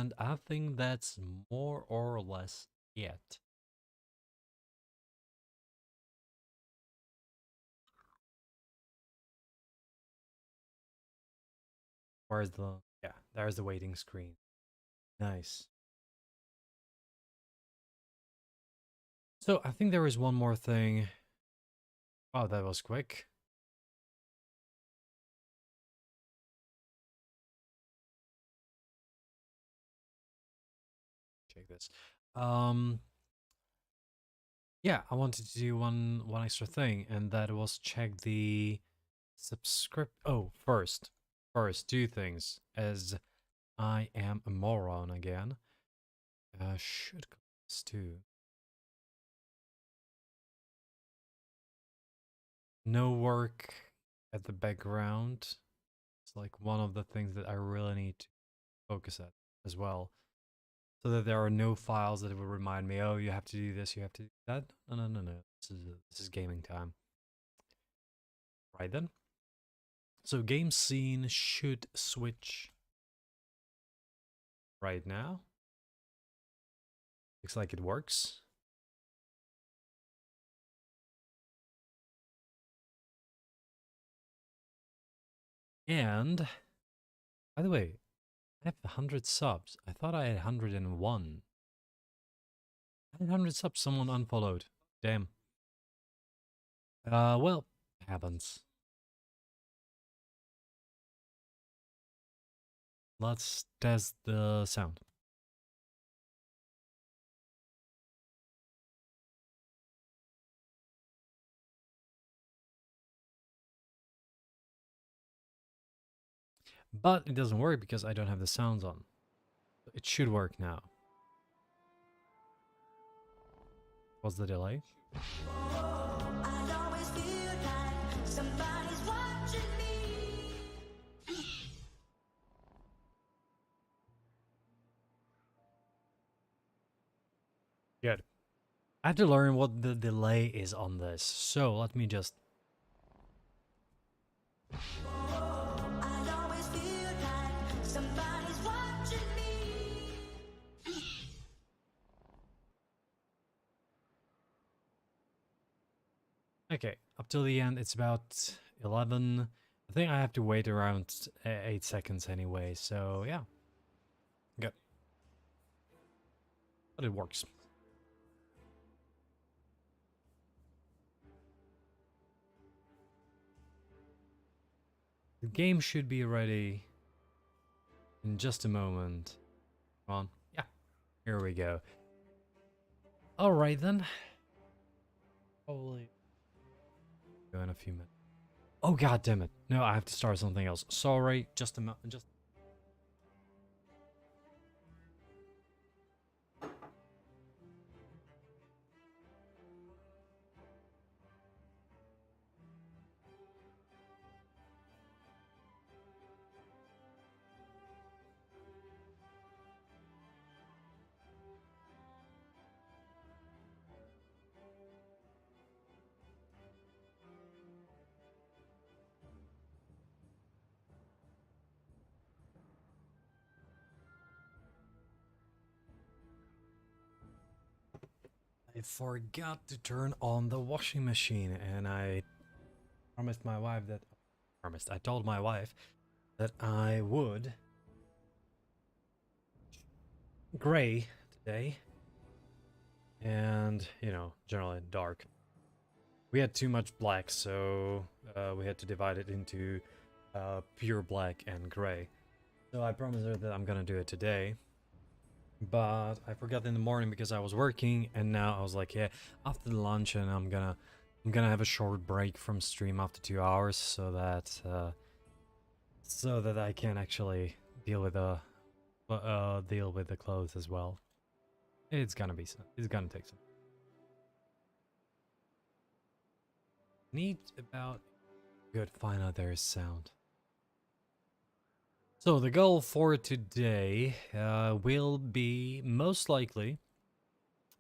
and I think that's more or less it. Where's the... Yeah, there's the waiting screen. Nice. So I think there is one more thing. Oh, that was quick. Check this. Yeah, I wanted to do one extra thing, and that was check the subscript. Oh, first, two things. As I am a moron again. Should go this too. No work at the background. It's like one of the things that I really need to focus at as well. So that there are no files that will remind me, oh, you have to do this, you have to do that. No, no, no, no. This is gaming time. Right then. So game scene should switch right now. Looks like it works. And by the way, I have 100 subs. I thought I had 101. I had 100 subs. Someone unfollowed. Damn. Well, happens. Let's test the sound. But it doesn't work because I don't have the sounds on. It should work now. What's the delay? Good. I have to learn what the delay is on this. So let me just... Okay, up till the end, it's about 11. I think I have to wait around 8 seconds anyway, so yeah. Good. But it works. The game should be ready in just a moment. Come on. Yeah, here we go. Alright then. Probably go in a few minutes. Oh god damn it. No, I have to start something else. Sorry, just a moment. Just... I forgot to turn on the washing machine, and I promised my wife that... I told my wife that I would gray today, and, you know, generally dark. We had too much black, so we had to divide it into pure black and gray. So I promised her that I'm gonna do it today. But I forgot in the morning because I was working, and now I was like, yeah, after the lunch, and I'm gonna have a short break from stream after 2 hours, so that I can actually deal with the clothes as well. It's gonna take some. Neat about... Good, finally there is sound. So the goal for today will be most likely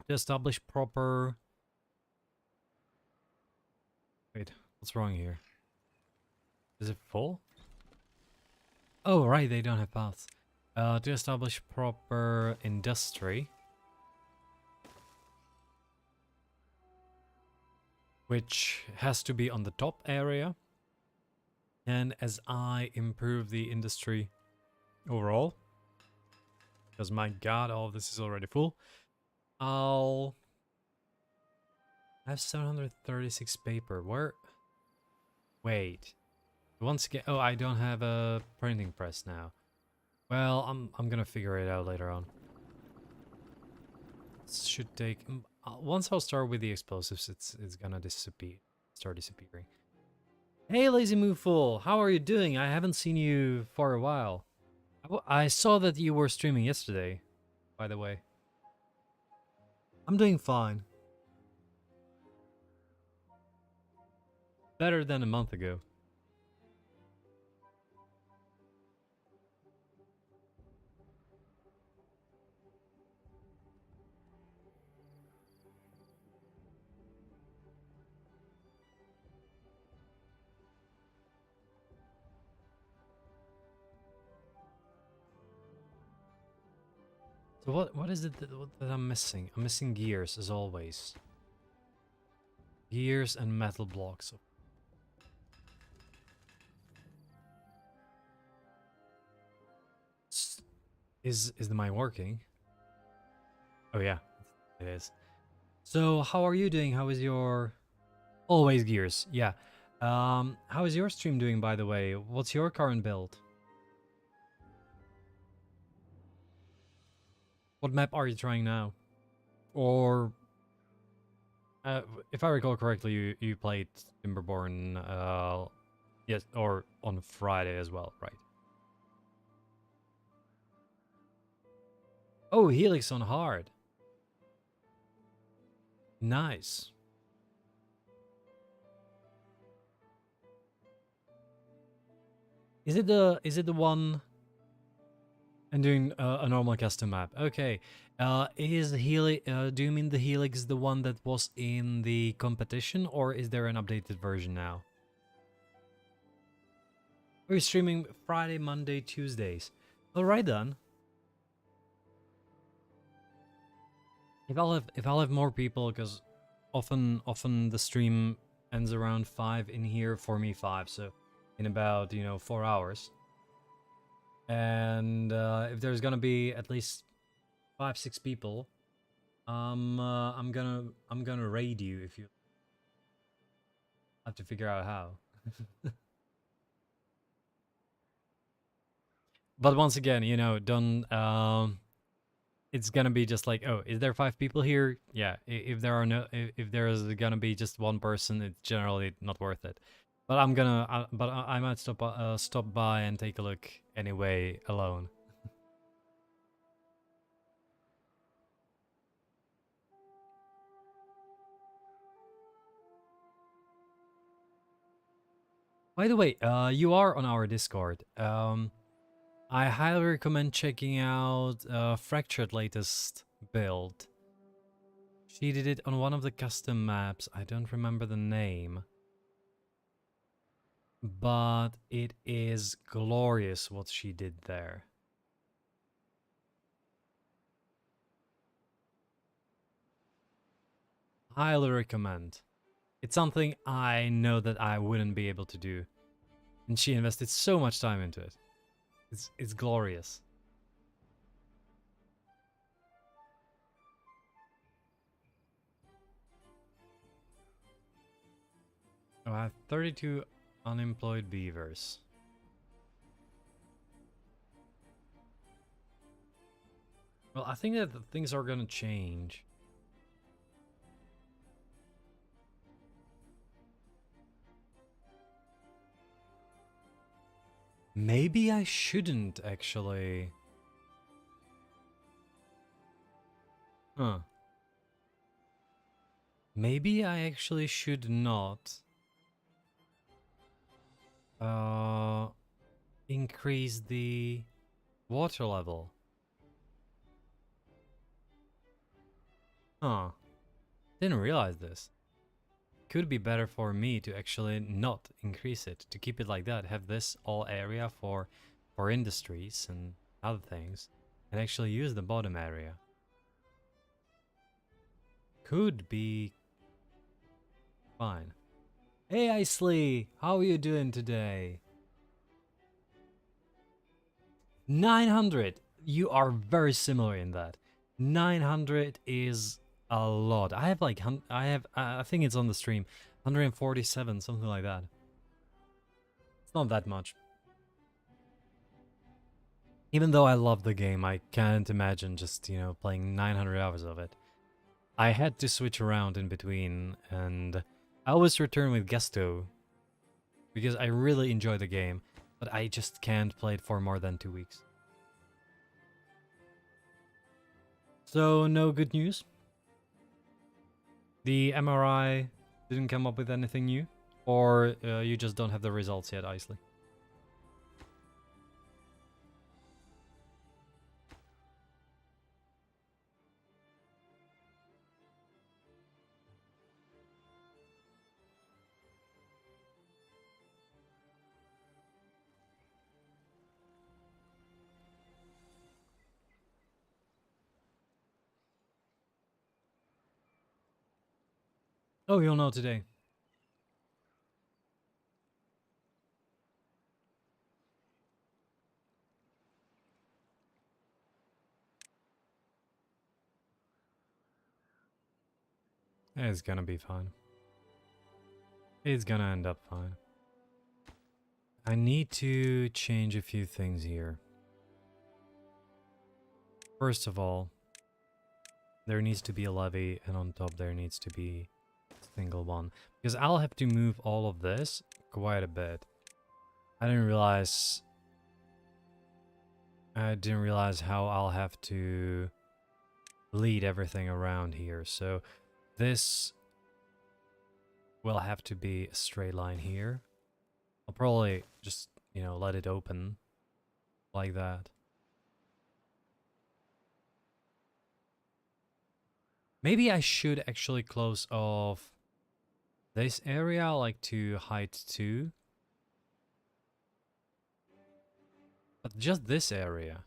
to establish proper... Wait, what's wrong here? Is it full? Oh right, they don't have paths. To establish proper industry, which has to be on the top area. And as I improve the industry overall, because my god, all of this is already full, I'll have 736 paper. Where? Wait. Once again, oh, I don't have a printing press now. Well, I'm gonna figure it out later on. This should take. Once I'll start with the explosives, it's gonna start disappearing. Hey, Lazy Movefool, how are you doing? I haven't seen you for a while. I saw that you were streaming yesterday, by the way. I'm doing fine. Better than a month ago. So what is it that I'm missing? I'm missing gears, as always. Gears and metal blocks. Is the mine working? Oh yeah, it is. So how are you doing? How is your... Always gears, yeah. How is your stream doing, by the way? What's your current build? What map are you trying now? Or... if I recall correctly, you played Timberborn, yes, or on Friday as well, right? Oh, Helix on hard. Nice. Is it the one and doing a normal custom map? Okay. Is Helix do you mean the Helix the one that was in the competition, or is there an updated version now? We're streaming Friday, Monday, Tuesdays. Alright then. If I'll have more people, because often the stream ends around 5 in here, for me 5, so in about 4 hours. And if there's gonna be at least 5-6 people, I'm gonna raid you if you have to figure out how. But once again, don't it's gonna be just like, oh, is there 5 people here? Yeah, if there are no, if there is gonna be just one person, it's generally not worth it. But I might stop by and take a look anyway alone. By the way, you are on our Discord. I highly recommend checking out Fractured latest build. She did it on one of the custom maps. I don't remember the name. But it is glorious what she did there. Highly recommend. It's something I know that I wouldn't be able to do. And she invested so much time into it. It's glorious. Oh, I have 32 unemployed beavers. Well, I think that things are gonna change. Maybe I shouldn't, actually. Huh. Maybe I actually should not increase the water level. Huh. Didn't realize this. Could be better for me to actually not increase it, to keep it like that, have this all area for industries and other things and actually use the bottom area. Could be fine. Hey Isley, how are you doing today? 900! You are very similar in that. 900 is a lot. I have like, I think it's on the stream, 147, something like that. It's not that much. Even though I love the game, I can't imagine just, you know, playing 900 hours of it. I had to switch around in between, and I always return with Gusto, because I really enjoy the game, but I just can't play it for more than 2 weeks. So, no good news? The MRI didn't come up with anything new? Or you just don't have the results yet, Isley? Oh, you'll know today. It's gonna be fine. It's gonna end up fine. I need to change a few things here. First of all, there needs to be a levee, and on top there needs to be a single one. Because I'll have to move all of this quite a bit. I didn't realize how I'll have to lead everything around here. So this will have to be a straight line here. I'll probably just, you know, let it open like that. Maybe I should actually close off this area like to height 2. But just this area.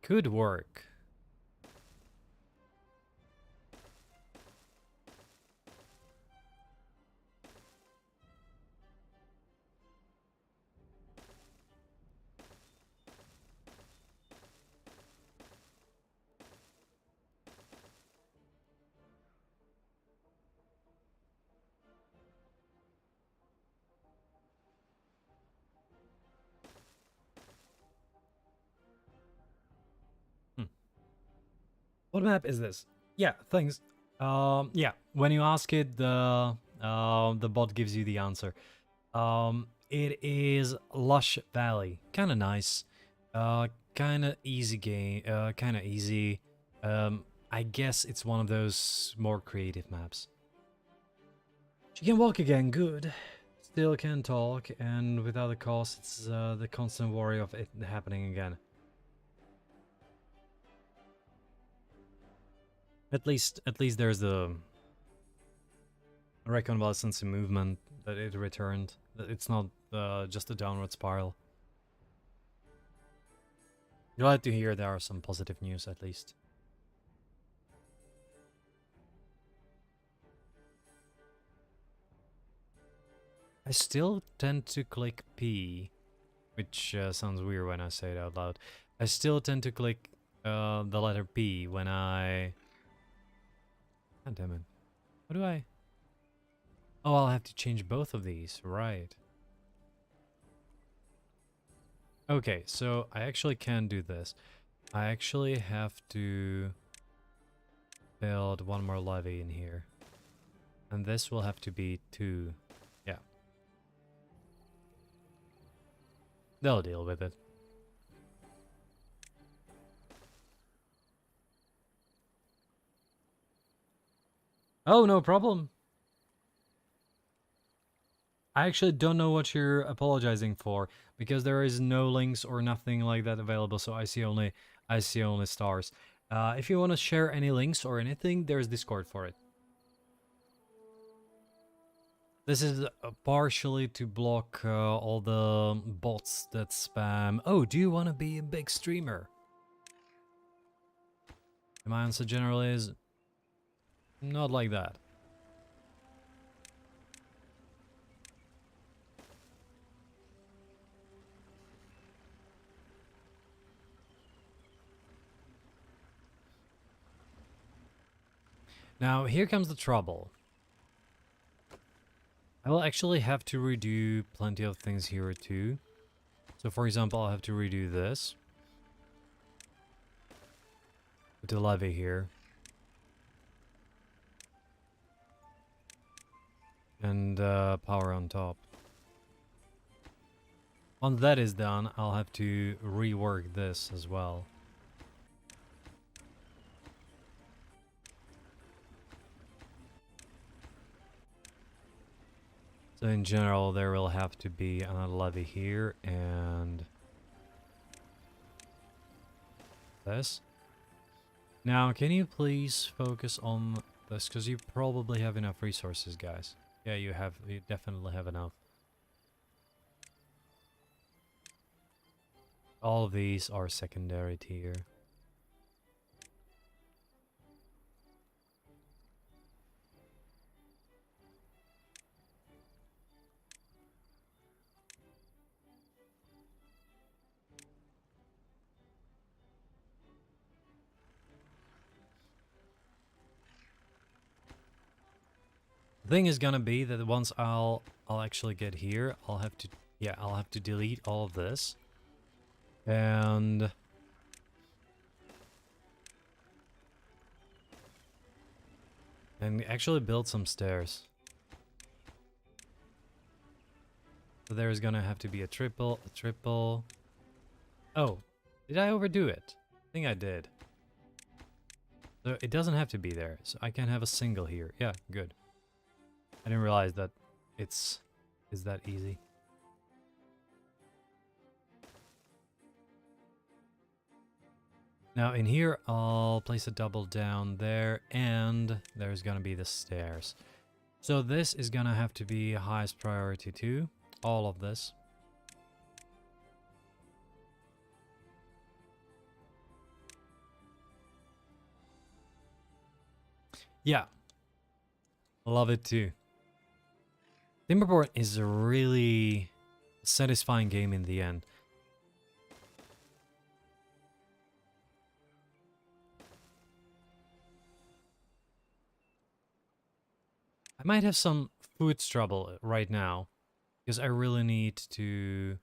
Could work. What map is this? Yeah, thanks. Yeah, when you ask it, the bot gives you the answer. It is Lush Valley. Kind of nice. Kind of easy game. Kind of easy. I guess it's one of those more creative maps. She can walk again. Good. Still can talk, and without the cost, it's the constant worry of it happening again. At least there's the reconvalescence in movement that it returned. That it's not just a downward spiral. Glad to hear there are some positive news at least. I still tend to click P, which sounds weird when I say it out loud. I still tend to click the letter P when I... God damn it. What do I... Oh, I'll have to change both of these, right. Okay, so I actually can do this. I actually have to build one more levee in here. And this will have to be 2. Yeah. They'll deal with it. Oh, no problem. I actually don't know what you're apologizing for, because there is no links or nothing like that available, so I see only stars. If you want to share any links or anything, there's Discord for it. This is partially to block all the bots that spam, "Oh, do you want to be a big streamer?" And my answer generally is, not like that. Now, here comes the trouble. I will actually have to redo plenty of things here too. So for example, I'll have to redo this. With the levee here. And power on top. Once that is done, I'll have to rework this as well. So in general, there will have to be another levee here and this. Now, can you please focus on this? Because you probably have enough resources, guys. Yeah, you have. You definitely have enough. All of these are secondary tier. The thing is gonna be that once I'll actually get here, I'll have to delete all of this. And actually build some stairs. So there's gonna have to be a triple, a triple. Oh, did I overdo it? I think I did. So it doesn't have to be there, so I can have a single here. Yeah, good. I didn't realize that is that easy. Now in here, I'll place a double down there, and there's gonna be the stairs. So this is gonna have to be highest priority too. All of this. Yeah. Love it too. Timberborn is a really satisfying game in the end. I might have some food trouble right now, because I really need to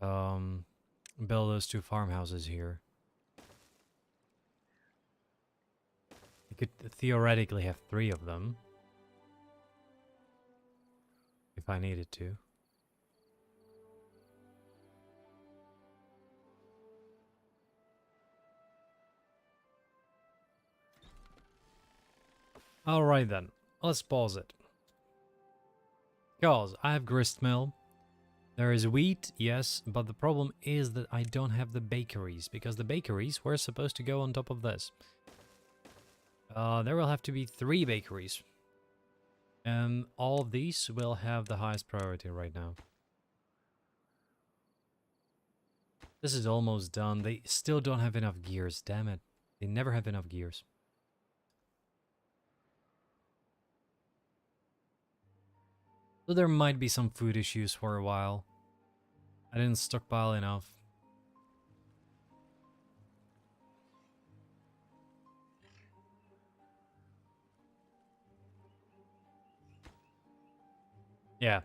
build those 2 farmhouses here. I could theoretically have 3 of them. If I needed to. Alright then, let's pause it. Because I have gristmill. There is wheat, yes, but the problem is that I don't have the bakeries, because the bakeries were supposed to go on top of this. There will have to be 3 bakeries. And all of these will have the highest priority right now. This is almost done. They still don't have enough gears, damn it. They never have enough gears. So there might be some food issues for a while. I didn't stockpile enough. Yeah,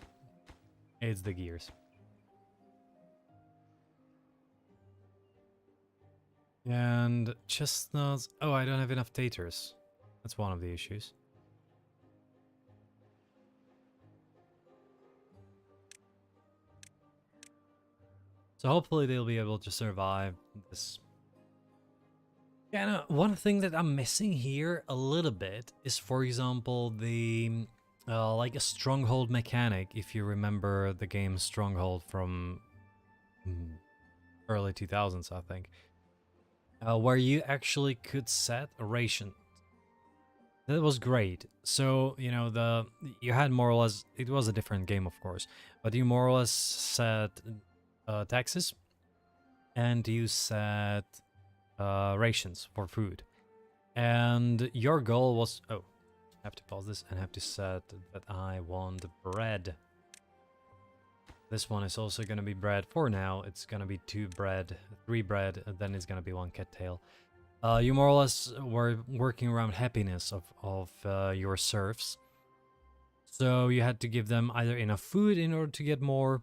it's the gears. And chestnuts. Oh, I don't have enough taters. That's one of the issues. So hopefully they'll be able to survive this. Yeah, no, one thing that I'm missing here a little bit is, for example, the like a stronghold mechanic. If you remember the game Stronghold from early 2000s, I think, where you actually could set a ration. That was great. So, you know, you had more or less, it was a different game, of course, but you more or less set taxes and you set rations for food. And your goal was, oh, I have to pause this and have to set that I want bread. This one is also going to be bread. For now, it's going to be 2 bread, 3 bread, and then it's going to be 1 cattail. You more or less were working around happiness of your serfs. So you had to give them either enough food in order to get more,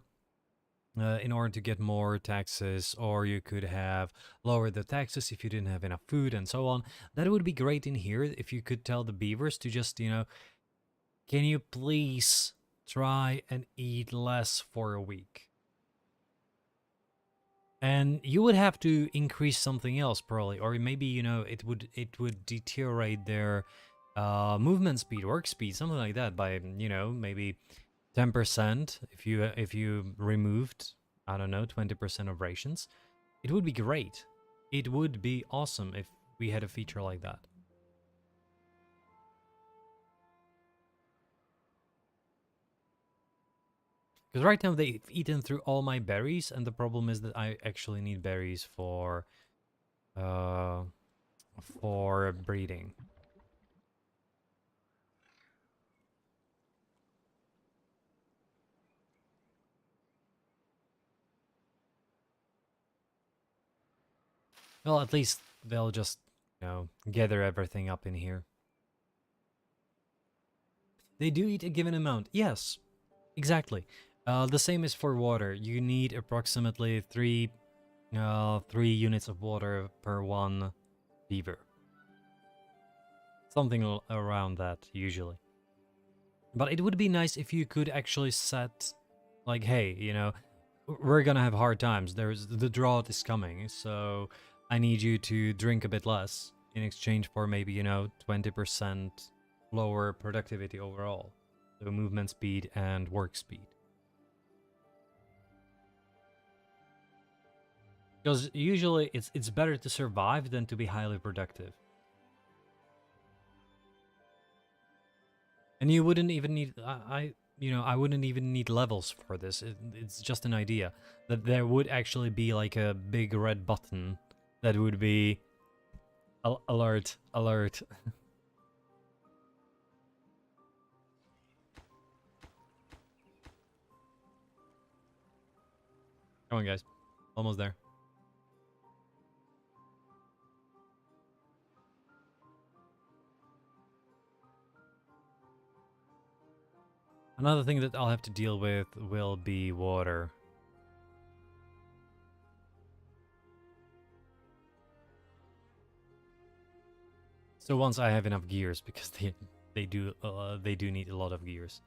taxes, or you could have lowered the taxes if you didn't have enough food and so on. That would be great in here if you could tell the beavers to just, you know, can you please try and eat less for a week? And you would have to increase something else probably, or maybe, you know, it would deteriorate their movement speed, work speed, something like that by, you know, maybe 10% if you removed, I don't know, 20% of rations. It would be great. It would be awesome if we had a feature like that. Because right now they've eaten through all my berries, and the problem is that I actually need berries for breeding. Well, at least they'll just, you know, gather everything up in here. They do eat a given amount. Yes, exactly. The same is for water. You need approximately 3 units of water per 1 beaver. Something around that, usually. But it would be nice if you could actually set, like, hey, you know, we're gonna have hard times. The drought is coming, so I need you to drink a bit less in exchange for maybe, you know, 20% lower productivity overall. So movement speed and work speed. Because usually it's better to survive than to be highly productive. And you wouldn't even need I wouldn't even need levels for this. It's just an idea that there would actually be like a big red button that would be alert, alert. Come on, guys. Almost there. Another thing that I'll have to deal with will be water. So once I have enough gears, because they do need a lot of gears.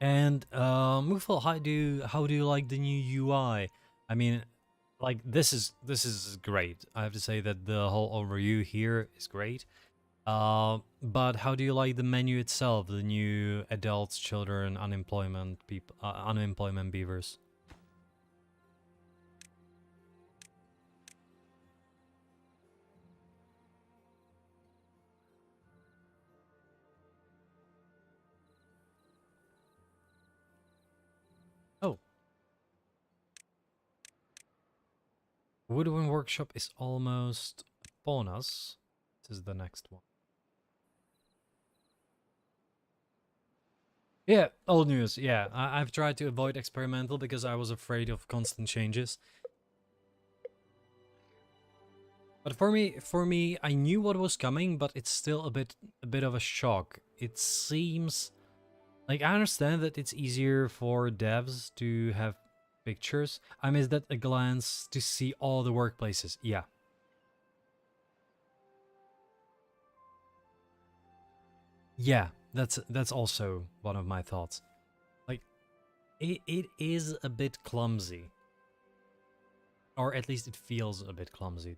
And Mufal, how do you like the new UI? I mean, like this is great. I have to say that the whole overview here is great. But how do you like the menu itself? The new adults, children, unemployment people, unemployment beavers. Oh, Woodwind Workshop is almost upon us. This is the next one. Yeah, old news. Yeah, I've tried to avoid experimental because I was afraid of constant changes. But for me, I knew what was coming, but it's still a bit of a shock. It seems like I understand that it's easier for devs to have pictures. I mean, that a glance to see all the workplaces. Yeah. Yeah, that's also one of my thoughts. Like it is a bit clumsy. Or at least it feels a bit clumsy.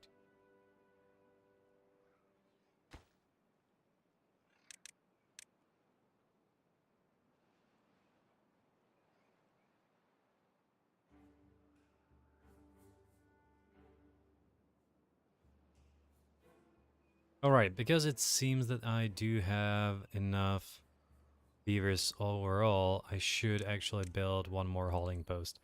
Alright, because it seems that I do have enough beavers overall, I should actually build one more hauling post.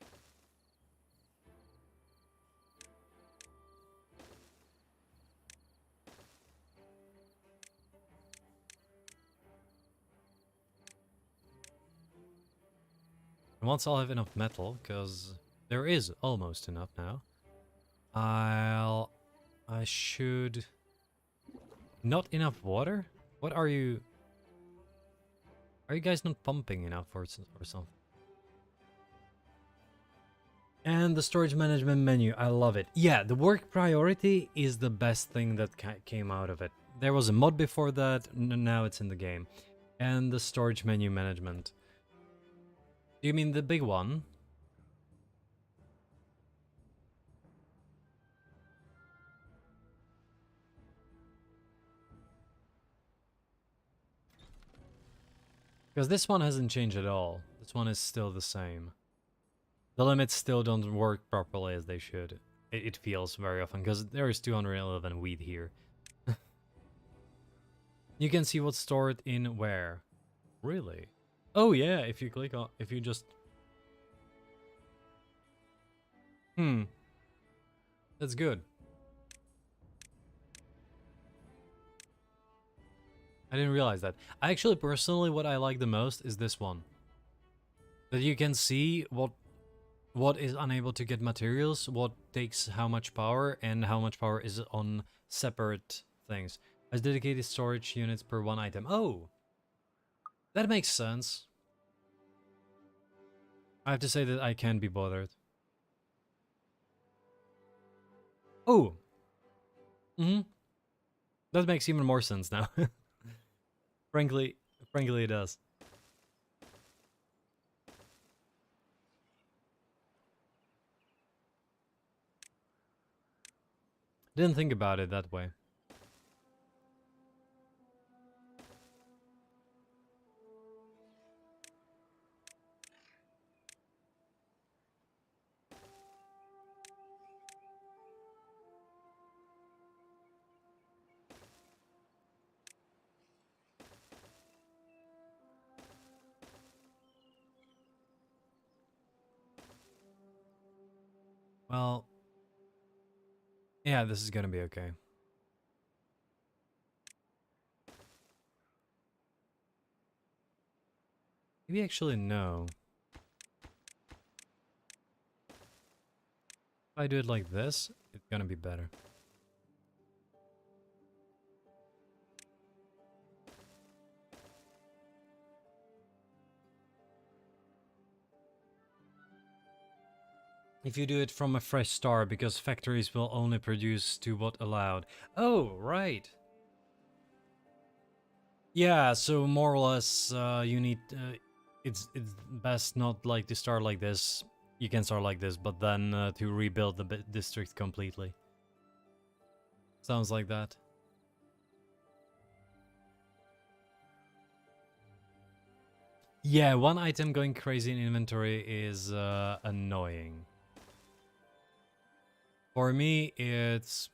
And once I'll have enough metal, because there is almost enough now, I should... Not enough water? What are you... Are you guys not pumping enough or something? And the storage management menu, I love it. Yeah, the work priority is the best thing that came out of it. There was a mod before that, now it's in the game. And the storage menu management. Do you mean the big one? Because this one hasn't changed at all. This one is still the same. The limits still don't work properly as they should. It feels very often, because there is 211 wheat here. You can see what's stored in where. Really? Oh yeah, if you click on... If you just... That's good. I didn't realize that. Actually, personally, what I like the most is this one. That you can see what is unable to get materials, what takes how much power, and how much power is on separate things. As dedicated storage units per one item. Oh! That makes sense. I have to say that I can't be bothered. Oh! That makes even more sense now. Frankly, it does. Didn't think about it that way. Well, yeah, this is gonna be okay. Maybe actually no. If I do it like this, it's gonna be better. If you do it from a fresh start, because factories will only produce to what allowed. Oh, right. Yeah, so more or less, you need... it's best not like to start like this. You can start like this, but then to rebuild the district completely. Sounds like that. Yeah, one item going crazy in inventory is annoying. For me, it's,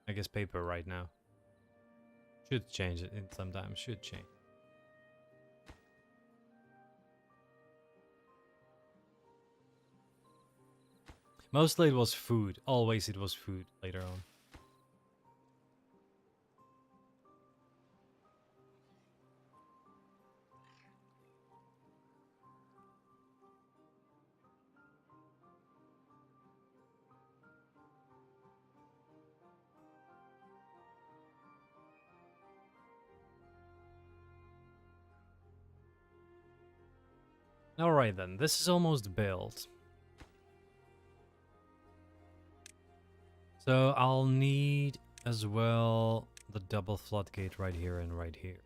I guess, paper right now. Should change it in sometime, should change. Mostly it was food. Always it was food later on. Alright then, this is almost built. So I'll need as well the double floodgate right here and right here.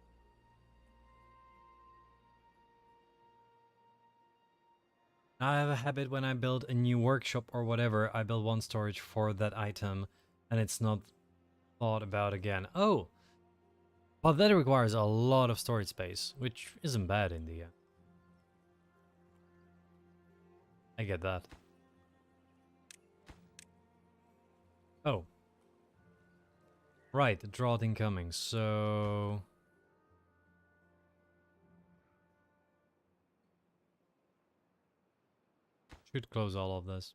I have a habit when I build a new workshop or whatever, I build one storage for that item and it's not thought about again. Oh! But that requires a lot of storage space, which isn't bad in the end. I get that. Oh. Right, drought incoming, so... Should close all of this.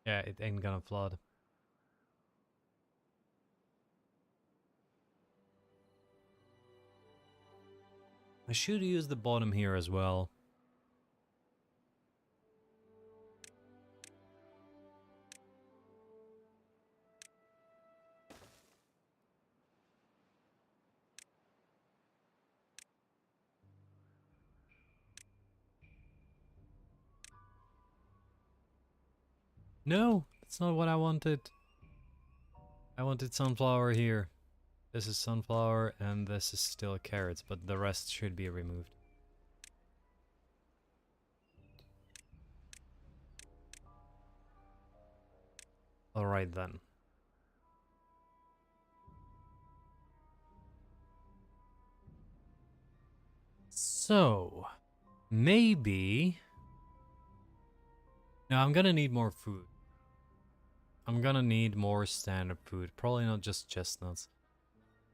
Yeah, it ain't gonna flood. I should use the bottom here as well. No, that's not what I wanted. I wanted sunflower here. This is sunflower and this is still carrots, but the rest should be removed. Alright then. So, maybe... Now I'm gonna need more food. I'm gonna need more standard food. Probably not just chestnuts.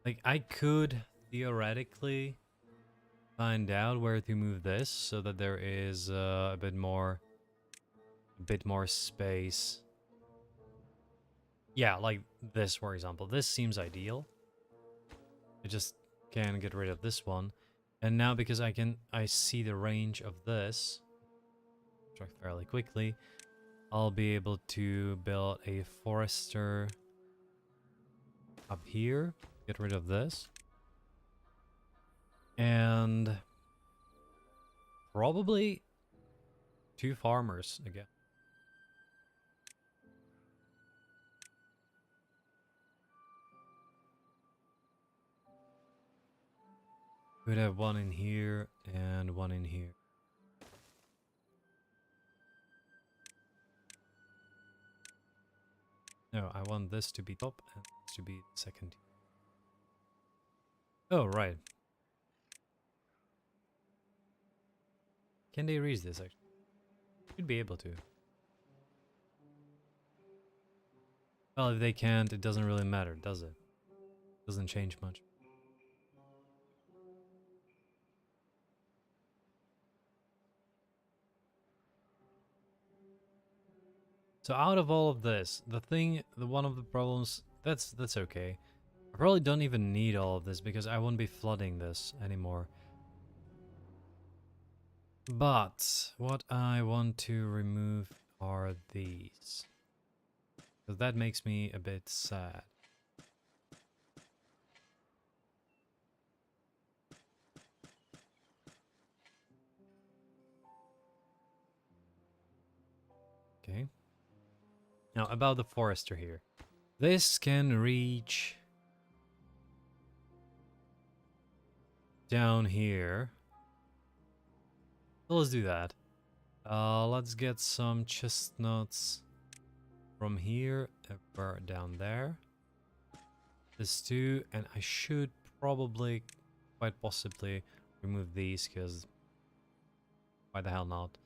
Like, I could theoretically find out where to move this so that there is a bit more space. Yeah, like this, for example. This seems ideal. I just can get rid of this one. And now because I see the range of this fairly quickly, I'll be able to build a forester up here. Get rid of this. And probably 2 farmers again. We'd have 1 in here and 1 in here. No, I want this to be top and this to be second. Oh, right. Can they reach this actually? Should be able to. Well, if they can't, it doesn't really matter, does it? Doesn't change much. So out of all of this, one of the problems, that's okay. I probably don't even need all of this because I won't be flooding this anymore. But what I want to remove are these. Because that makes me a bit sad. Okay. Now about the forester here. This can reach down here. So let's do that. Let's get some chestnuts from here over down there. This too, and I should probably, quite possibly, remove these because why the hell not?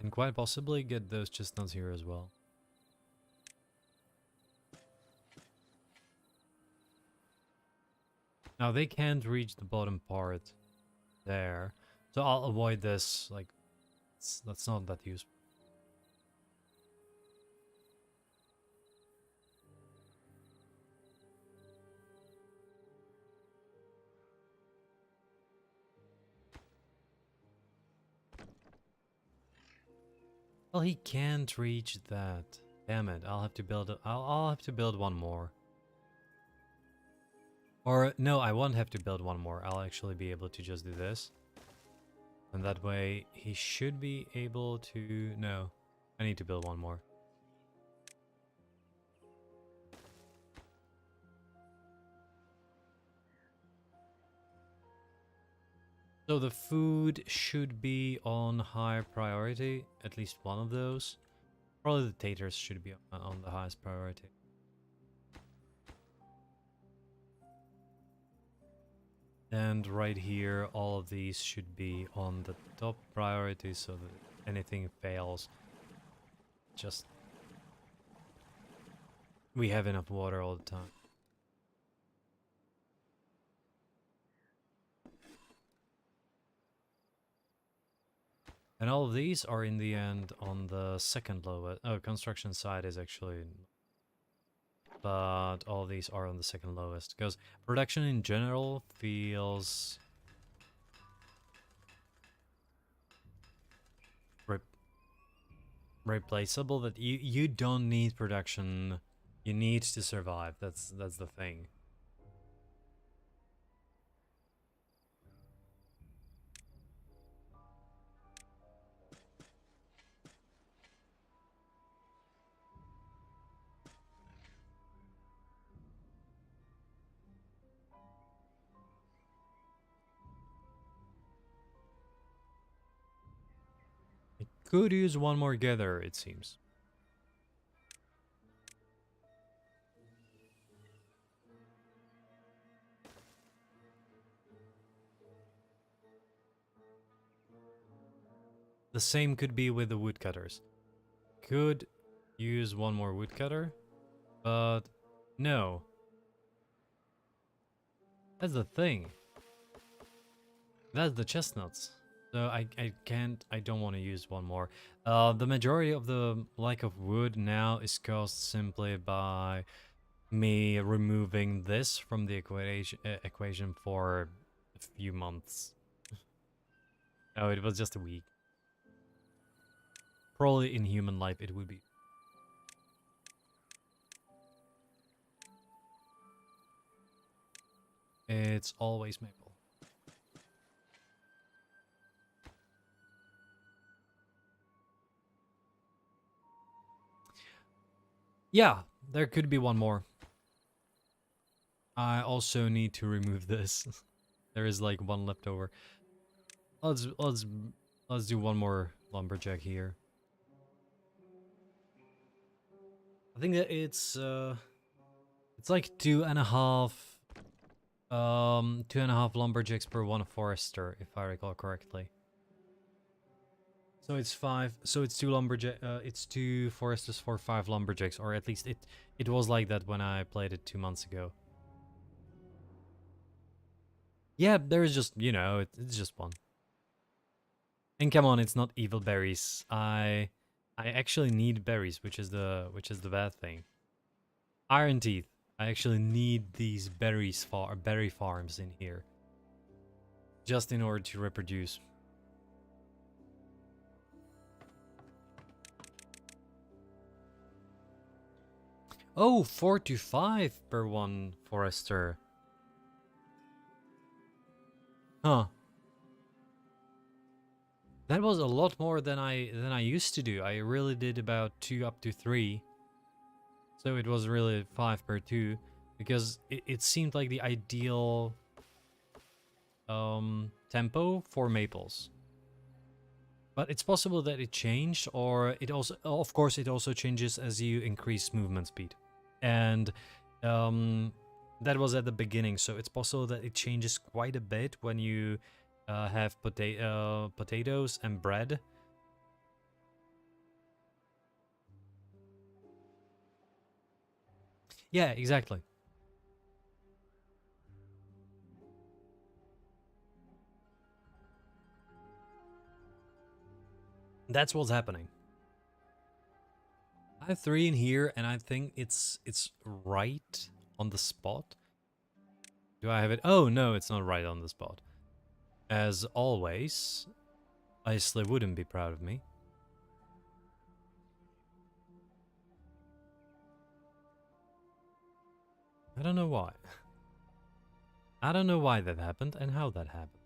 And quite possibly get those chestnuts here as well. Now they can't reach the bottom part there, so I'll avoid this, like, that's not that useful. Well, he can't reach that. Damn it! I'll have to build. I'll have to build one more. Or no, I won't have to build one more. I'll actually be able to just do this, and that way he should be able to. No, I need to build one more. So the food should be on high priority, at least one of those. Probably the taters should be on the highest priority. And right here, all of these should be on the top priority so that anything fails, just we have enough water all the time. And all of these are in the end on the second lowest. Oh, construction side is actually, but all of these are on the second lowest because production in general feels replaceable. That you don't need production, you need to survive. That's the thing. I could use one more gatherer, it seems. The same could be with the woodcutters. Could use one more woodcutter, but no. That's the thing. That's the chestnuts. So I don't want to use one more. The majority of the lack of wood now is caused simply by me removing this from the equation for a few months. Oh, it was just a week. Probably in human life it would be. It's always maple. Yeah, there could be one more. I also need to remove this. There is like one left over. Let's do one more lumberjack here. I think that it's like 2.5 2.5 lumberjacks per one forester, if I recall correctly. So it's 5. So it's 2 it's 2 foresters for 5 lumberjacks, or at least it was like that when I played it 2 months ago. Yeah, there's just, you know, it's just one. And come on, it's not evil berries. I actually need berries, which is the bad thing. Iron teeth. I actually need these berry farms in here, just in order to reproduce. Oh, 4 to 5 per one forester. Huh. That was a lot more than I used to do. I really did about 2 up to 3. So it was really 5 per 2, because it seemed like the ideal tempo for maples. But it's possible that it changed, or it also, of course, it also changes as you increase movement speed. And that was at the beginning, so it's possible that it changes quite a bit when you have potatoes and bread. Yeah, exactly. That's what's happening. I have 3 in here, and I think it's right on the spot. Do I have it? Oh, no, it's not right on the spot. As always, Isley wouldn't be proud of me. I don't know why. I don't know why that happened and how that happened.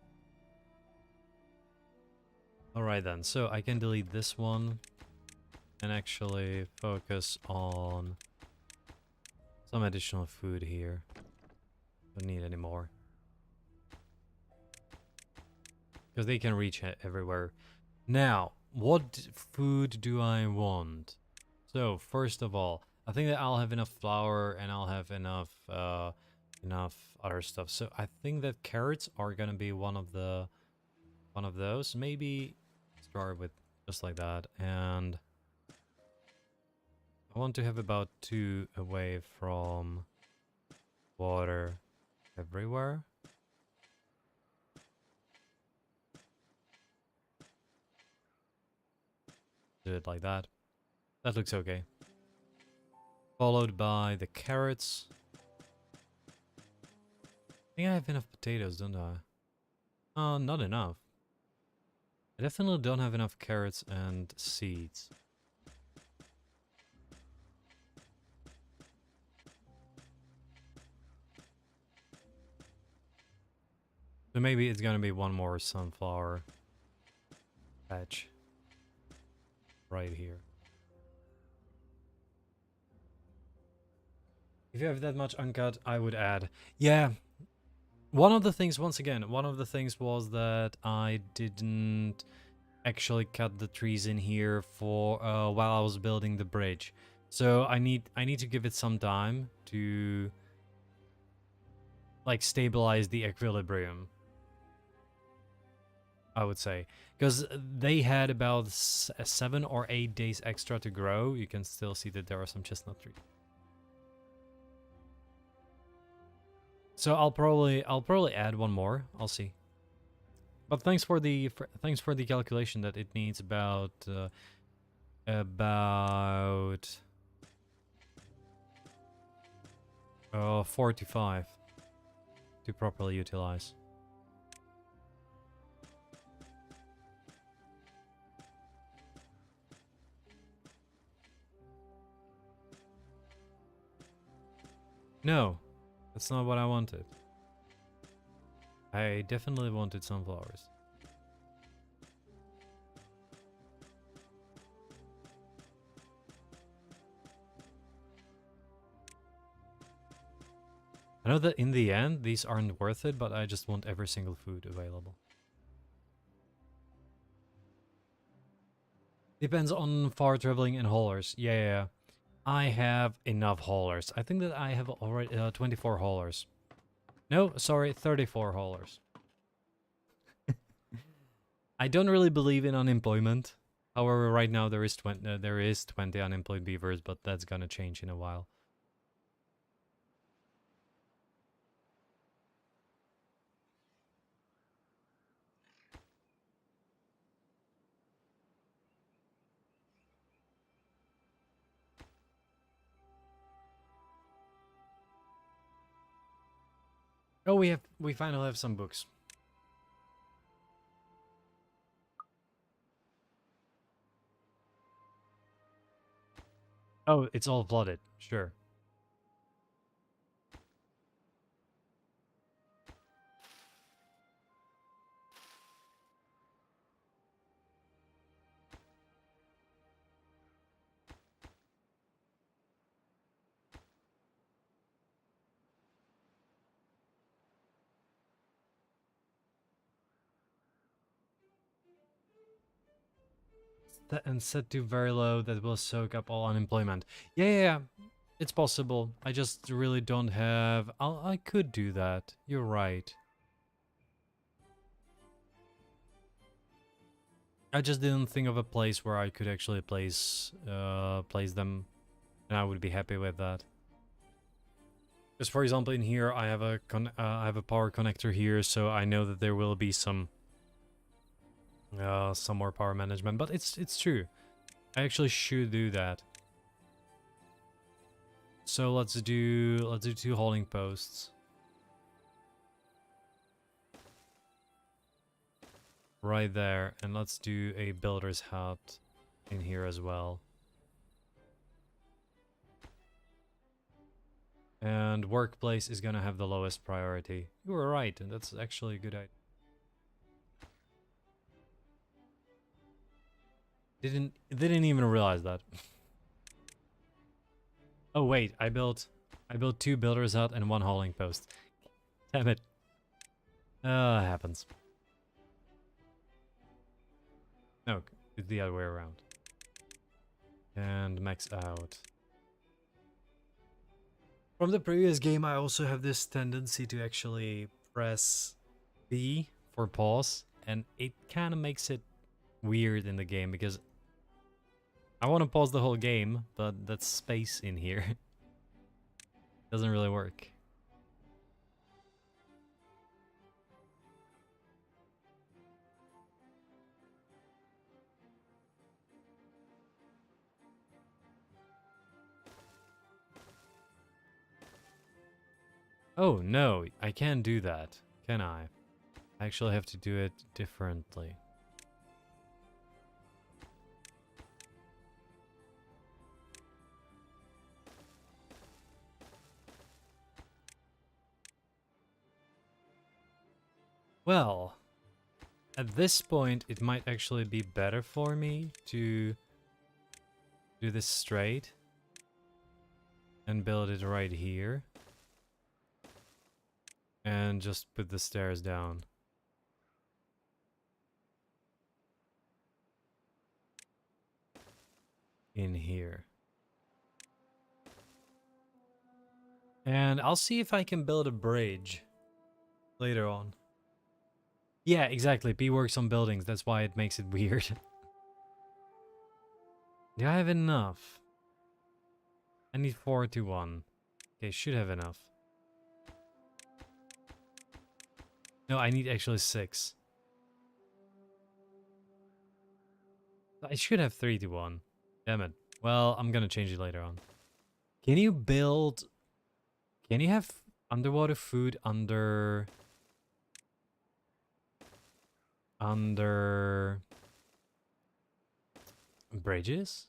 Alright then, so I can delete this one and actually focus on some additional food here. Don't need any more, because they can reach everywhere. Now, what food do I want? So, first of all, I think that I'll have enough flour and I'll have enough enough other stuff. So I think that carrots are gonna be one of those. Maybe start with just like that, and I want to have about 2 away from water everywhere. Do it like that. That looks okay. Followed by the carrots. I think I have enough potatoes, don't I? Not enough. I definitely don't have enough carrots and seeds. So maybe it's gonna be one more sunflower patch right here. If you have that much uncut, I would add. Yeah. One of the things, once again, one of the things was that I didn't actually cut the trees in here for while I was building the bridge. So I need to give it some time to like stabilize the equilibrium, I would say, because they had about 7 or 8 days extra to grow. You can still see that there are some chestnut trees. So I'll probably add one more. I'll see. But thanks for the calculation that it needs about 4 to 5 to properly utilize. No, that's not what I wanted. I definitely wanted sunflowers. I know that in the end, these aren't worth it, but I just want every single food available. Depends on far traveling and haulers. Yeah. I have enough haulers. I think that I have already 24 haulers. No, sorry, 34 haulers. I don't really believe in unemployment. However, right now there is 20 unemployed beavers, but that's gonna change in a while. Oh, we finally have some books. Oh, it's all flooded. Sure. And set to very low, that will soak up all unemployment. Yeah. It's possible. I just really don't have... I could do that. You're right. I just didn't think of a place where I could actually place them, and I would be happy with that. Because, for example, in here I have a power connector here, so I know that there will be some more power management. But it's true. I actually should do that. So let's do 2 hauling posts. Right there, and let's do a builder's hut in here as well. And workplace is gonna have the lowest priority. You were right, and that's actually a good idea. Didn't even realize that. Oh wait, I built 2 builder's hut and 1 hauling post. Damn it. Happens. No, it's the other way around. And max out. From the previous game, I also have this tendency to actually press B for pause, and it kind of makes it weird in the game because I want to pause the whole game, but that space in here doesn't really work. Oh no, I can't do that, can I? I actually have to do it differently. Well, at this point, it might actually be better for me to do this straight and build it right here. And just put the stairs down. In here. And I'll see if I can build a bridge later on. Yeah, exactly. P works on buildings. That's why it makes it weird. Do I have enough? I need 4 to 1. Okay, should have enough. No, I need actually 6. I should have 3 to 1. Damn it. Well, I'm gonna change it later on. Can you build... Can you have underwater food under... bridges?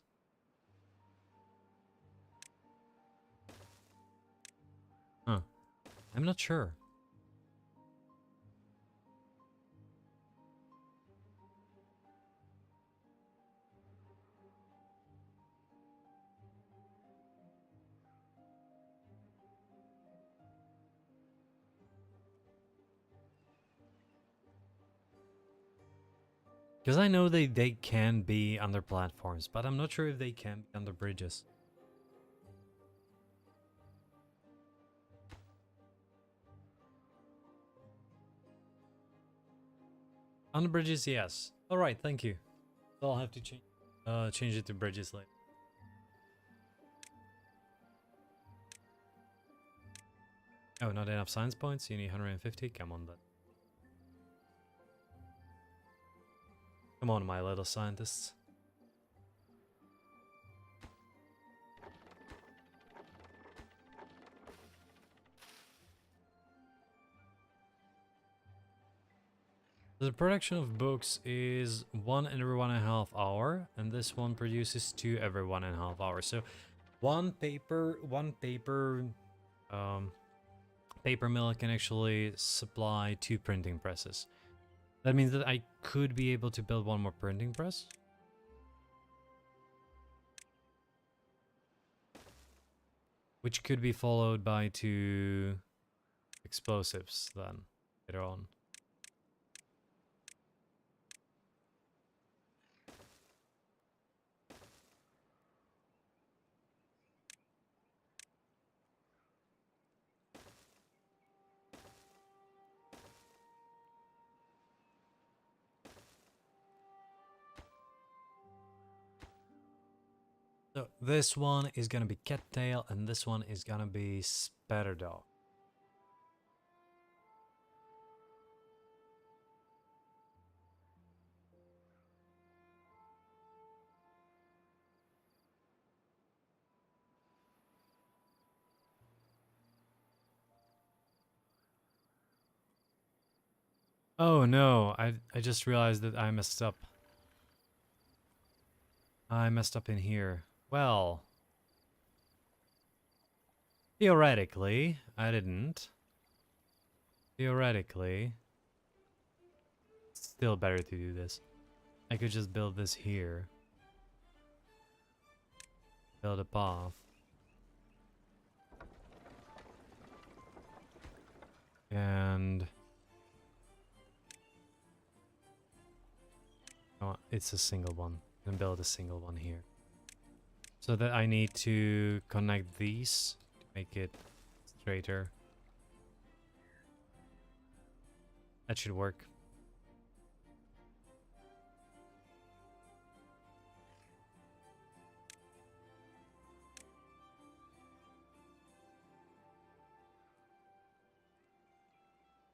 Huh. I'm not sure. Because I know they can be under platforms, but I'm not sure if they can be under bridges. Under bridges, yes. Alright, thank you. So I'll have to change it to bridges later. Oh, not enough science points? You need 150? Come on then. Come on, my little scientists. The production of books is 1 every 1.5 hour, and this one produces 2 every 1.5 hours. So one paper mill can actually supply 2 printing presses. That means that I could be able to build 1 more printing press. Which could be followed by 2 explosives then, later on. So this one is gonna be cattail, and this one is gonna be spatterdog. Oh no, I just realized that I messed up. I messed up in here. Well, theoretically, I didn't. Theoretically, it's still better to do this. I could just build this here. Build a path. And... oh, it's a single one. And build a single one here. So that I need to connect these to make it straighter. That should work.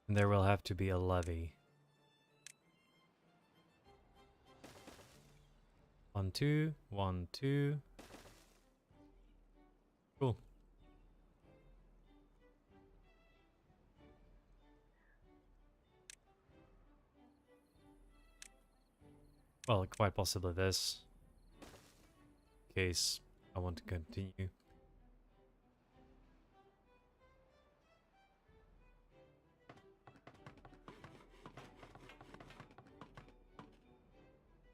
And there will have to be a levee. 1, 2, 1, 2. Cool. Well, quite possibly this. In case I want to continue.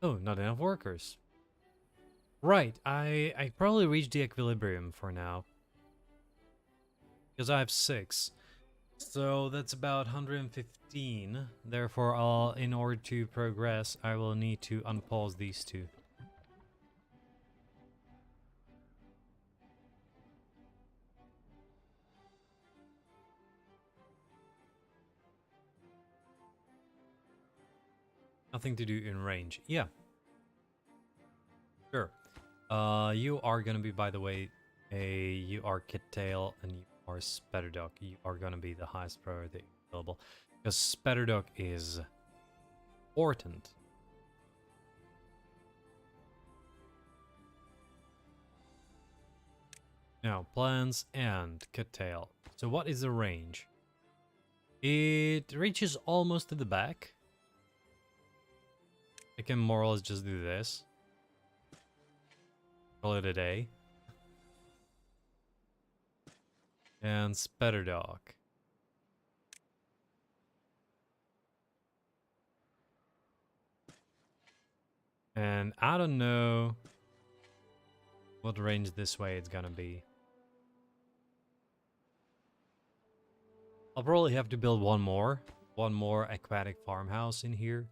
Oh, not enough workers. Right, I probably reached the equilibrium for now. Because I have 6. So that's about 115. Therefore, in order to progress, I will need to unpause these two. Nothing to do in range. Yeah. Sure. You are gonna be, by the way, you are Kittail and you are Spetterdog. You are gonna be the highest priority available. Because Spetterdog is important. Now, plans and Kittail. So what is the range? It reaches almost to the back. I can more or less just do this. Call it a day. And Spetterdog. And I don't know what range this way it's gonna be. I'll probably have to build one more aquatic farmhouse in here.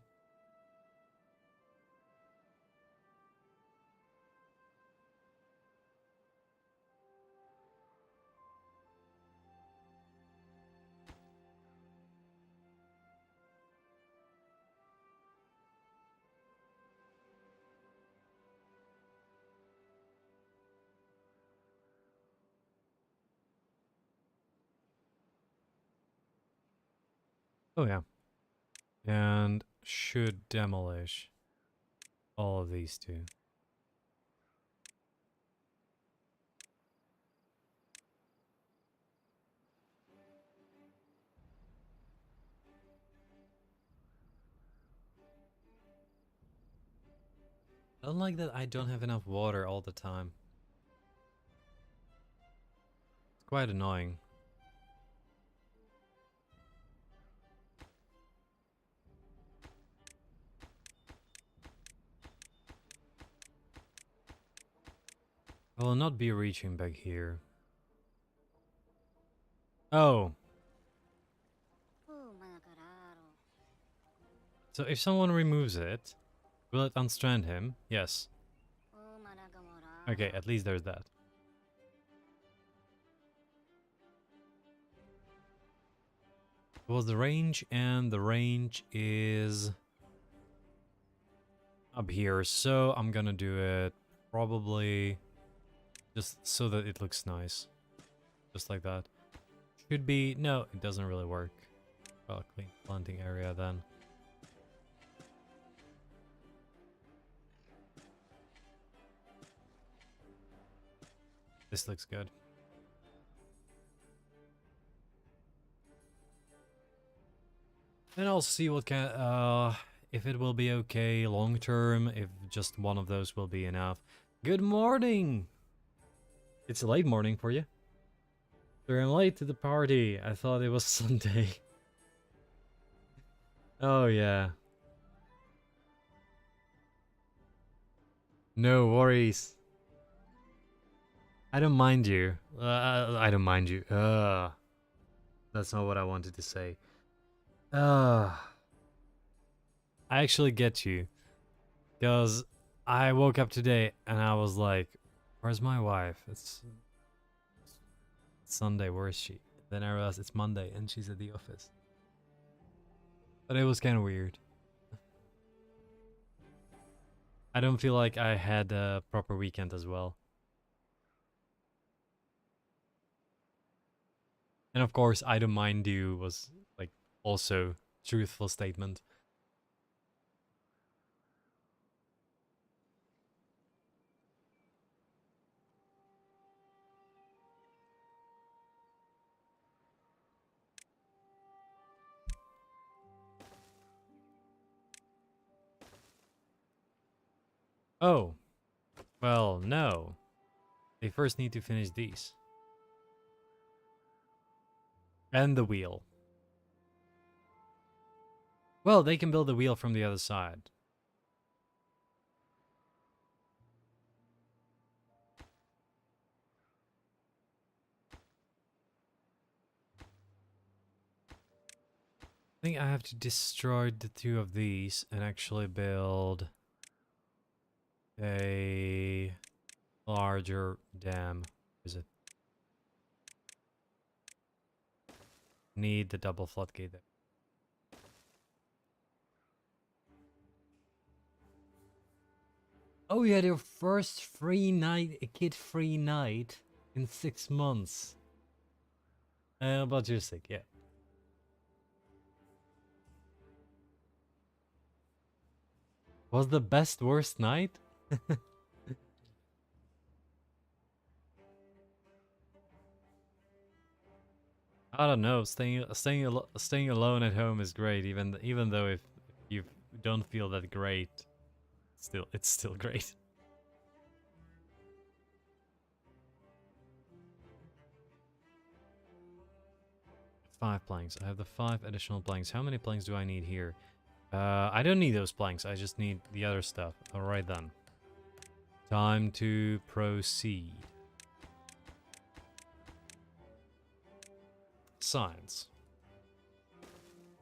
Oh yeah. And should demolish all of these two. I don't like that I don't have enough water all the time. It's quite annoying. I will not be reaching back here. Oh. So if someone removes it, will it unstrand him? Yes. Okay, at least there's that. It was the range, and the range is up here. So I'm gonna do it probably just so that it looks nice. Just like that. Should be... No, it doesn't really work. Well, clean planting area then. This looks good. And I'll see what can... if it will be okay long term, if just one of those will be enough. Good morning! It's a late morning for you. Sorry, I'm late to the party. I thought it was Sunday. Oh, yeah. No worries. I don't mind you. I don't mind you. That's not what I wanted to say. I actually get you. Because I woke up today and I was like, where's my wife? It's Sunday, where is she? Then I realized it's Monday and she's at the office. But it was kind of weird. I don't feel like I had a proper weekend as well. And of course, I don't mind you was like also truthful statement. Oh, well, no. They first need to finish these. And the wheel. Well, they can build the wheel from the other side. I think I have to destroy the two of these and actually build a larger dam. Is it? Need the double floodgate there. Oh, you had your first free night, a kid-free night in 6 months. But you're sick, yeah. Was the best worst night? I don't know. Staying alone at home is great, even though if you don't feel that great, it's still great. 5 planks. I have the 5 additional planks. How many planks do I need here? I don't need those planks. I just need the other stuff. All right then. Time to proceed. Science.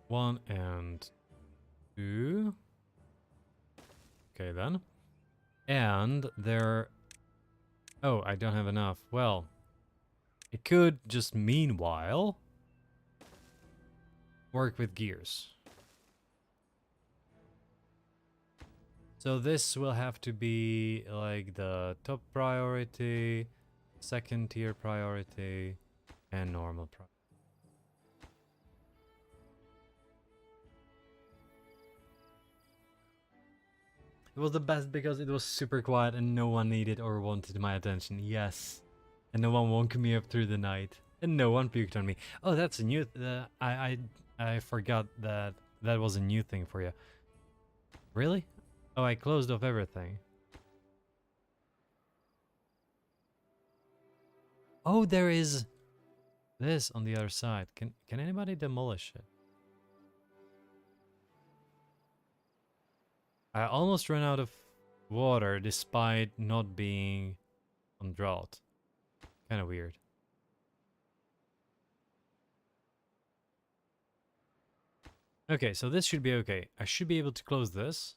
1 and 2. Okay then. And there... Oh, I don't have enough. Well, it could just meanwhile work with gears. So this will have to be like the top priority, second tier priority, and normal priority. It was the best because it was super quiet and no one needed or wanted my attention. Yes. And no one woke me up through the night. And no one puked on me. Oh, that's a new... I forgot that that was a new thing for you. Really? Oh, I closed off everything. Oh, there is this on the other side. Can anybody demolish it? I almost ran out of water despite not being on drought. Kind of weird. Okay, so this should be okay. I should be able to close this.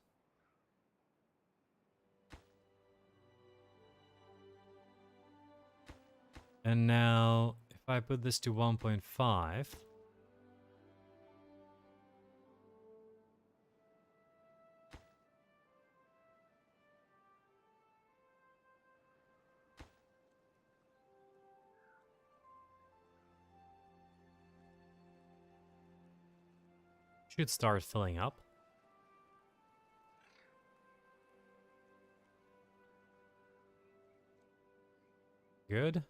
And now, if I put this to 1.5... should start filling up. Good.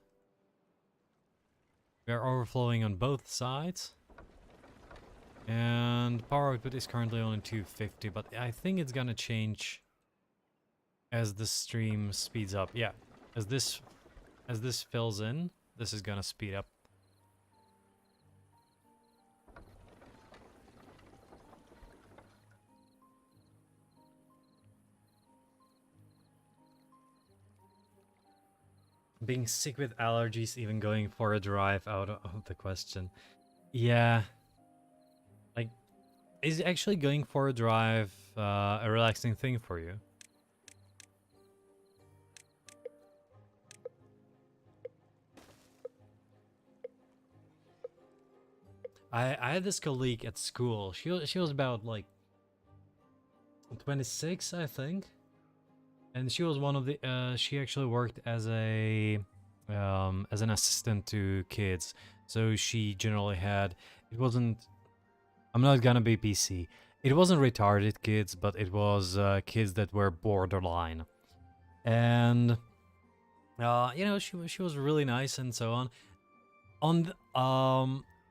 We are overflowing on both sides. And power output is currently only 250, but I think it's gonna change as the stream speeds up. Yeah, as this fills in, this is gonna speed up. Being sick with allergies, even going for a drive out of the question. Yeah. Like, is actually going for a drive a relaxing thing for you? I had this colleague at school. She was about like 26, I think, and she was one of the. She actually worked as an assistant to kids. So she generally had. It wasn't. I'm not gonna be PC. It wasn't retarded kids, but it was kids that were borderline, and you know, she was really nice and so on.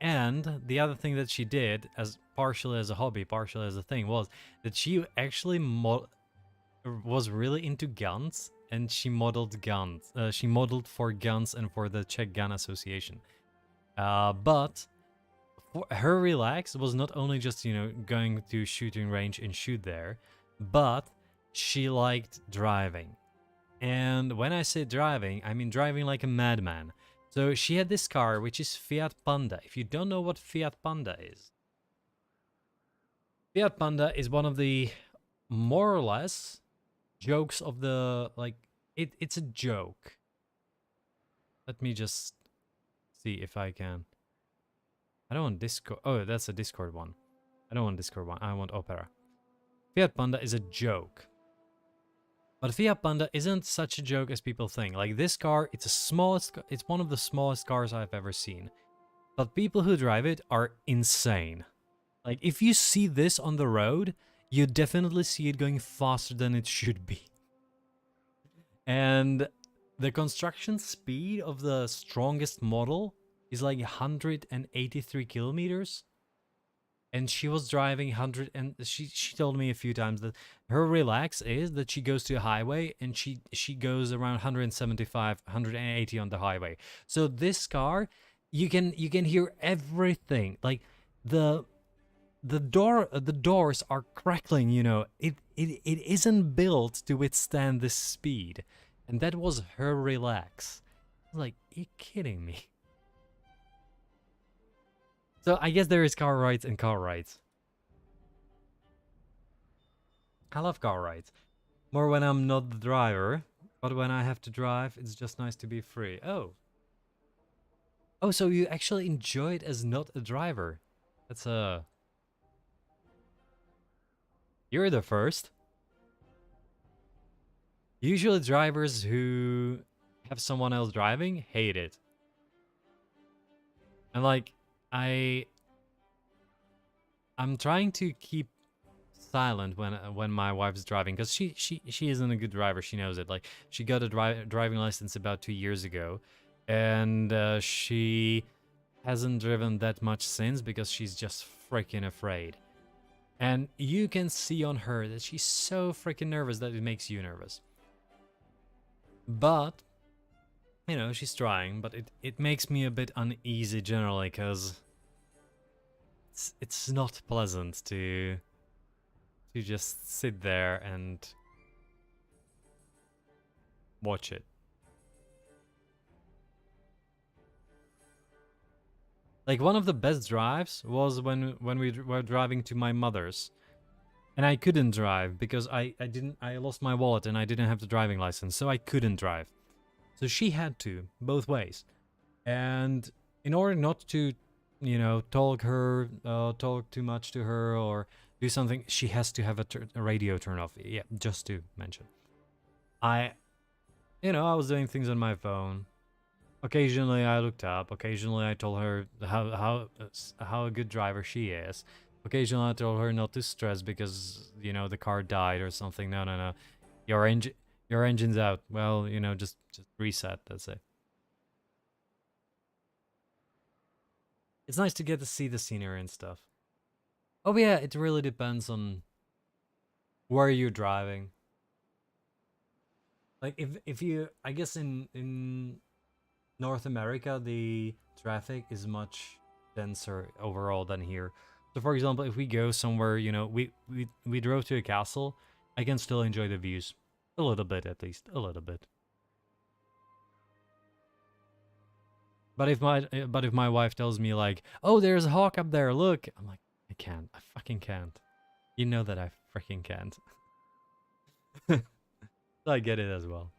And the other thing that she did, as partially as a hobby, partially as a thing, was that she actually was really into guns, and she modeled guns. She modeled for guns and for the Czech Gun Association. But for her relax was not only just, you know, going to shooting range and shoot there, but she liked driving. And when I say driving, I mean driving like a madman. So she had this car, which is Fiat Panda. If you don't know what Fiat Panda is, Fiat Panda is one of the more or less jokes of the, like, it's a joke. Let me just see if I can. I don't want Discord. Oh, that's a Discord one. I don't want Discord one. I want Opera. Fiat Panda is a joke. But Fiat Panda isn't such a joke as people think. Like, this car, it's one of the smallest cars I've ever seen. But people who drive it are insane. Like, if you see this on the road, you definitely see it going faster than it should be. And the construction speed of the strongest model is like 183 kilometers. And she was driving 100, and she told me a few times that her relax is that she goes to a highway and she goes around 175, 180 on the highway. So this car, you can hear everything. Like the doors are crackling, you know. It isn't built to withstand this speed. And that was her relax. Like, are you kidding me? So I guess there is car rides and car rides. I love car rides. More when I'm not the driver, but when I have to drive, it's just nice to be free. Oh. Oh, so you actually enjoy it as not a driver. That's You're the first. Usually drivers who have someone else driving hate it. And like, I'm trying to keep silent when my wife's driving, because she isn't a good driver. She knows it. Like, she got a driving license about 2 years ago, and she hasn't driven that much since because she's just freaking afraid. And you can see on her that she's so freaking nervous that it makes you nervous. But you know, she's trying, but it makes me a bit uneasy generally, because it's not pleasant to just sit there and watch it. Like, one of the best drives was when we were driving to my mother's, and I couldn't drive because I lost my wallet and I didn't have the driving license, so I couldn't drive. So she had to, both ways. And in order not to, you know, talk too much to her or do something, she has to have a radio turn off. Yeah, just to mention. I was doing things on my phone. Occasionally I looked up. Occasionally I told her how a good driver she is. Occasionally I told her not to stress because, you know, the car died or something. No. Your engine's out. Well, you know, just reset, that's it. It's nice to get to see the scenery and stuff. Oh yeah, it really depends on where you're driving. Like, if you, I guess in North America, the traffic is much denser overall than here. So for example, if we go somewhere, you know, we drove to a castle, I can still enjoy the views. A little bit, at least. A little bit. But if my wife tells me, like, oh, there's a hawk up there, look, I'm like, I can't. I fucking can't. You know that I freaking can't. So I get it as well.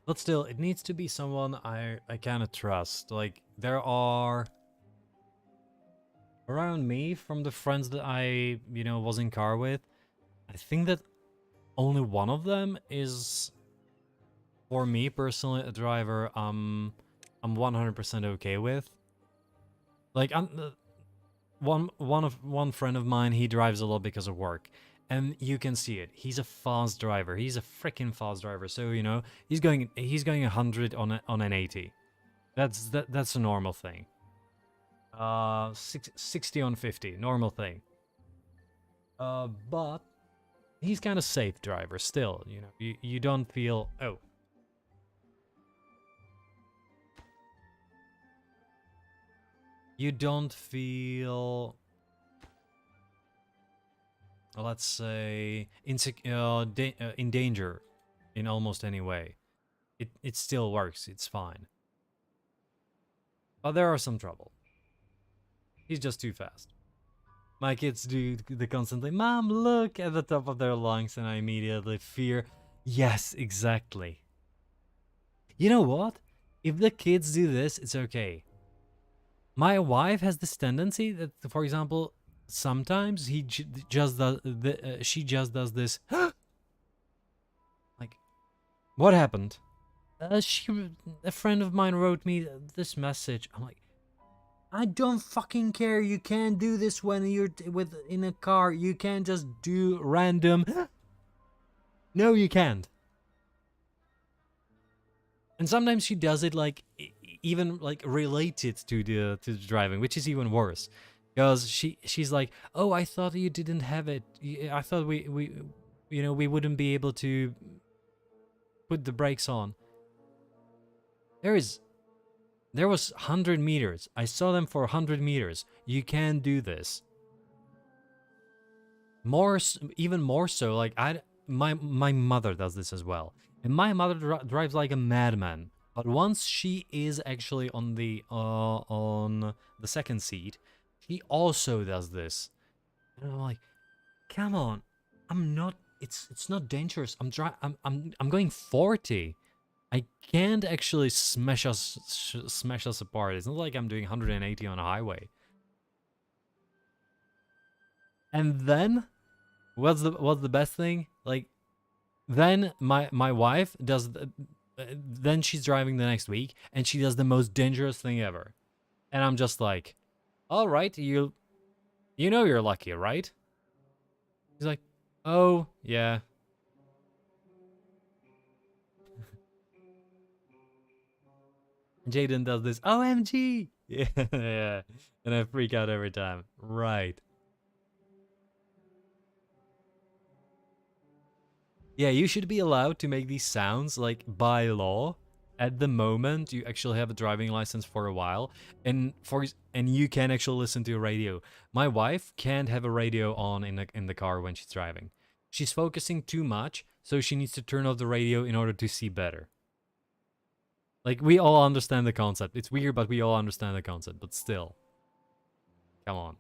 But still, it needs to be someone I kind of trust. Like, there are around me from the friends that I, was in car with, I think that only one of them is, for me personally, a driver I'm 100% okay with. Like, one friend of mine, he drives a lot because of work, and you can see it. He's a fast driver. He's a freaking fast driver. So he's going 100 on an 80. That's a normal thing. 60 on 50, normal thing. But he's kind of safe driver still. You don't feel, oh. You don't feel, let's say, in danger in almost any way. It still works. It's fine. But there are some trouble. He's just too fast. My kids do the constantly, Mom, look at the top of their lungs, and I immediately fear. Yes, exactly. You know what? If the kids do this, it's okay. My wife has this tendency that, for example, sometimes just does she just does this. Like, what happened? A friend of mine wrote me this message. I'm like, I don't fucking care. You can't do this when you're in a car. You can't just do random. No, you can't. And sometimes she does it like even like related to the driving, which is even worse, because she's like, oh, I thought you didn't have it. I thought we we wouldn't be able to put the brakes on. There was 100 meters. I saw them for 100 meters. You can do this. Even more so, like my mother does this as well, and my mother drives like a madman. But once she is actually on the second seat, she also does this, and I'm like, come on, I'm not. It's not dangerous. I'm going 40. I can't actually smash us apart. It's not like I'm doing 180 on a highway. And then, what's the best thing? Like, then my wife does. Then she's driving the next week, and she does the most dangerous thing ever. And I'm just like, all right, you know you're lucky, right? He's like, oh yeah. Jaden does this. OMG. Yeah, yeah. And I freak out every time. Right. Yeah, you should be allowed to make these sounds, like, by law. At the moment, you actually have a driving license for a while, and you can actually listen to a radio. My wife can't have a radio on in the car when she's driving. She's focusing too much, so she needs to turn off the radio in order to see better. Like, we all understand the concept. It's weird, but we all understand the concept. But still, come on.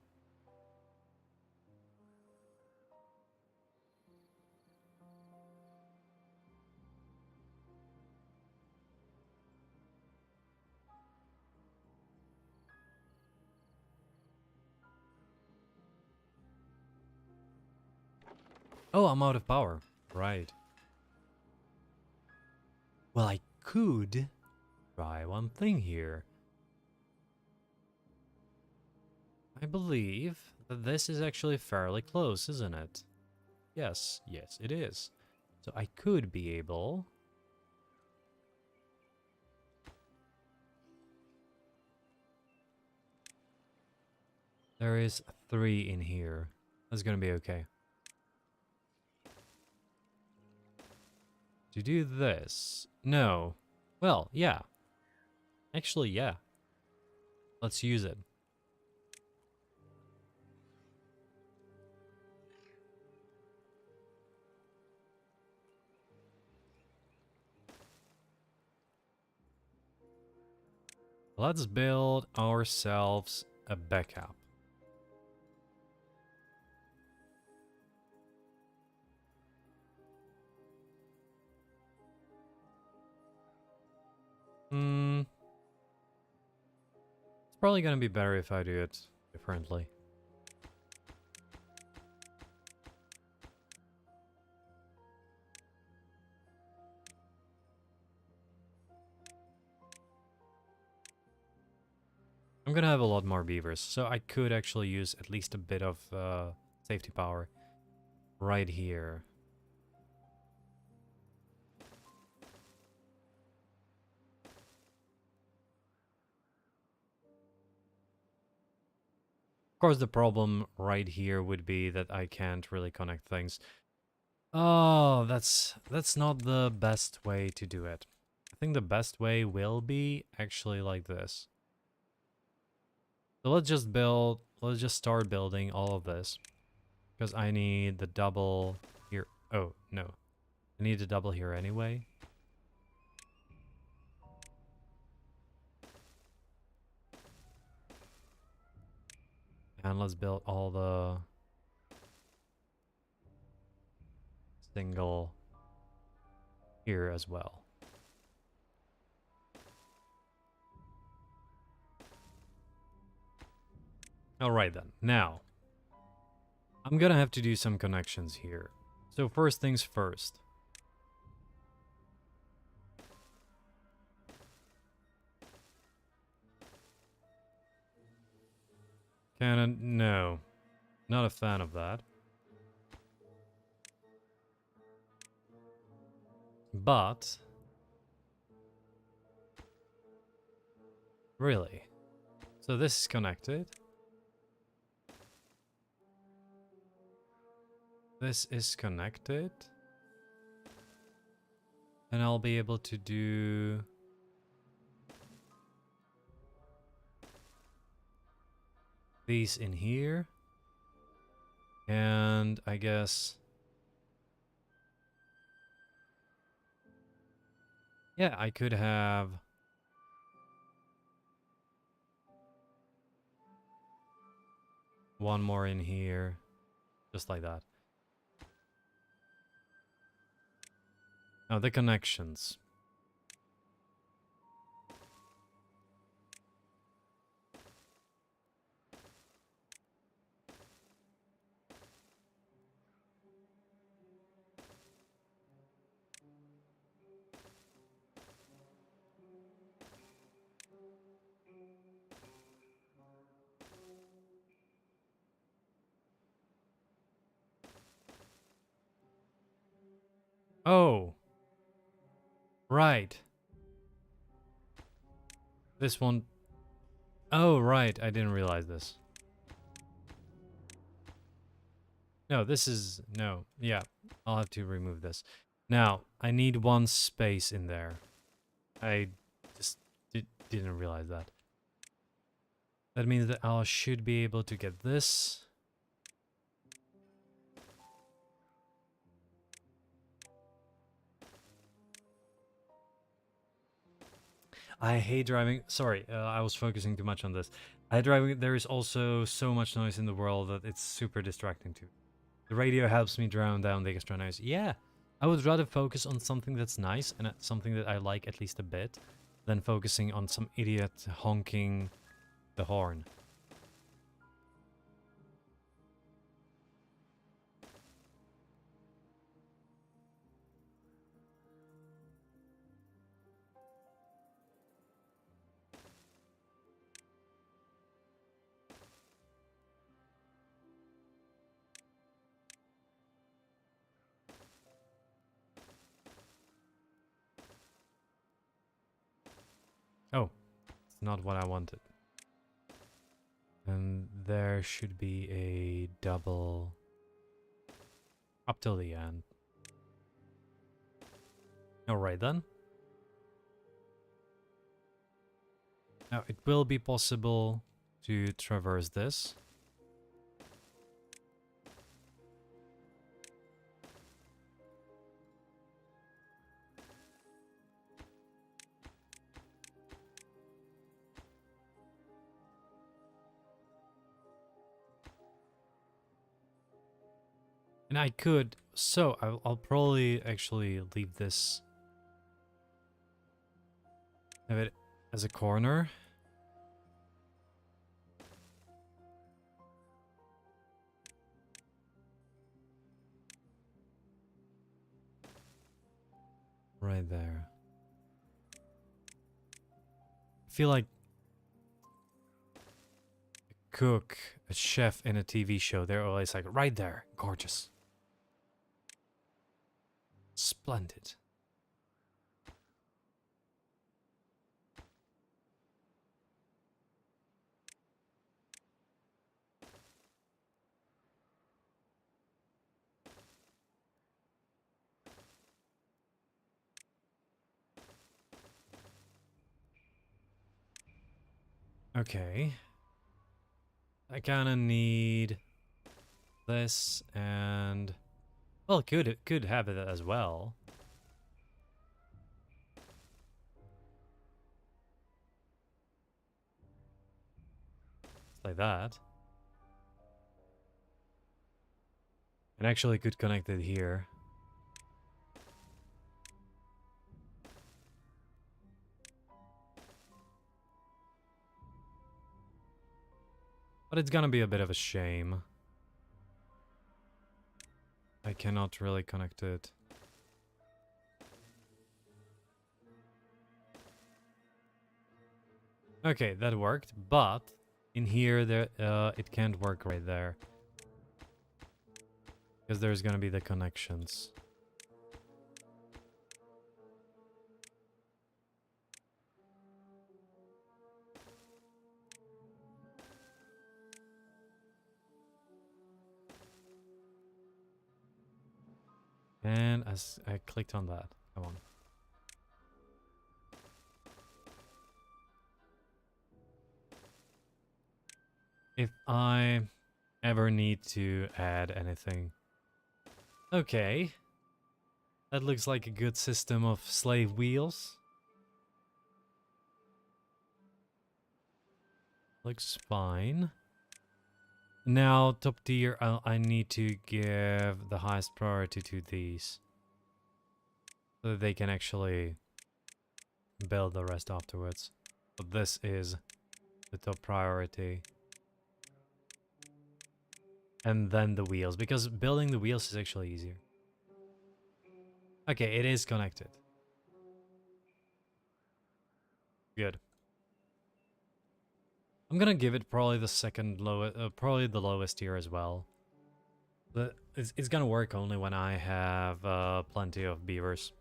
Oh, I'm out of power. Right. Well, I could try one thing here. I believe that this is actually fairly close, isn't it? Yes, yes, it is. So I could be able... There is 3 in here. That's gonna be okay. To do this... No. Well, yeah. Actually, yeah. Let's use it. Let's build ourselves a backup. It's probably gonna be better if I do it differently. I'm gonna have a lot more beavers, so I could actually use at least a bit of safety power right here. Of course, the problem right here would be that I can't really connect things. Oh, that's not the best way to do it. I think the best way will be actually like this. So let's just start building all of this. Because I need the double here. Oh, no. I need the double here anyway. And let's build all the single here as well. Alright then, now I'm gonna have to do some connections here. So first things first. Cannon, no. Not a fan of that. But really. So this is connected. This is connected. And I'll be able to do these in here. And I guess, yeah, I could have one more in here, just like that. Now the connections. Oh, right. This one. Oh, right. I didn't realize this. No, this is... No. Yeah, I'll have to remove this. Now, I need one space in there. I just didn't realize that. That means that I should be able to get this. I hate driving. Sorry, I was focusing too much on this. I hate driving. There is also so much noise in the world that it's super distracting too. The radio helps me drown down the extra noise. Yeah, I would rather focus on something that's nice and something that I like at least a bit than focusing on some idiot honking the horn. Oh, it's not what I wanted. And there should be a double up till the end. Alright then. Now it will be possible to traverse this. And I could, so I'll probably actually leave this Have it as a corner. Right there. I feel like a cook, a chef in a TV show, they're always like, right there, gorgeous. Splendid. Okay. I kinda need this and... Well, could have it as well. Like that. And actually could connect it here. But it's gonna be a bit of a shame. I cannot really connect it. Okay, that worked, but in here there it can't work right there. Because there's gonna be the connections. And as I clicked on that. Come on. If I ever need to add anything. Okay. That looks like a good system of slave wheels. Looks fine. Now, top tier, I need to give the highest priority to these. So that they can actually build the rest afterwards. But this is the top priority. And then the wheels, because building the wheels is actually easier. Okay, it is connected. Good. I'm gonna give it probably the second lowest, probably the lowest tier as well. But it's gonna work only when I have plenty of beavers.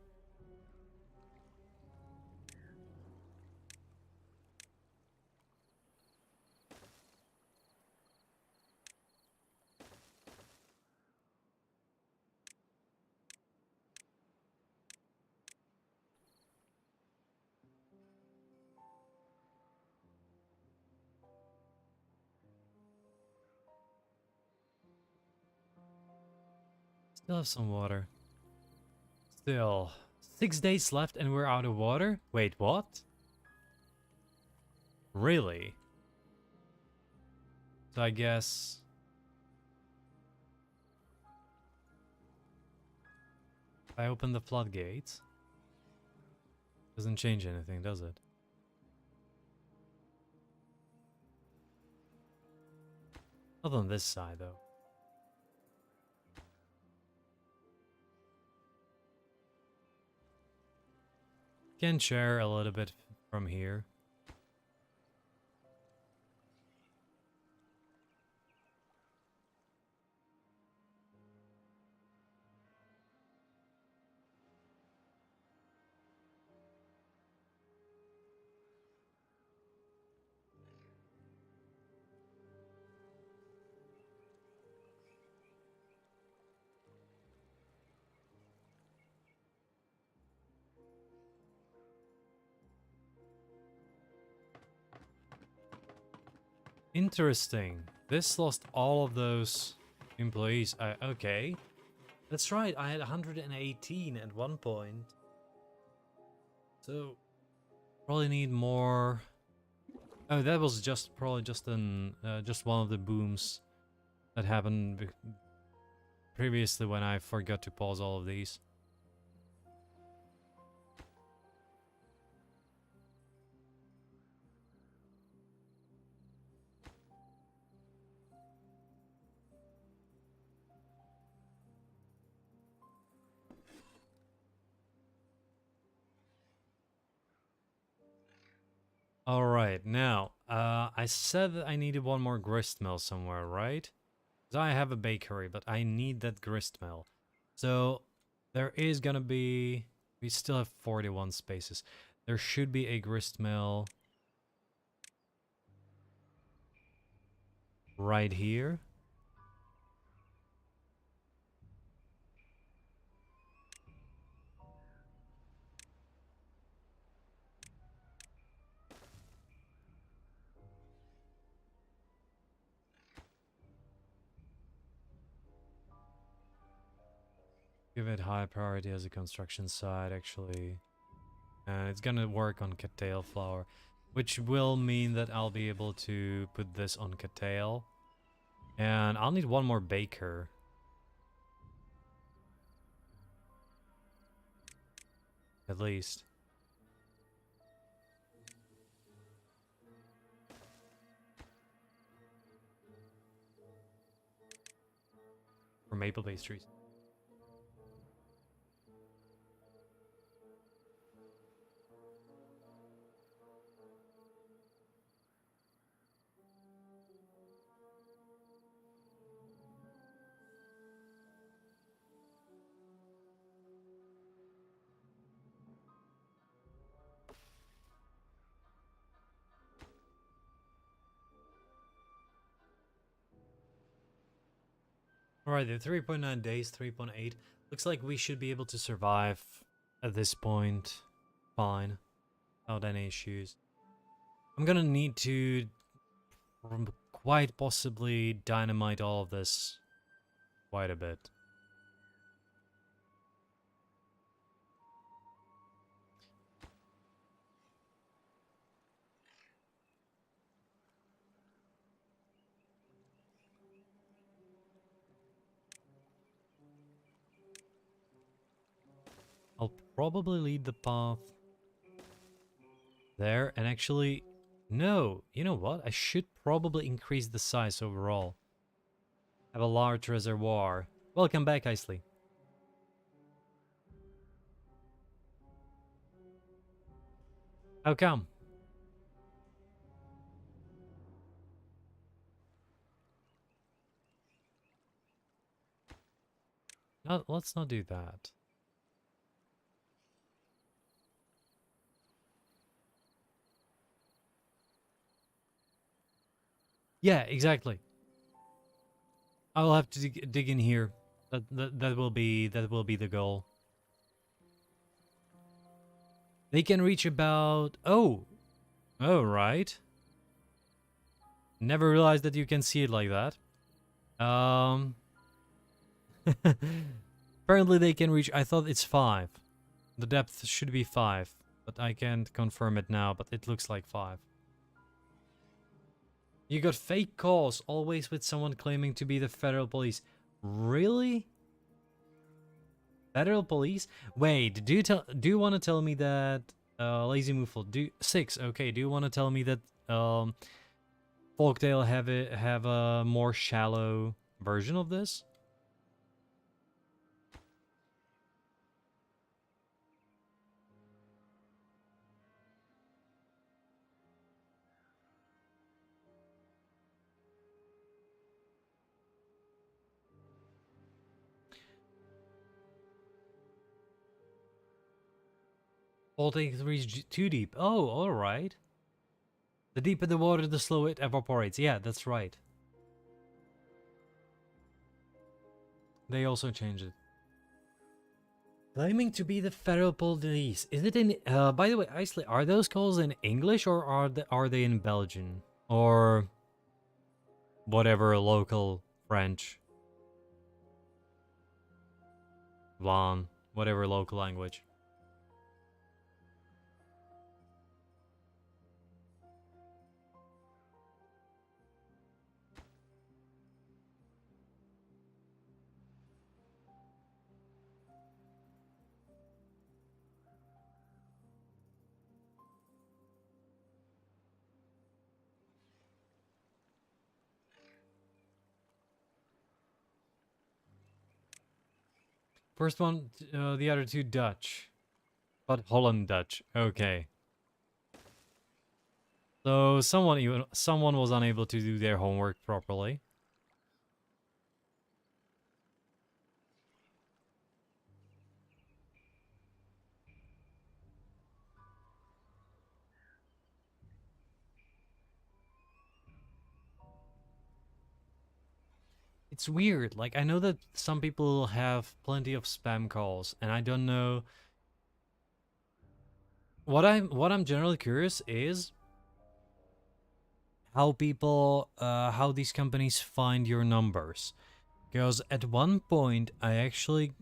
Still have some water. Still. 6 days left and we're out of water? Wait, what? Really? So I guess... if I open the floodgates... doesn't change anything, does it? Not on this side, though. Can share a little bit from here. Interesting. This lost all of those employees. Okay. That's right, I had 118 at one point. So, probably need more... Oh, that was just probably just just one of the booms that happened previously when I forgot to pause all of these. Alright, now, I said that I needed one more grist mill somewhere, right? Because I have a bakery, but I need that grist mill. So, there is gonna be... We still have 41 spaces. There should be a grist mill right here. Give it high priority as a construction site, actually. And it's gonna work on cattail flour, which will mean that I'll be able to put this on cattail. And I'll need one more baker. At least. For maple pastries. Alright, the 3.9 days, 3.8. Looks like we should be able to survive at this point. Fine. Without any issues. I'm gonna need to quite possibly dynamite all of this quite a bit. I'll probably lead the path there, and actually, no, you know what? I should probably increase the size overall. Have a large reservoir. Welcome back, Isley. How come? No, let's not do that. Yeah, exactly. I'll have to dig in here. That will be the goal. They can reach about... Oh! Oh, right. Never realized that you can see it like that. Apparently they can reach... I thought it's 5. The depth should be 5. But I can't confirm it now, but it looks like 5. You got fake calls, always with someone claiming to be the federal police. Really? Federal police? Wait, do you want to tell me that Lazy Moofle do 6? Okay, do you want to tell me that Folktale have a more shallow version of this? Folktale reach too deep. Oh, all right. The deeper the water, the slower it evaporates. Yeah, that's right. They also changed it. Claiming to be the federal police. Is it in... by the way, Isley, are those calls in English or are they in Belgian? Or whatever local French? Vlan, whatever local language. First one, the other two Dutch. But Holland Dutch. Okay. So someone was unable to do their homework properly. It's weird. Like, I know that some people have plenty of spam calls, and I don't know what I'm generally curious is how these companies find your numbers. Because at one point I actually,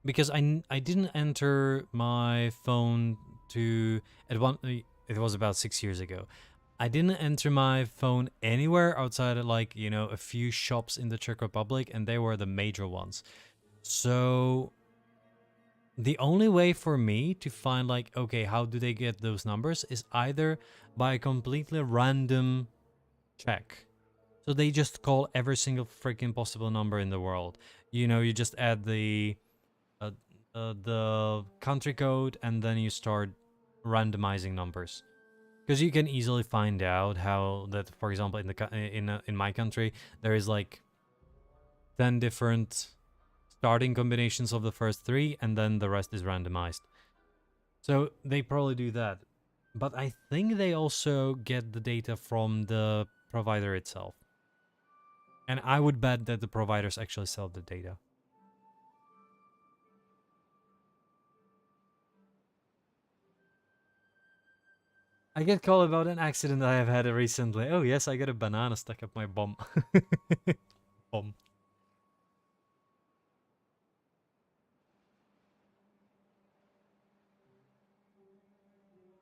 because I didn't enter my phone to at one it was about 6 years ago. I didn't enter my phone anywhere outside of, like, a few shops in the Czech Republic, and they were the major ones. So the only way for me to find, like, okay, how do they get those numbers is either by a completely random check. So they just call every single freaking possible number in the world. You just add uh, the country code, and then you start randomizing numbers. Because you can easily find out how that, for example, in my country, there is like 10 different starting combinations of the first three, and then the rest is randomized. So they probably do that. But I think they also get the data from the provider itself. And I would bet that the providers actually sell the data. I get called about an accident I have had recently. Oh yes, I got a banana stuck up my bum. Bum.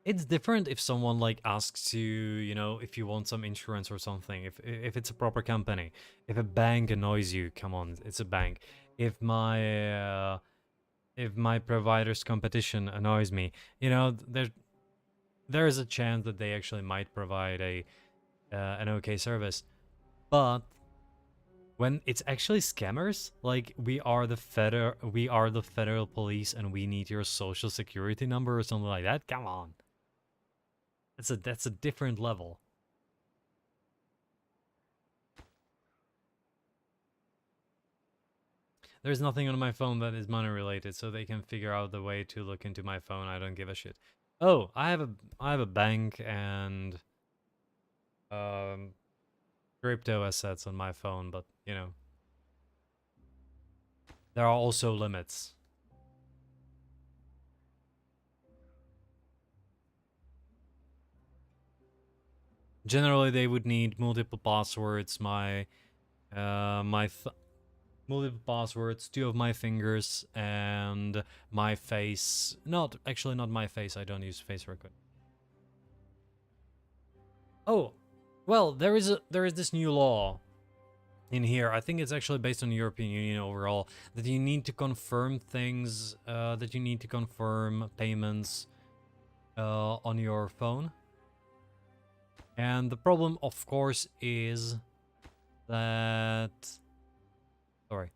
It's different if someone like asks you, if you want some insurance or something. If it's a proper company. If a bank annoys you, come on, it's a bank. If my provider's competition annoys me, there is a chance that they actually might provide an okay service. But when it's actually scammers, like we are the federal police and we need your social security number or something like that. Come on, that's a different level. There's nothing on my phone that is money related, so they can figure out the way to look into my phone. I don't give a shit. Oh, I have a bank and um crypto assets on my phone, but there are also limits. Generally, they would need multiple passwords. Multiple passwords, two of my fingers, and my face. Not my face. I don't use face record. Oh, well, there is this new law in here. I think it's actually based on the European Union overall, that you need to confirm things. That you need to confirm payments on your phone. And the problem, of course, is that... Sorry.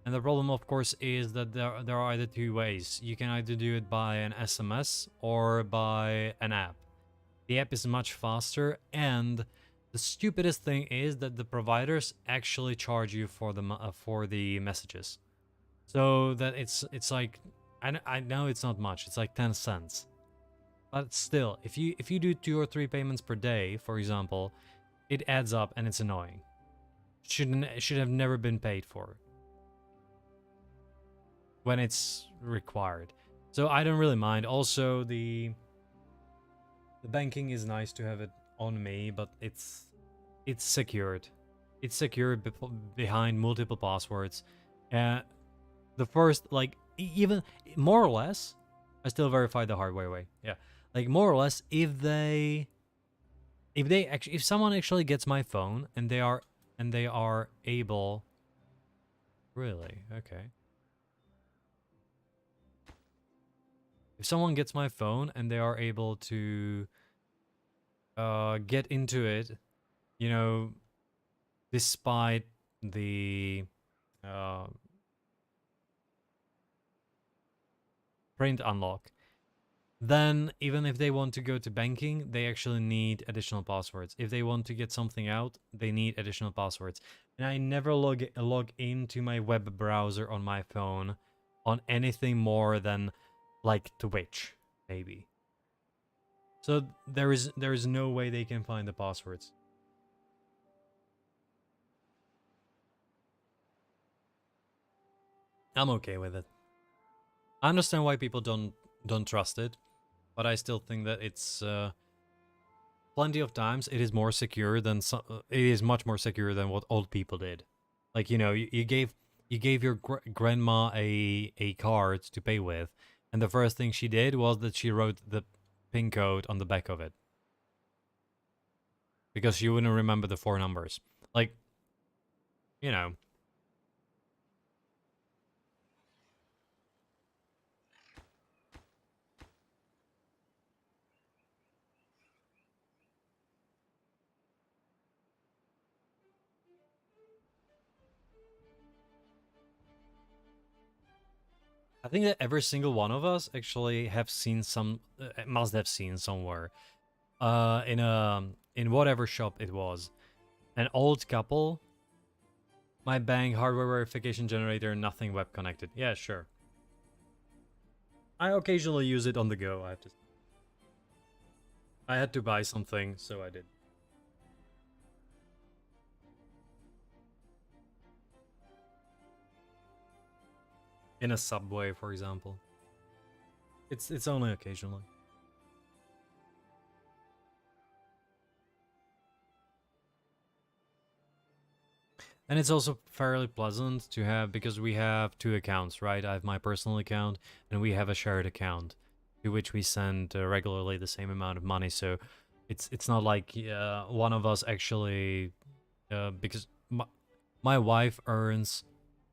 And the problem, of course, is that there are either two ways. You can either do it by an SMS or by an app. The app is much faster, and the stupidest thing is that the providers actually charge you for the messages. So that it's like, I know it's not much. It's like 10 cents. But still, if you do 2 or 3 payments per day, for example, it adds up and it's annoying. Should have never been paid for when it's required. So I don't really mind. Also, the banking is nice to have it on me, but it's secured. It's secured behind multiple passwords. The first, like, even more or less, I still verify the hard way. Yeah, like more or less, if someone actually gets my phone and they are able. Really? Okay. If someone gets my phone and they are able to get into it, despite the print unlock, then even if they want to go to banking, they actually need additional passwords. If they want to get something out, they need additional passwords. And I never log into my web browser on my phone on anything more than like Twitch, maybe. So there is no way they can find the passwords. I'm okay with it. I understand why people don't trust it, but I still think that it's plenty of times it is more secure than it is much more secure than what old people did. Like, you know, you gave your grandma a card to pay with, and the first thing she did was that she wrote the PIN code on the back of it because she wouldn't remember the 4 numbers. Like, you know. I think that every single one of us actually have seen must have seen somewhere, in whatever shop it was, an old couple. My bank hardware verification generator, nothing web connected. Yeah, sure. I occasionally use it on the go. I have to. I had to buy something, so I did. In a subway, for example. It's only occasionally. And it's also fairly pleasant to have, because we have 2 accounts, right? I have my personal account, and we have a shared account to which we send regularly the same amount of money. So it's not like one of us actually, because my wife earns,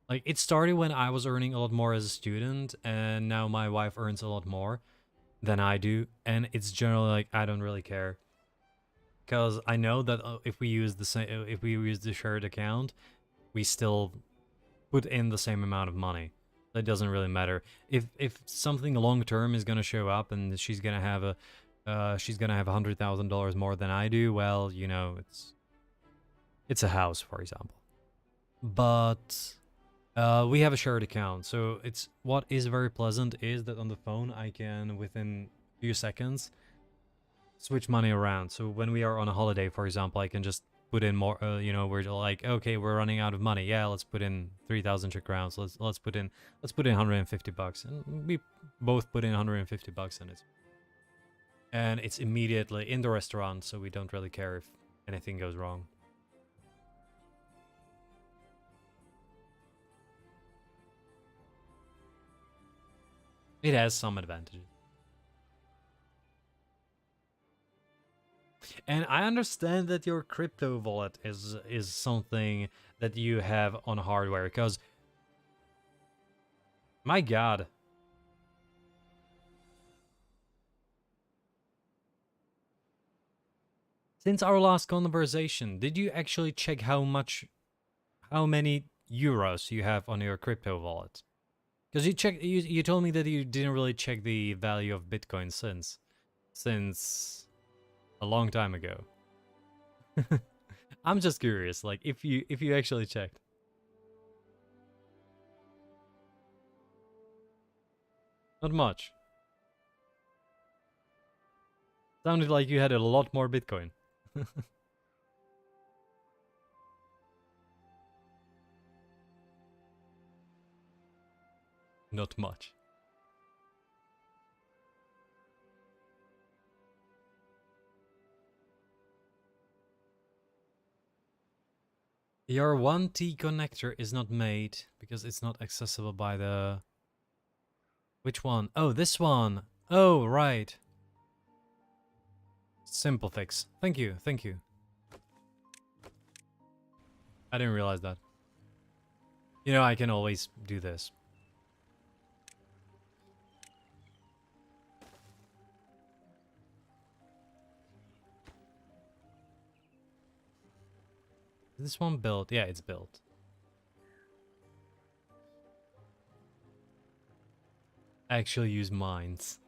like, it started when I was earning a lot more as a student, and now my wife earns a lot more than I do, and it's generally like I don't really care, because I know that if we use the shared account, we still put in the same amount of money. That doesn't really matter. If something long term is gonna show up and she's gonna have $100,000 more than I do, well, you know, it's a house, for example. But we have a shared account, so it's what is very pleasant is that on the phone I can, within a few seconds, switch money around. So when we are on a holiday, for example, I can just put in more. You know, we're like, okay, we're running out of money. Yeah, let's put in 3,000 Czech crowns. Let's put in $150, and we both put in $150 in it. And it's immediately in the restaurant, so we don't really care if anything goes wrong. It has some advantages. And I understand that your crypto wallet is something that you have on hardware, because my god. Since our last conversation, did you actually check how many euros you have on your crypto wallet? Because you told me that you didn't really check the value of Bitcoin since a long time ago. I'm just curious, like, if you actually checked. Not much. Sounded like you had a lot more Bitcoin. Not much. Your 1T connector is not made because it's not accessible by the... Which one? Oh, this one. Oh, right. Simple fix. Thank you, thank you. I didn't realize that. You know, I can always do this. Is this one built? Yeah, it's built. I actually use mines.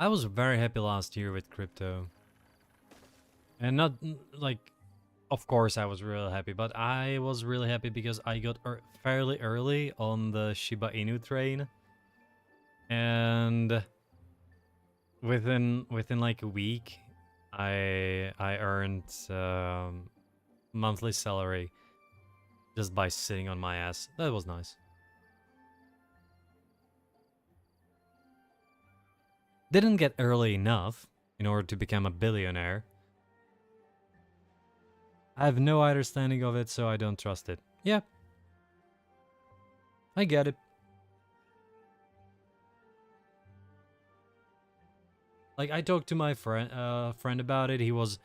I was very happy last year with crypto. And not like, of course I was really happy, but I was really happy because I got fairly early on the Shiba Inu train. And within like a week, I earned monthly salary just by sitting on my ass. That was nice. Didn't get early enough in order to become a billionaire. I have no understanding of it, so I don't trust it. Yeah, I get it. Like I talked to my friend about it. He was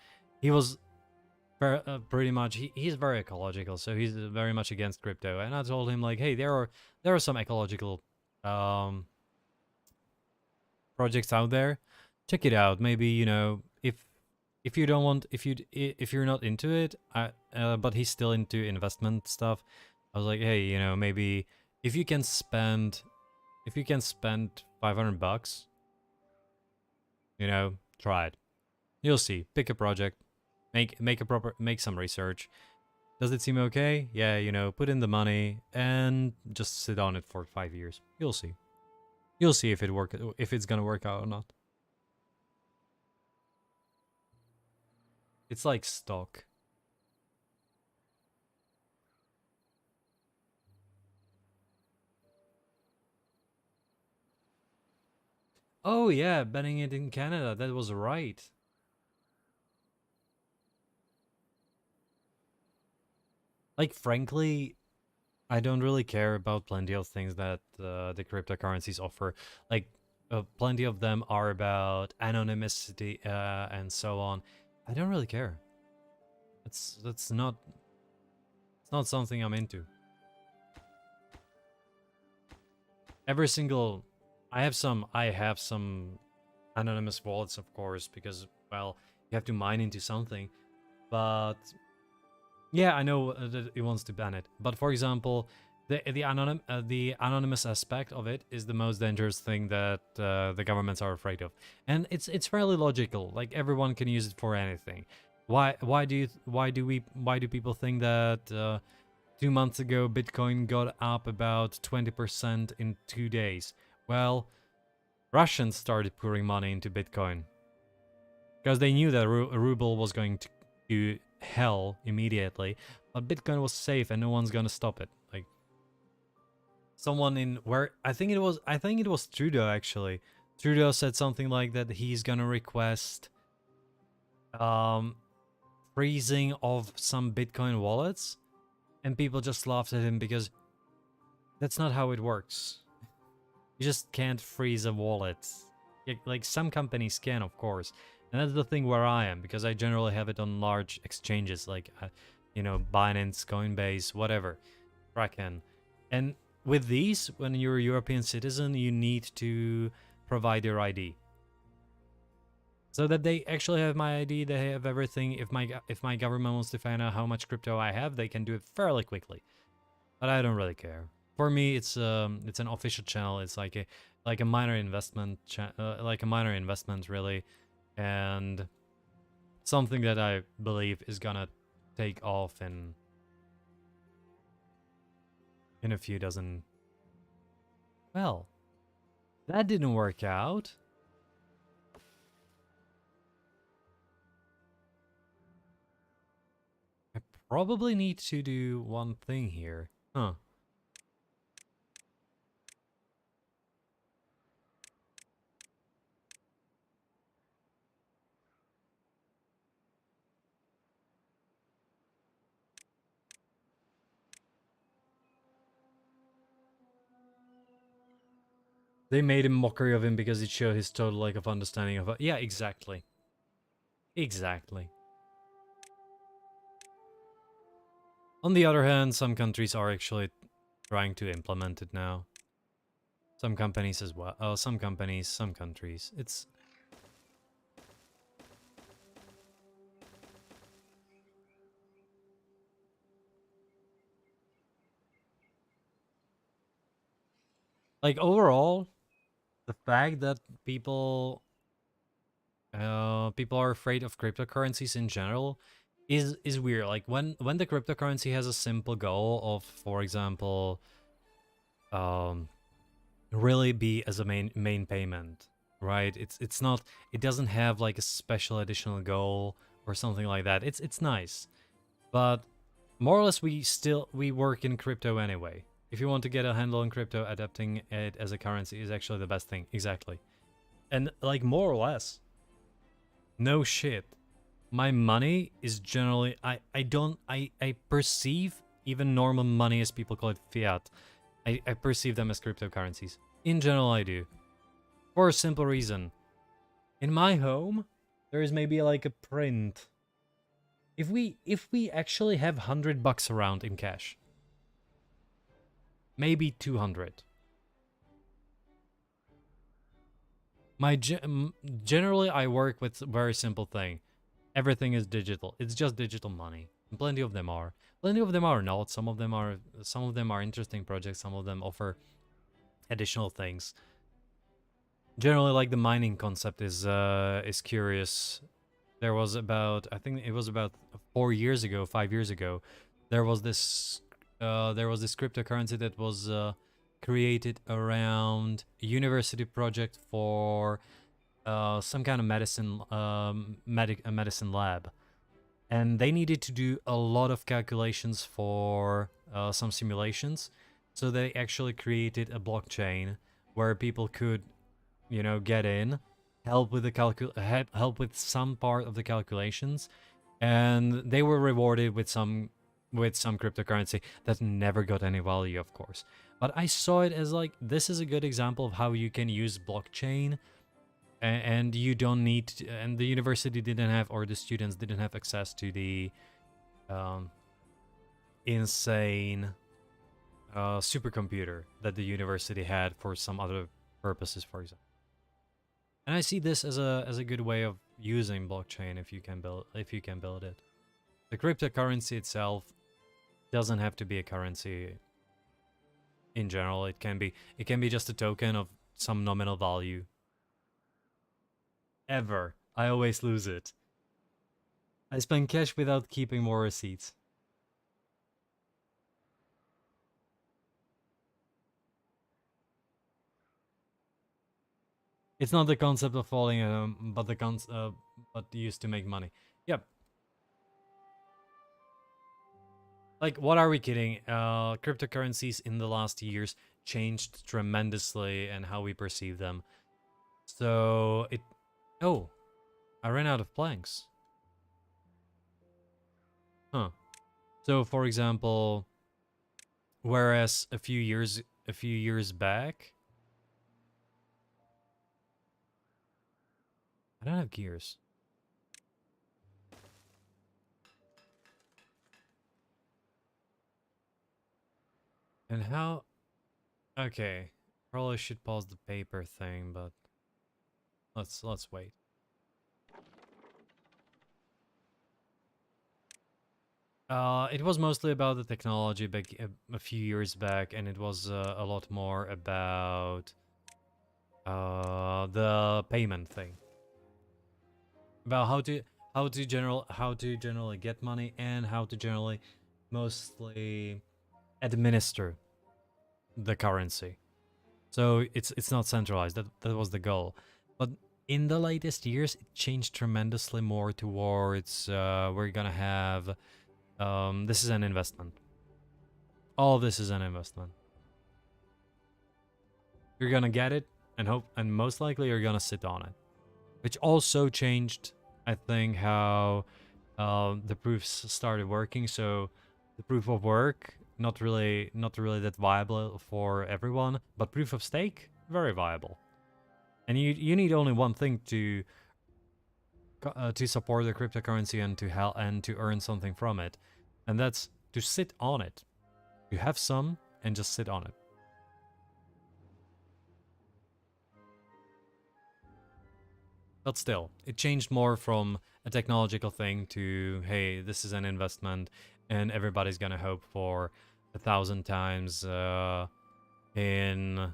pretty much he's very ecological, so he's very much against crypto. And I told him like, hey, there are some ecological um projects out there. Check it out. Maybe if you don't want if you're not into it, but he's still into investment stuff. I was like, hey, maybe if you can spend 500 bucks, try it. You'll see. Pick a project, make some research. Does it seem okay? Yeah, put in the money and just sit on it for 5 years. You'll see. You'll see if it's gonna work out or not. It's like stock. Oh yeah, banning it in Canada. That was right. Like frankly, I don't really care about plenty of things that the cryptocurrencies offer. Like plenty of them are about anonymity and so on. I don't really care. That's not it's not something I'm into. Every single I have some anonymous wallets, of course, because well, you have to mine into something. But yeah, I know that it wants to ban it. But for example, the anonymous aspect of it is the most dangerous thing that the governments are afraid of, and it's fairly logical. Like everyone can use it for anything. Why do people think that 2 months ago Bitcoin got up about 20% in 2 days? Well, Russians started pouring money into Bitcoin because they knew that a ruble was going to hell immediately, but Bitcoin was safe and no one's gonna stop it. Like someone in where I think it was Trudeau actually. Trudeau said something like that he's gonna request freezing of some Bitcoin wallets, and people just laughed at him because that's not how it works. You just can't freeze a wallet. Like some companies can, of course. And that's the thing where I am, because I generally have it on large exchanges like, Binance, Coinbase, whatever, Kraken. And with these, when you're a European citizen, you need to provide your ID. So that they actually have my ID, they have everything. If my government wants to find out how much crypto I have, they can do it fairly quickly. But I don't really care. For me, it's an official channel. It's like a minor investment, really, and something that I believe is gonna take off in a few dozen. Well, that didn't work out. I probably need to do one thing here. Huh. They made a mockery of him because it showed his total lack of understanding of it. Yeah, exactly. Exactly. On the other hand, some countries are actually trying to implement it now. Some companies as well. Oh, some companies, some countries. It's... Like, overall, the fact that people people are afraid of cryptocurrencies in general is weird. Like when the cryptocurrency has a simple goal of, for example, um, really be as a main payment, right? It's not, it doesn't have like a special additional goal or something like that. It's nice, but more or less we work in crypto anyway. If you want to get a handle on crypto, adapting it as a currency is actually the best thing. Exactly. And like more or less, no shit. My money is generally I perceive even normal money, as people call it, fiat. I perceive them as cryptocurrencies. In general I do. For a simple reason. In my home, there is maybe like a print. If we actually have $100 around in cash, maybe 200. Generally I work with a very simple thing. Everything is digital. It's just digital money. And plenty of them are. Plenty of them are not. Some of them are interesting projects. Some of them offer additional things. Generally, like the mining concept is curious. There was about, I think it was about 4 years ago, 5 years ago, there was this cryptocurrency that was created around a university project for some kind of medicine, a medicine lab, and they needed to do a lot of calculations for some simulations. So they actually created a blockchain where people could, you know, get in, help with the help with some part of the calculations, and they were rewarded with some cryptocurrency that never got any value, of course. But I saw it as like, this is a good example of how you can use blockchain, and you don't need to, and the university didn't have, or the students didn't have access to the insane supercomputer that the university had for some other purposes, for example. And I see this as a good way of using blockchain if you can build it. The cryptocurrency itself doesn't have to be a currency in general. It can be just a token of some nominal value. Ever. I always lose it. I spend cash without keeping more receipts. It's not the concept of falling, but but used to make money. Yep. Like, what are we kidding? Cryptocurrencies in the last years changed tremendously and how we perceive them. So it... Oh, I ran out of planks. Huh. So, for example, whereas a few years back... I don't have gears. And how... Okay, probably should pause the paper thing, but let's wait. It was mostly about the technology back a few years back, and it was a lot more about the payment thing, about how to generally get money, and how to generally mostly administer the currency. So it's not centralized. That was the goal. But in the latest years, it changed tremendously more towards we're gonna have this is an investment. All this is an investment. You're gonna get it and hope, and most likely you're gonna sit on it. Which also changed, I think, how the proofs started working. So the proof of work, not really that viable for everyone, but proof of stake, very viable. And you need only one thing to support the cryptocurrency and to earn something from it, and that's to sit on it. You have some and just sit on it. But still, it changed more from a technological thing to, hey, this is an investment, and everybody's gonna hope for 1,000 times in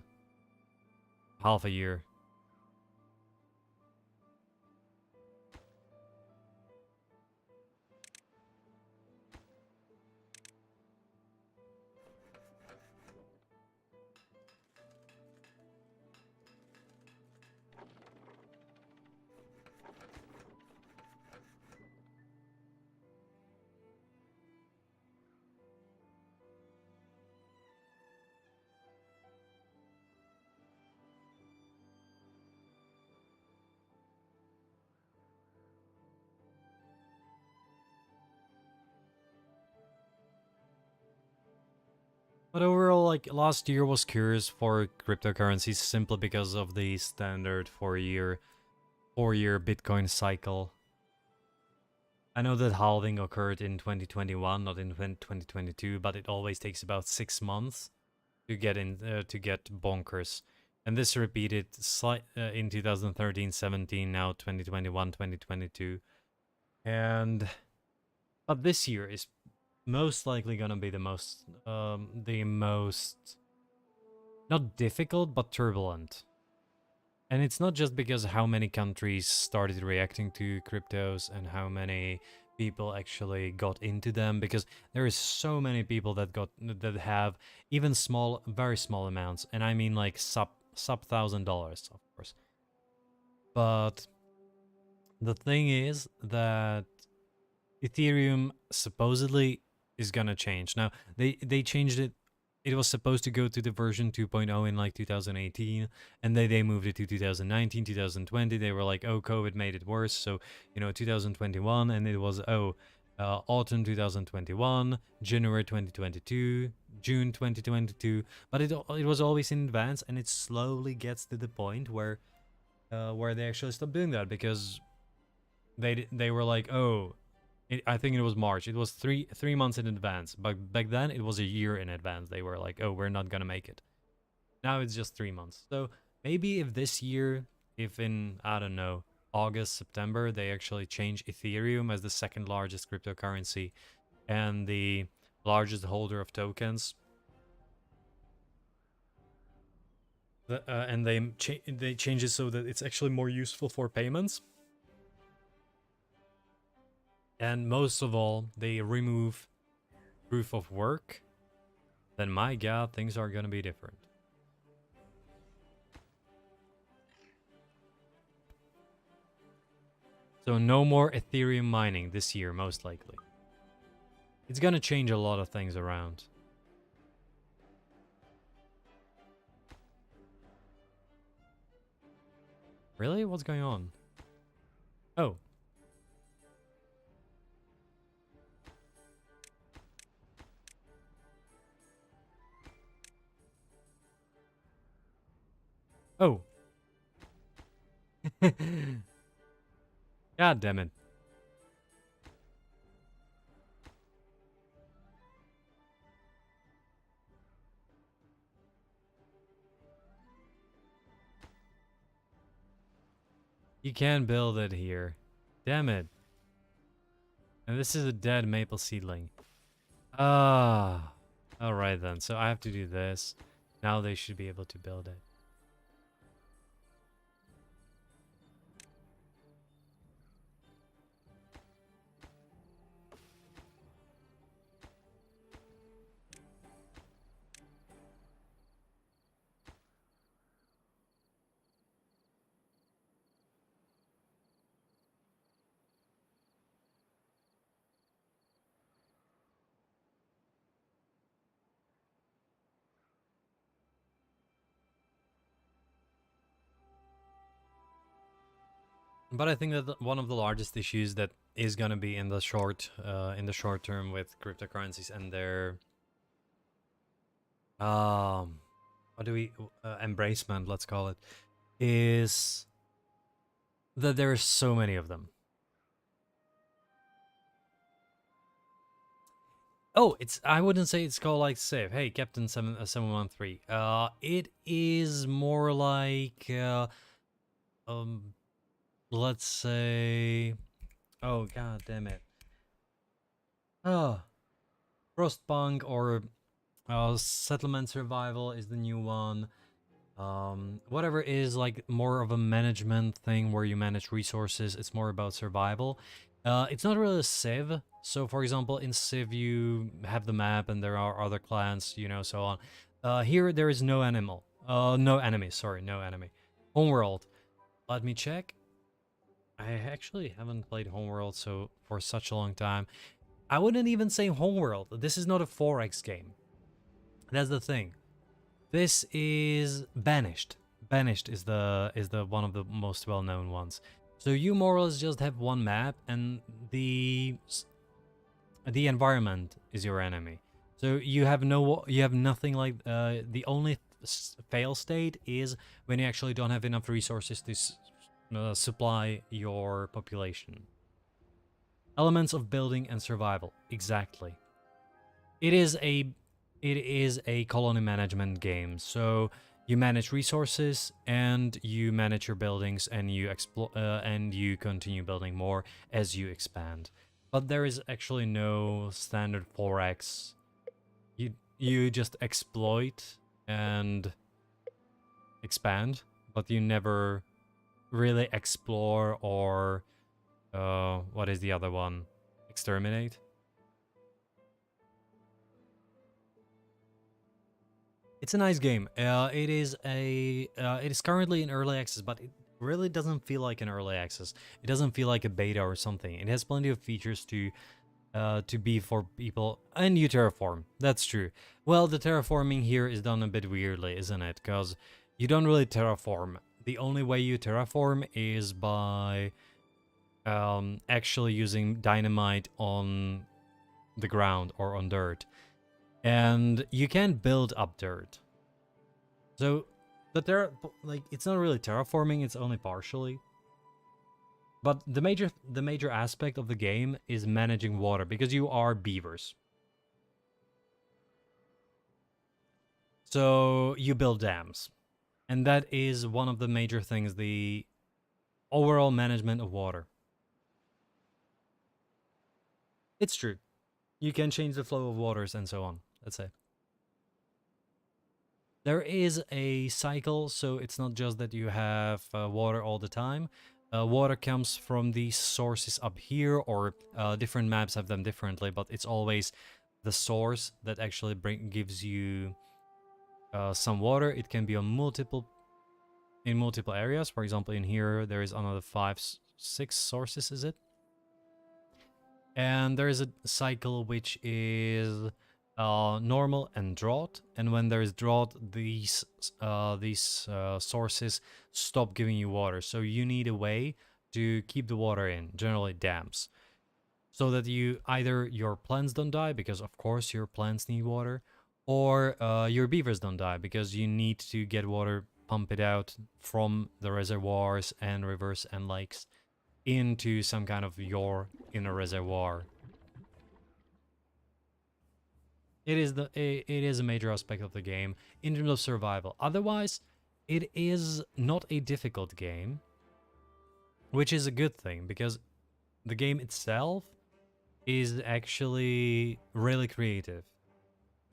half a year. But overall, like last year was curious for cryptocurrencies simply because of the standard 4-year Bitcoin cycle. I know that halving occurred in 2021, not in 2022, but it always takes about 6 months to get bonkers. And this repeated in 2013, 17, now 2021, 2022. And but this year is most likely gonna be the most not difficult but turbulent. And it's not just because how many countries started reacting to cryptos and how many people actually got into them, because there is so many people that have even small, very small amounts, and I mean like sub $1,000, of course. But the thing is that Ethereum supposedly is gonna change. Now they changed it. It was supposed to go to the version 2.0 in like 2018, and they moved it to 2019, 2020. They were like, oh, COVID made it worse, so 2021, and it was autumn 2021, January 2022, June 2022. But it was always in advance, and it slowly gets to the point where they actually stopped doing that because they were like, oh, I think it was March. It was three months in advance. But back then, it was a year in advance. They were like, oh, we're not gonna make it. Now it's just 3 months. So maybe if this year, if in, I don't know, August, September, they actually change Ethereum as the second largest cryptocurrency and the largest holder of tokens, and they change it so that it's actually more useful for payments. And most of all, they remove proof of work, then my god, things are gonna be different. So no more Ethereum mining this year, most likely. It's gonna change a lot of things around. Really? What's going on? Oh. Oh. God damn it. You can build it here. Damn it. And this is a dead maple seedling. Ah. Alright then, so I have to do this. Now they should be able to build it. But I think that one of the largest issues that is gonna be in the short term with cryptocurrencies and their what do we embracement, let's call it, is that there are so many of them. Oh, I wouldn't say it's called like Civ. Hey, Captain 713. It is more like let's say, oh god damn it. Oh, Frostpunk or Settlement Survival is the new one. Whatever is like more of a management thing where you manage resources, it's more about survival. It's not really a Civ. So for example, in Civ you have the map and there are other clans, so on. Here there is no animal. No enemy, sorry, no enemy. Homeworld. Let me check. I actually haven't played Homeworld for such a long time. I wouldn't even say Homeworld. This is not a 4X game. That's the thing. This is Banished. Banished is the one of the most well-known ones. So you more or less just have one map and the environment is your enemy. So you have nothing like the only fail state is when you actually don't have enough resources to supply your population. Elements of building and survival, exactly. It is a colony management game, so you manage resources and you manage your buildings and you continue building more as you expand. But there is actually no standard 4x. You just exploit and expand, but you never really explore or what is the other one? Exterminate. It's a nice game. It is currently in early access, but it really doesn't feel like an early access. It doesn't feel like a beta or something. It has plenty of features to be for people, and you terraform. That's true. Well, the terraforming here is done a bit weirdly, isn't it? Because you don't really terraform. The only way you terraform is by actually using dynamite on the ground or on dirt. And you can't build up dirt. So it's not really terraforming, it's only partially. But the major aspect of the game is managing water, because you are beavers. So you build dams. And that is one of the major things, the overall management of water. It's true. You can change the flow of waters and so on. Let's say. There is a cycle, so it's not just that you have water all the time. Water comes from these sources up here, or different maps have them differently, but it's always the source that actually gives you some water. It can be on multiple areas. For example, in here there is another 6 sources, is it? And there is a cycle which is normal and drought, and when there is drought, these sources stop giving you water, so you need a way to keep the water in, generally dams, so that either your plants don't die, because of course your plants need water, or your beavers don't die, because you need to get water, pump it out from the reservoirs and rivers and lakes into some kind of your inner reservoir. It is a major aspect of the game in terms of survival. Otherwise, it is not a difficult game, which is a good thing, because the game itself is actually really creative.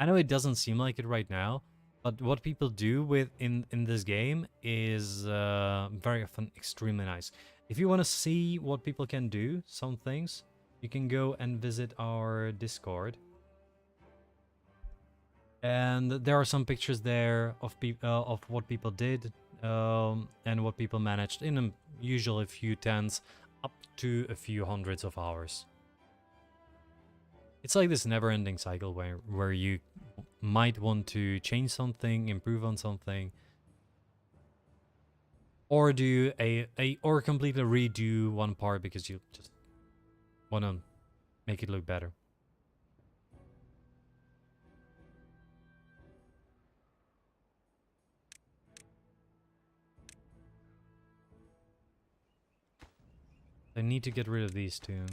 I know it doesn't seem like it right now, but what people do in this game is very often extremely nice. If you want to see what people can do, some things, you can go and visit our Discord. And there are some pictures there of what people did and what people managed in usually a few tens up to a few hundreds of hours. It's like this never-ending cycle where you might want to change something, improve on something, or do or completely redo one part because you just want to make it look better. I need to get rid of these two.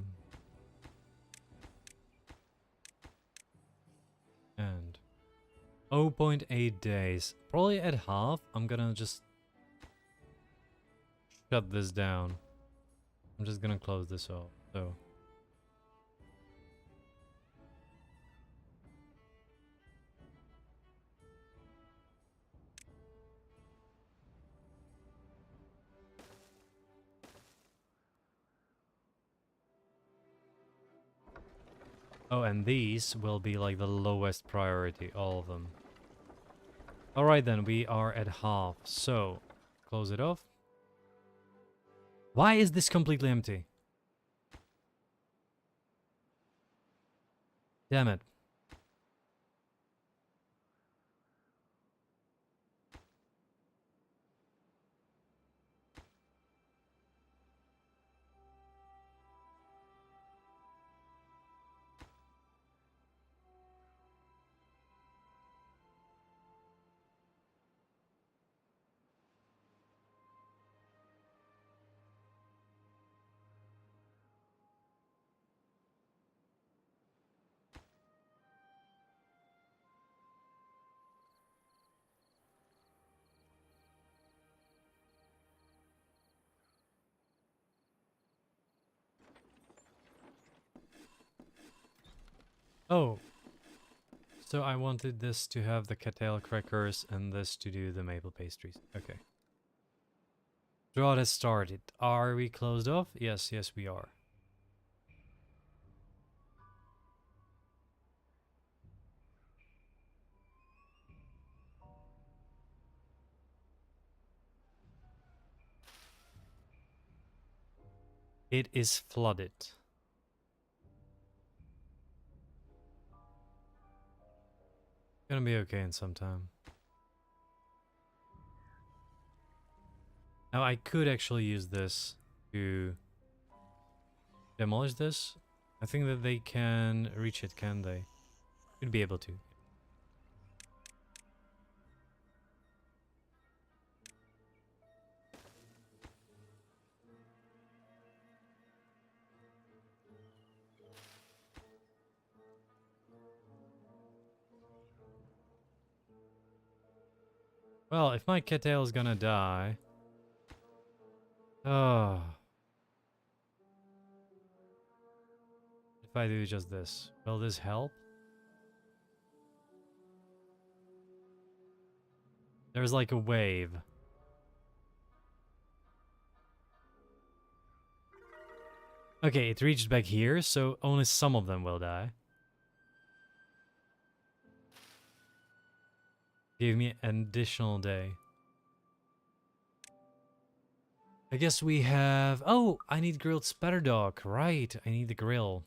And 0.8 days. Probably at half, I'm gonna just shut this down. I'm just gonna close this off. So. Oh, and these will be like the lowest priority, all of them. Alright then, we are at half, so close it off. Why is this completely empty? Damn it. Oh, so I wanted this to have the cattail crackers and this to do the maple pastries. Okay. Drought has started. Are we closed off? Yes, yes we are. It is flooded. Gonna be okay in some time. Now I could actually use this to demolish this. I think that they can reach it, can they? Should be able to. Well, if my cattail is gonna die... Oh. If I do just this, will this help? There's like a wave. Okay, it reached back here, so only some of them will die. Give me an additional day. I guess we have... Oh, I need grilled spatter dog. Right, I need the grill.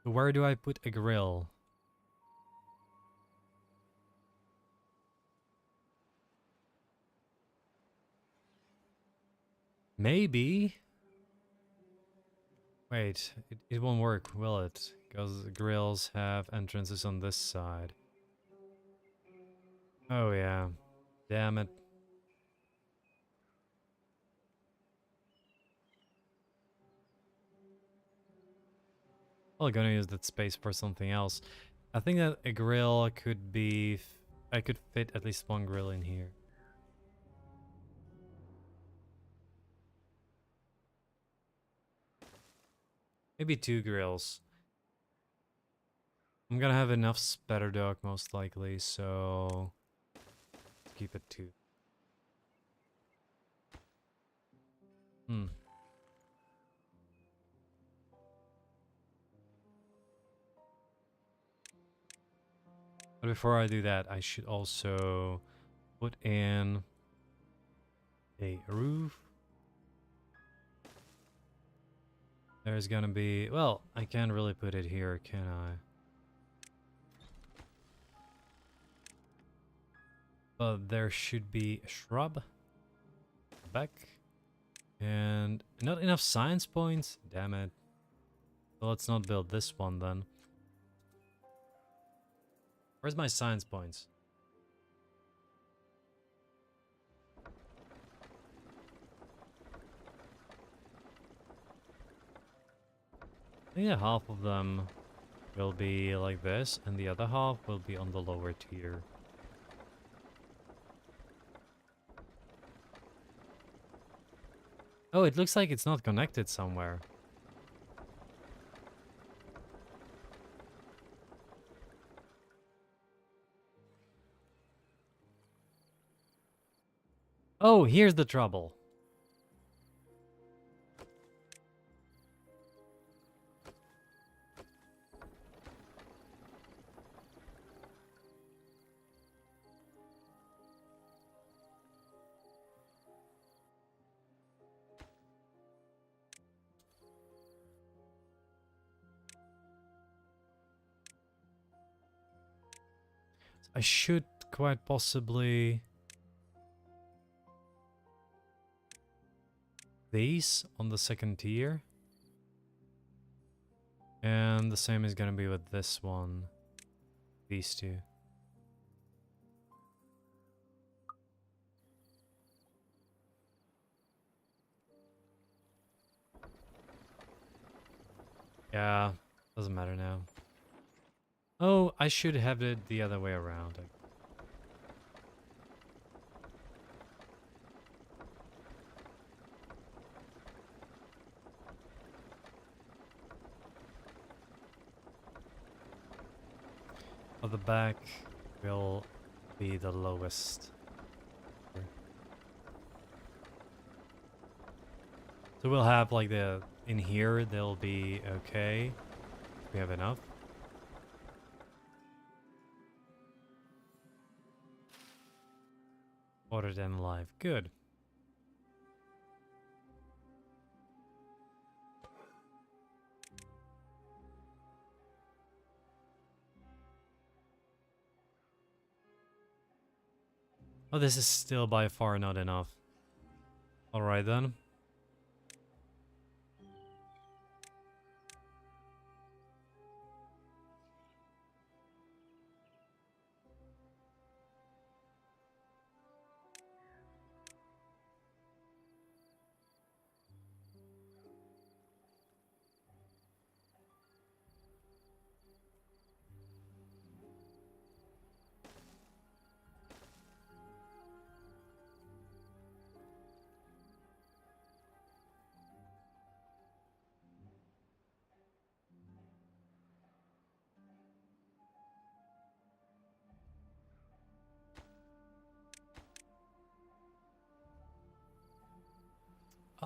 Where do I put a grill? Maybe. Wait, it won't work, will it? Because the grills have entrances on this side. Oh yeah. Damn it. Well, gonna use that space for something else. I think that a grill could be... I could fit at least one grill in here. Maybe two grills. I'm gonna have enough spatter dog most likely, so... keep it two. Hmm. But before I do that, I should also put in a roof. There's gonna be... Well, I can't really put it here, can I? But there should be a shrub. Back. And not enough science points? Damn it. So let's not build this one then. Where's my science points? I think that half of them will be like this, and the other half will be on the lower tier. Oh, it looks like it's not connected somewhere. Oh, here's the trouble. I should quite possibly... these on the second tier. And the same is gonna be with this one. These two. Yeah, doesn't matter now. Oh, I should have it the other way around. of the back will be the lowest. So we'll have like in here they'll be okay. We have enough. Order than live. Good. Oh, this is still by far not enough. Alright then.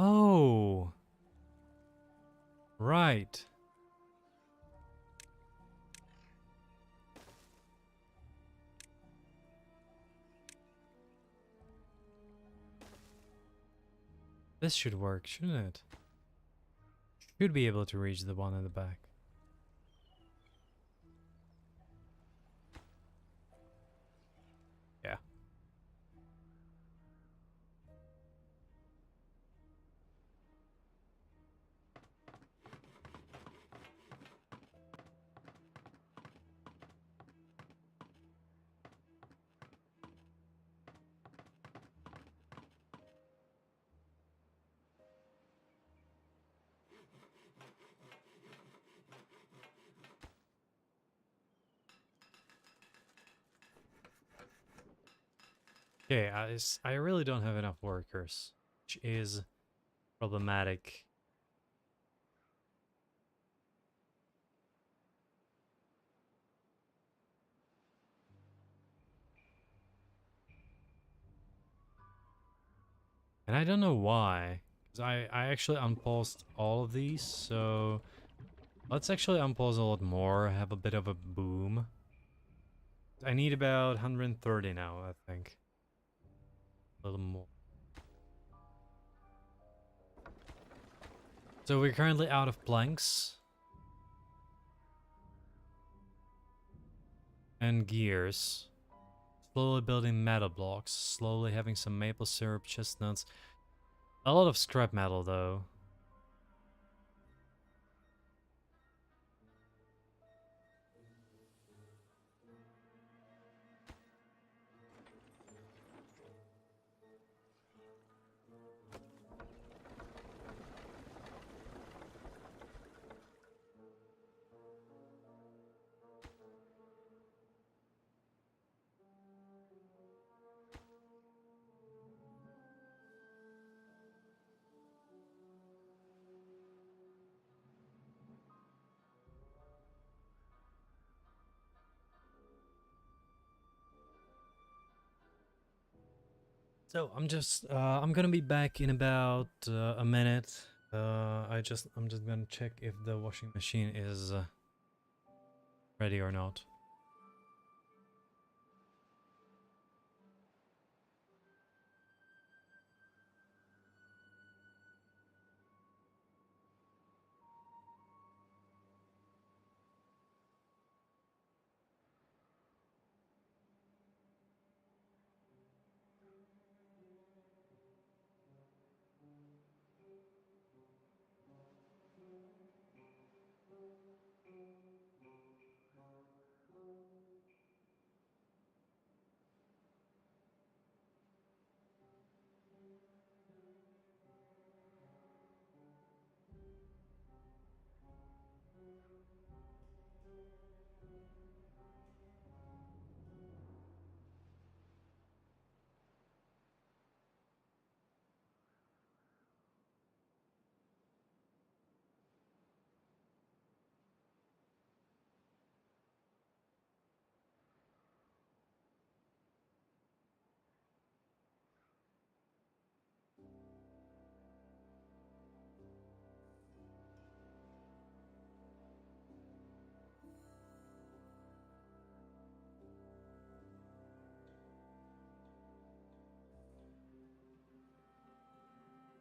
Oh. Right. This should work, shouldn't it? Should be able to reach the one in the back. Yeah. Okay, I really don't have enough workers, which is problematic. And I don't know why. 'Cause I actually unpaused all of these, so let's actually unpause a lot more, have a bit of a boom. I need about 130 now, I think. A little more. So we're currently out of planks. And gears. Slowly building metal blocks. Slowly having some maple syrup, chestnuts. A lot of scrap metal though. So I'm gonna be back in about a minute. I'm just gonna check if the washing machine is ready or not.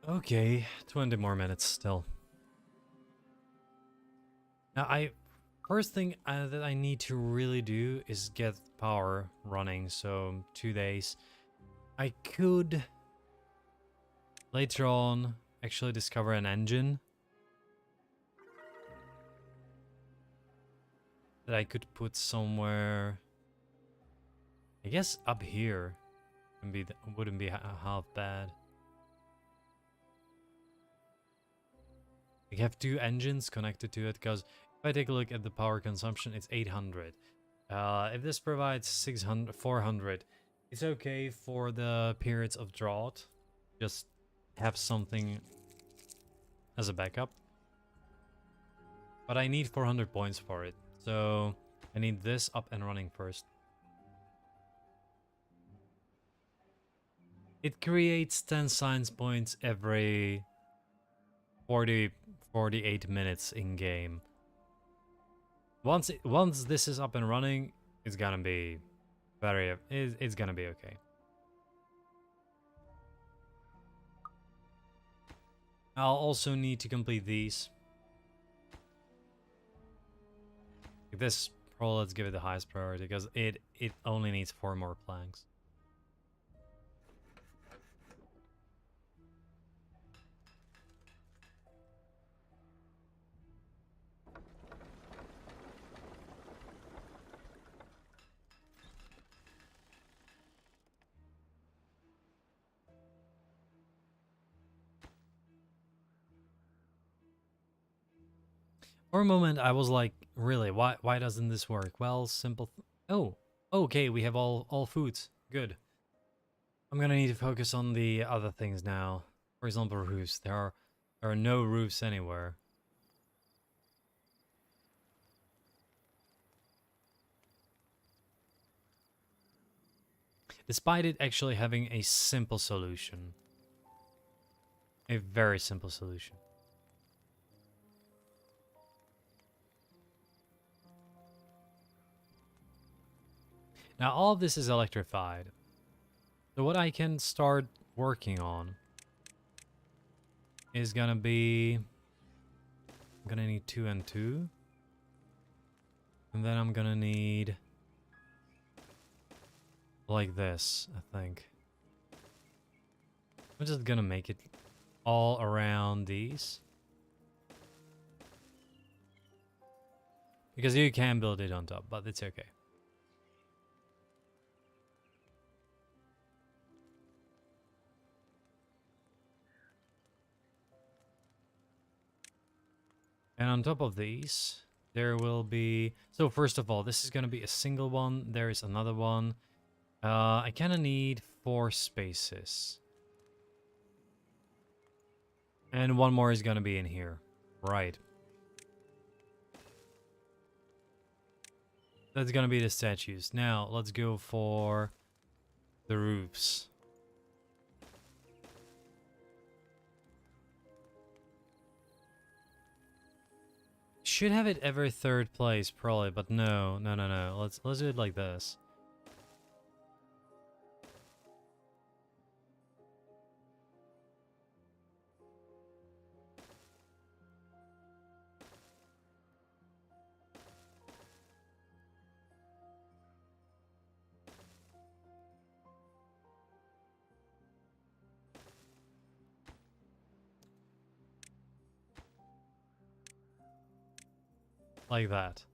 Okay, 20 more minutes still. Now, first thing that I need to really do is get power running, so 2 days. I could later on actually discover an engine that I could put somewhere, I guess up here wouldn't be half bad. We have 2 engines connected to it, because if I take a look at the power consumption, it's 800. If this provides 600, 400, it's okay for the periods of drought. Just have something as a backup. But I need 400 points for it, so I need this up and running first. It creates 10 science points every 48 minutes in game. Once this is up and running, it's gonna be it's gonna be okay. I'll also need to complete these. This probably, let's give it the highest priority, because it only needs 4 more planks. For a moment, I was like, really, why doesn't this work? Well, simple. Oh, okay, we have all foods. Good. I'm gonna need to focus on the other things now. For example, roofs. There are no roofs anywhere. Despite it actually having a simple solution. A very simple solution. Now all of this is electrified. So what I can start working on is gonna be... I'm gonna need 2 and 2. And then I'm gonna need... like this, I think. I'm just gonna make it all around these. Because you can build it on top, but it's okay. And on top of these, there will be... So first of all, this is going to be a single one. There is another one. I kind of need 4 spaces. And one more is going to be in here. Right. That's going to be the statues. Now, let's go for the roofs. Should have it every 3rd place, probably, but no. Let's do it like this. Like that.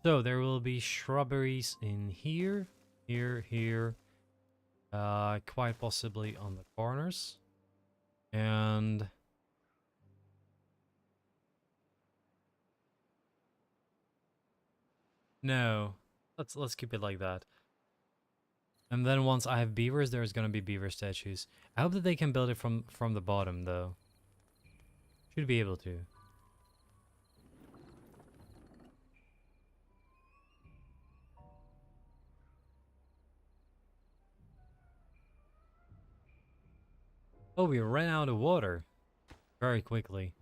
So there will be shrubberies in here, here, quite possibly on the corners. And no, let's keep it like that. And then once I have beavers, there's gonna be beaver statues. I hope that they can build it from the bottom though. Should be able to. Oh, we ran out of water very quickly.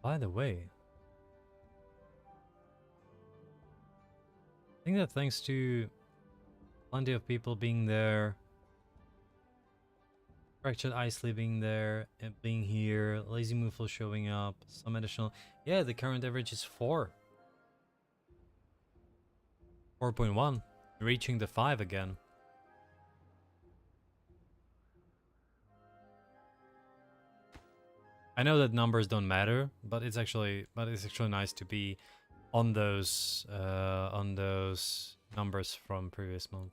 By the way, I think that thanks to plenty of people being there, Fractured Isley being there, and being here, Lazy Moofle showing up, some additional... Yeah, the current average is 4. 4.1. Reaching the 5 again. I know that numbers don't matter, but it's actually nice to be on those numbers from previous month.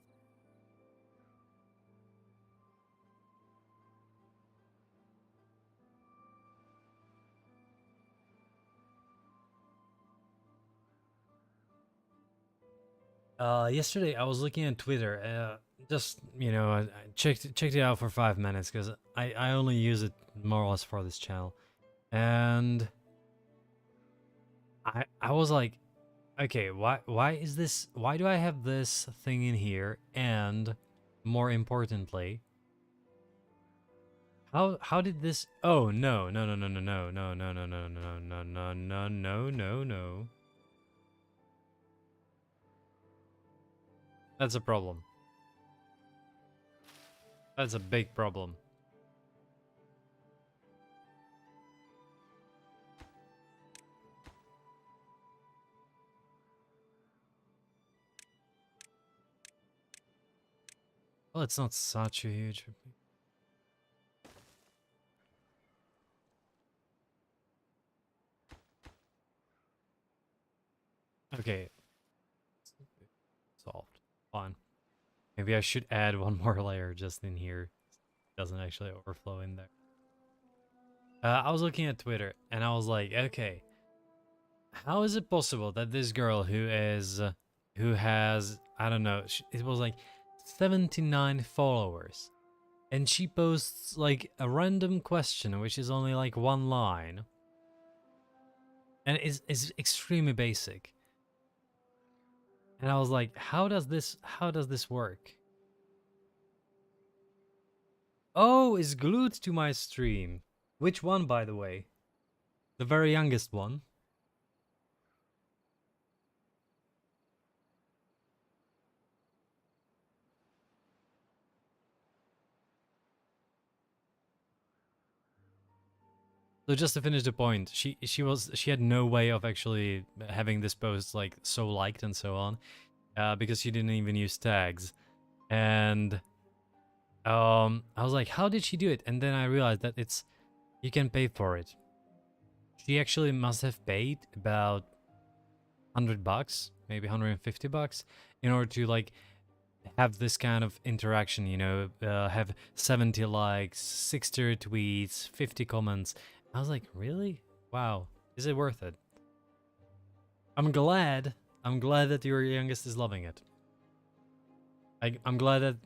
Yesterday I was looking at Twitter. Just I checked it out for 5 minutes because I only use it more or less for this channel, and I was like, okay, why is this? Why do I have this thing in here? And more importantly, how did this? Oh no. That's a problem. That's a big problem. Well, it's not such a huge... Okay. Solved. Fine. Maybe I should add one more layer just in here. It doesn't actually overflow in there. I was looking at Twitter and I was like, okay, how is it possible that this girl who has, I don't know, it was like 79 followers, and she posts like a random question which is only like 1 line and is extremely basic. And I was like, how does this work? Oh, it's glued to my stream. Which one, by the way? The very youngest one. So just to finish the point, she had no way of actually having this post like so liked and so on, because she didn't even use tags. And I was like, how did she do it? And then I realized that you can pay for it. She actually must have paid about $100, maybe $150, in order to like have this kind of interaction, have 70 likes, 60 tweets, 50 comments. I was like, really? Wow. Is it worth it? I'm glad that your youngest is loving it. I'm glad that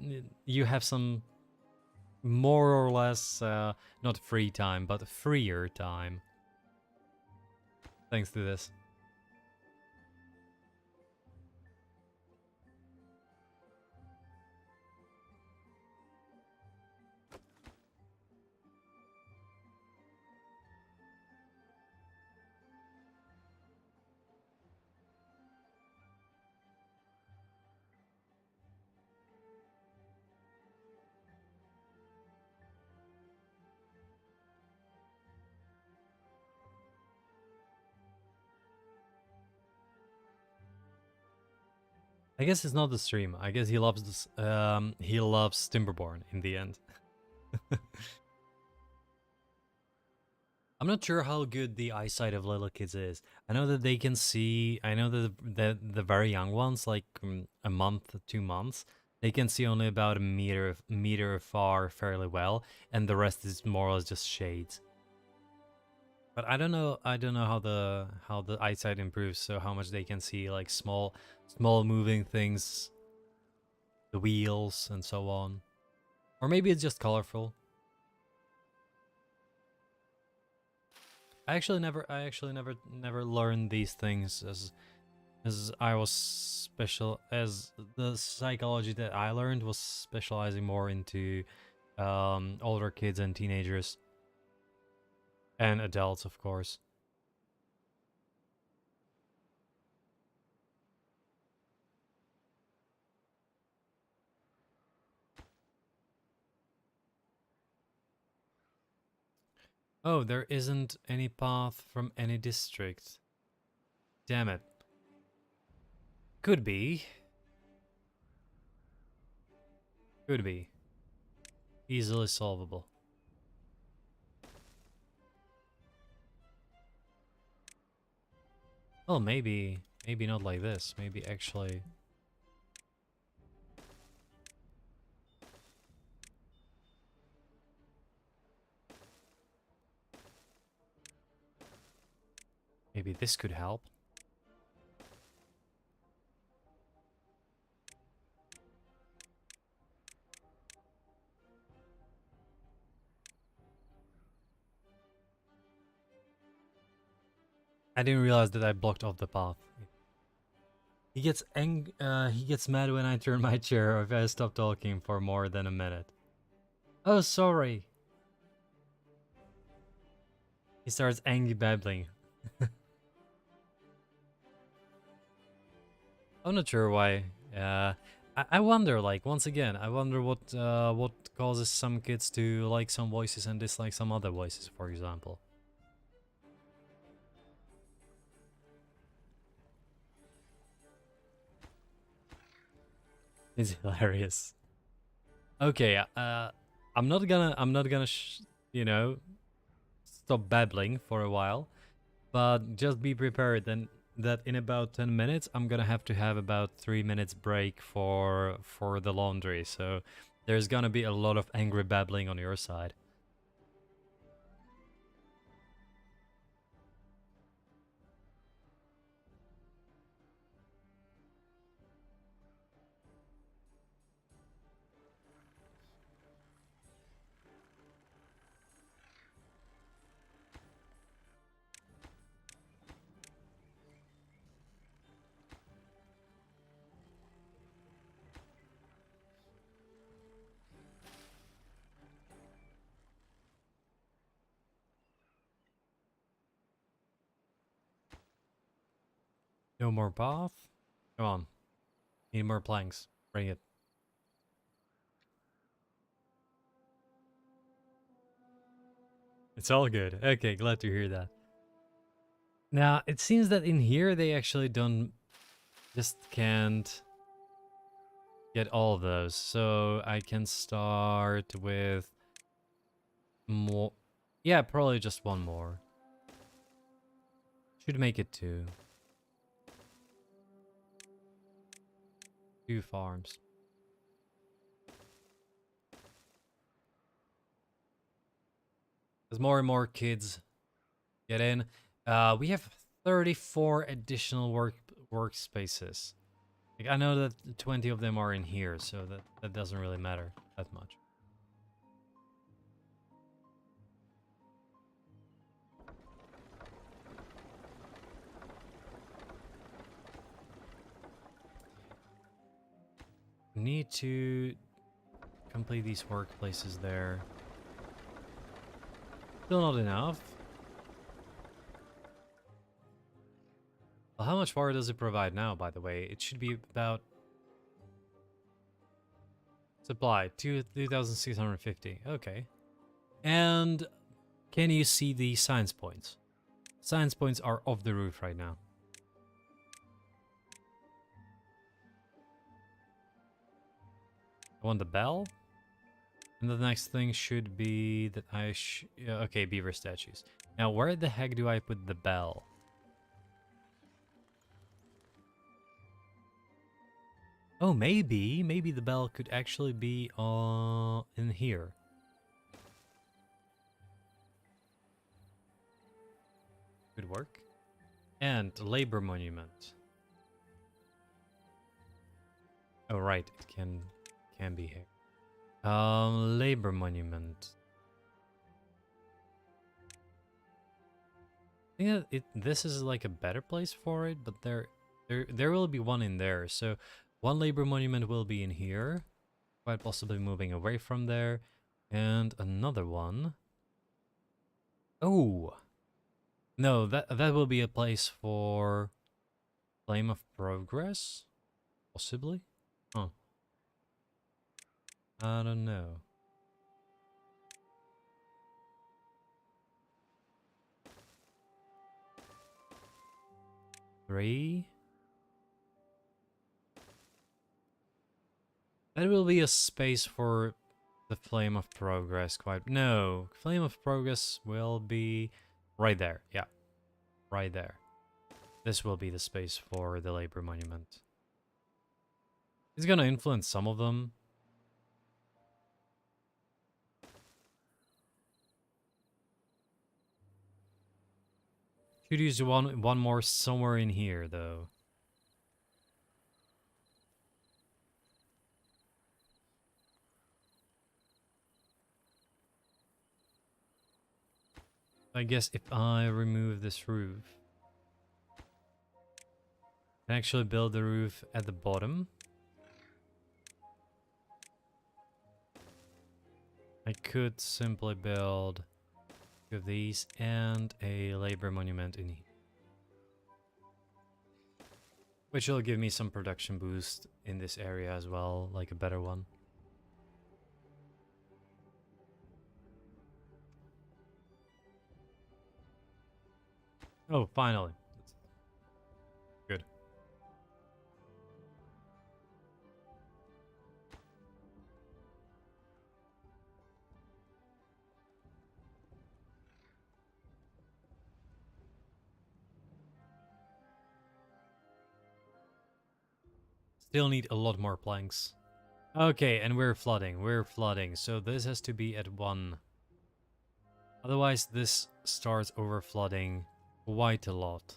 you have some more or less, not free time, but freer time. Thanks to this. I guess it's not the stream. I guess he loves this. He loves Timberborn in the end. I'm not sure how good the eyesight of little kids is. I know that they can see. I know that the very young ones, like a month, 2 months, they can see only about a meter far fairly well, and the rest is more or less just shades. But I don't know how the eyesight improves, so how much they can see like small moving things, the wheels and so on. Or maybe it's just colorful. I actually never learned these things as I was as the psychology that I learned was specializing more into older kids and teenagers. And adults, of course. Oh, there isn't any path from any district. Damn it. Could be. Could be. Easily solvable. Well, maybe not like this. Maybe actually... Maybe this could help. I didn't realize that I blocked off the path. He gets mad when I turn my chair or if I stop talking for more than a minute. Oh, sorry. He starts angry babbling. I'm not sure why. I wonder, like, once again, I wonder what causes some kids to like some voices and dislike some other voices, for example. It's hilarious. Okay, I'm not gonna, you know, stop babbling for a while, but just be prepared and that in about 10 minutes I'm gonna have to have about 3 minutes break for the laundry. So there's gonna be a lot of angry babbling on your side. No more bath? Come on. Need more planks. Bring it. It's all good. Okay, glad to hear that. Now, it seems that in here they actually just can't get all of those. So I can start with more. Yeah, probably just one more. Should make it two. 2 farms. As more and more kids get in, we have 34 additional workspaces. Like, I know that 20 of them are in here, so that doesn't really matter that much. Need to complete these workplaces there. Still not enough. Well, how much power does it provide now, by the way? It should be about... Supply, 2,650. Okay. And can you see the science points? Science points are off the roof right now. I want the bell. And the next thing should be that okay, beaver statues. Now, where the heck do I put the bell? Oh, maybe the bell could actually be in here. Could work. And labor monument. Oh right, it can be here. Labor monument. I think that this is like a better place for it, but there will be one in there. So one labor monument will be in here, quite possibly moving away from there, and another one. Oh, no, that will be a place for Flame of Progress, possibly. Huh. I don't know. 3. That will be a space for the Flame of Progress. No, Flame of Progress will be right there. Yeah, right there. This will be the space for the Labor Monument. It's gonna influence some of them. Should use one more somewhere in here, though. I guess if I remove this roof, I can actually build the roof at the bottom. I could simply build two of these and a labor monument in here, which will give me some production boost in this area as well, like a better one. Oh, finally. Good. Still need a lot more planks. Okay, and we're flooding, so this has to be at 1. Otherwise, this starts over flooding quite a lot.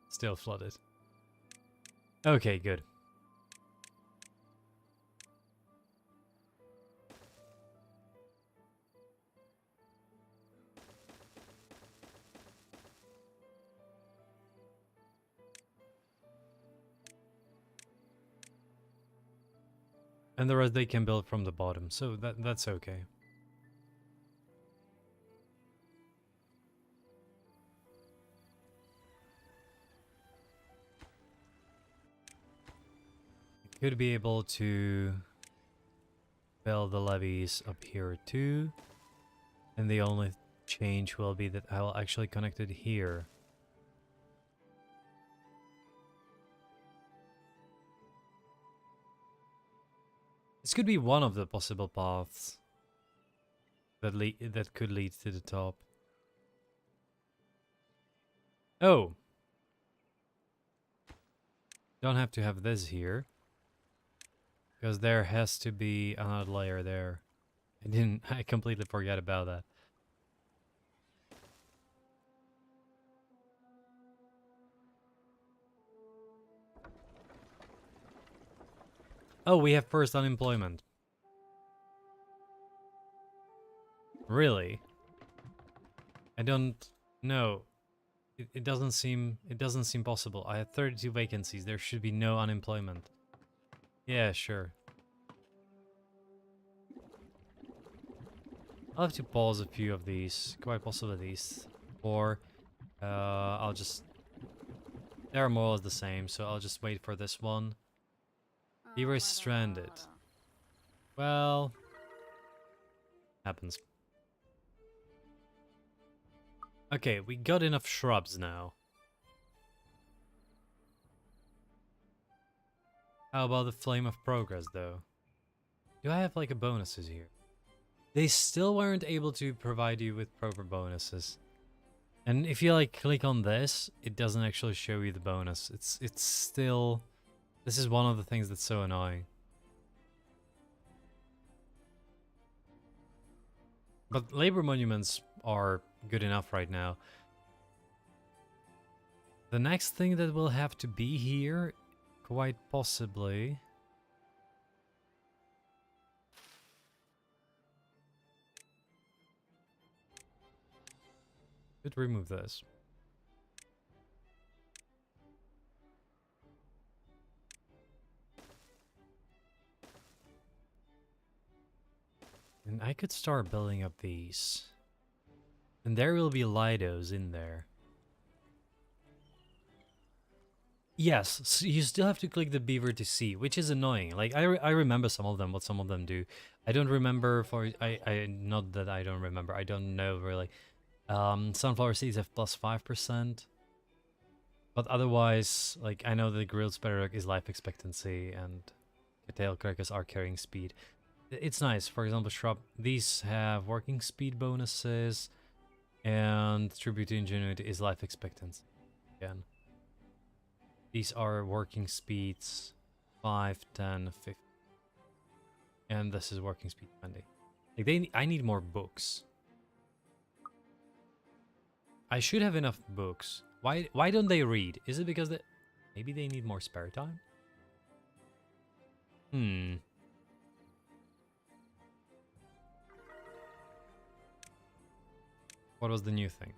Still flooded. Okay, good. And the rest they can build from the bottom, so that's okay. Could be able to build the levees up here too. And the only change will be that I will actually connect it here. This could be one of the possible paths that could lead to the top. Oh! Don't have to have this here. Because there has to be another layer there. I completely forgot about that. Oh, we have first unemployment. Really? I don't know. It doesn't seem possible. I have 32 vacancies. There should be no unemployment. Yeah, sure. I'll have to pause a few of these, quite possibly these, or I'll just. They're more or less the same, so I'll just wait for this one. You were stranded. Well, happens. Okay, we got enough shrubs now. How about the Flame of Progress, though? Do I have, like, a bonuses here? They still weren't able to provide you with proper bonuses. And if you, like, click on this, it doesn't actually show you the bonus. It's still... This is one of the things that's so annoying. But labor monuments are good enough right now. The next thing that will have to be here, quite possibly... Could remove this. And I could start building up these. And there will be Lidos in there. Yes, so you still have to click the beaver to see, which is annoying. Like I remember some of them, what some of them do. I don't remember for I not that I don't remember. I don't know really. Sunflower seeds have +5%, but otherwise, like I know the grilled sparrow is life expectancy and tail crackers are carrying speed. It's nice. For example, shrub these have working speed bonuses, and tribute to ingenuity is life expectancy again. These are working speeds 5, 10, 50. And this is working speed 20. Like I need more books. I should have enough books. Why don't they read? Is it because maybe they need more spare time? Hmm. What was the new thing?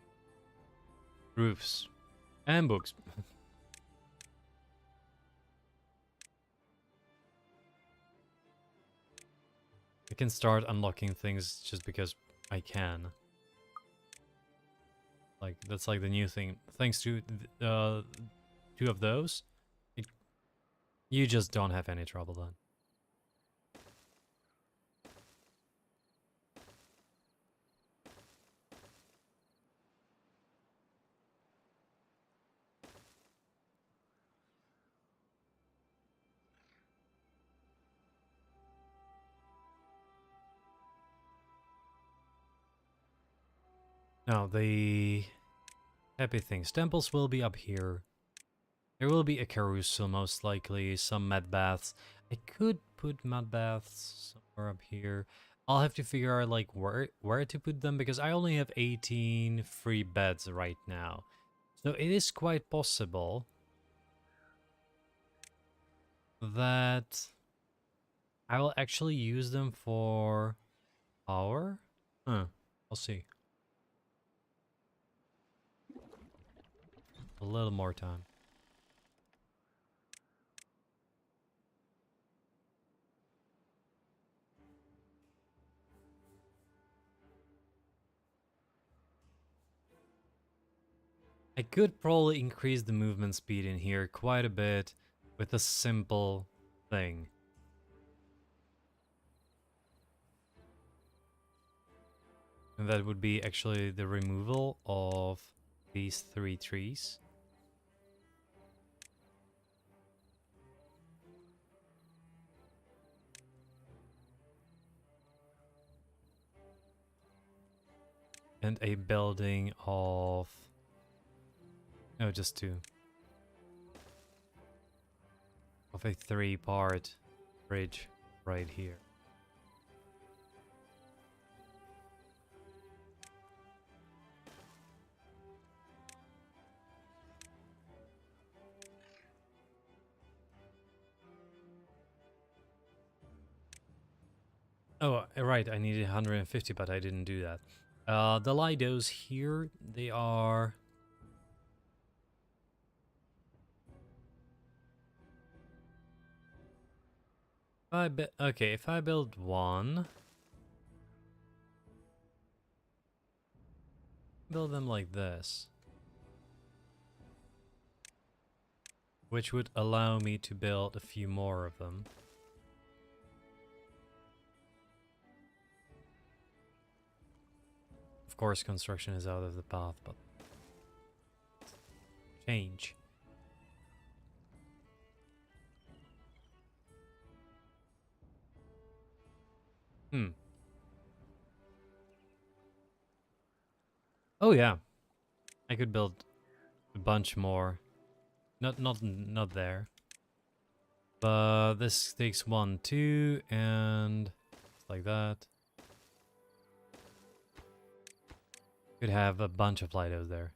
Roofs. And books. I can start unlocking things just because I can. Like, that's like the new thing. Thanks to 2 of those, you just don't have any trouble then. Now, the happy things. Temples will be up here. There will be a carousel, most likely. Some mud baths. I could put mud baths somewhere up here. I'll have to figure out, like, where to put them, because I only have 18 free beds right now. So it is quite possible that I will actually use them for power. Huh. I'll see. A little more time. I could probably increase the movement speed in here quite a bit with a simple thing. And that would be actually the removal of these 3 trees. And a building of... no, just 2. Of a 3-part bridge right here. Oh, right, I needed 150, but I didn't do that. The Lidos here, they are... okay, if I build 1... build them like this. Which would allow me to build a few more of them. Of course, construction is out of the path, but... change. Oh yeah. I could build a bunch more. Not there. But this takes 1, 2, and like that. Could have a bunch of Lidos there.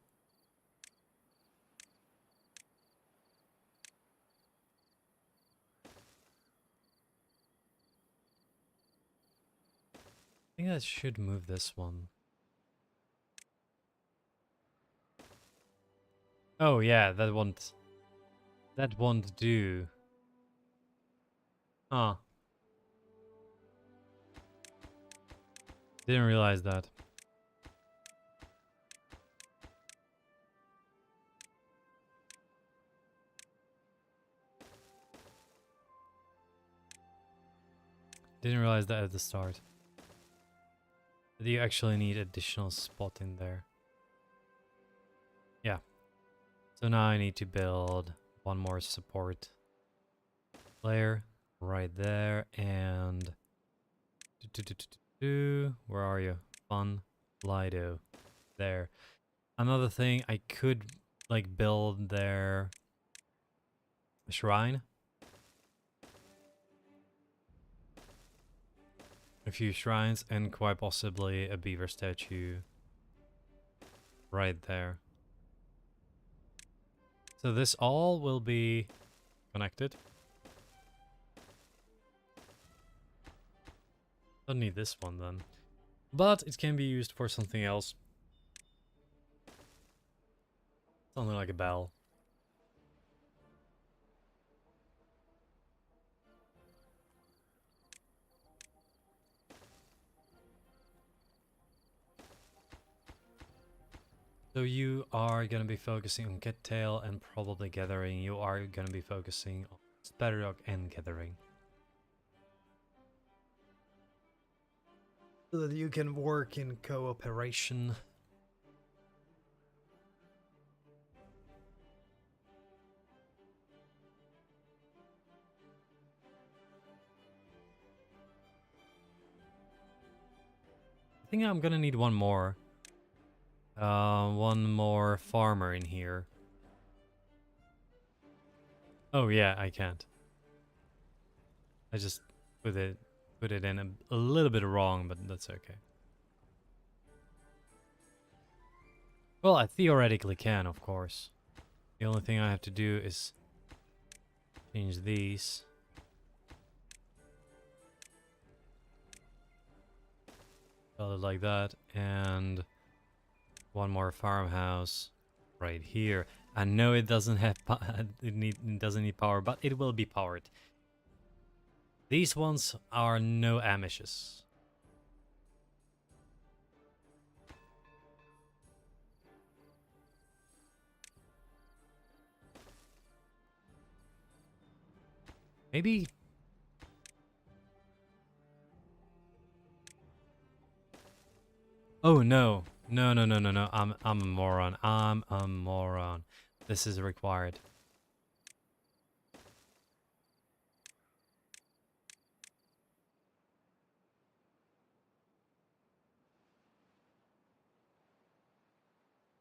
I think I should move this one. Oh yeah, that won't do. Huh. Didn't realize that. Didn't realize that at the start. But you actually need additional spot in there. Yeah. So now I need to build one more support layer right there, and where are you? Fun Lido. There. Another thing, I could like build their shrine. A few shrines and quite possibly a beaver statue right there. So this all will be connected. Don't need this one then. But it can be used for something else. Something like a bell. So you are going to be focusing on cattail and probably gathering. You are going to be focusing on Spiderrock and gathering. So that you can work in cooperation. I think I'm going to need one more. One more farmer in here. Oh yeah, I can't. I just put it in a little bit wrong, but that's okay. Well, I theoretically can, of course. The only thing I have to do is change these. Build it like that, and one more farmhouse right here. I know it doesn't have it doesn't need power, but it will be powered. These ones are no Amishes. Maybe. Oh no. No. I'm a moron. I'm a moron. This is required.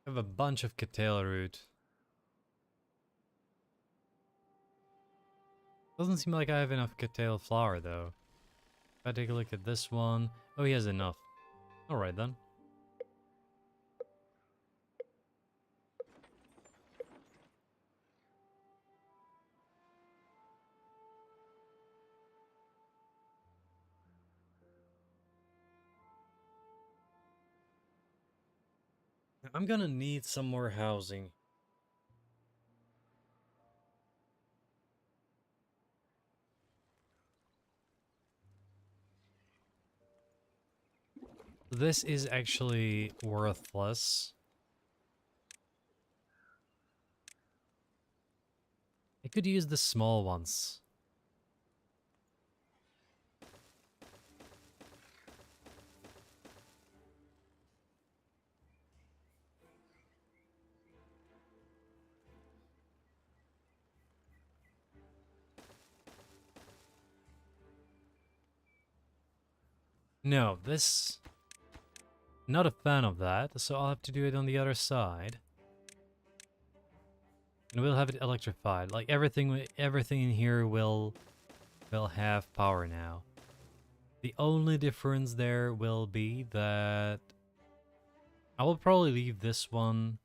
I have a bunch of cattail root. Doesn't seem like I have enough cattail flour though. If I take a look at this one. Oh, he has enough. Alright then. I'm gonna need some more housing. This is actually worthless. I could use the small ones. No, this... Not a fan of that, so I'll have to do it on the other side. And we'll have it electrified. Like everything in here will have power now. The only difference there will be that I will probably leave this one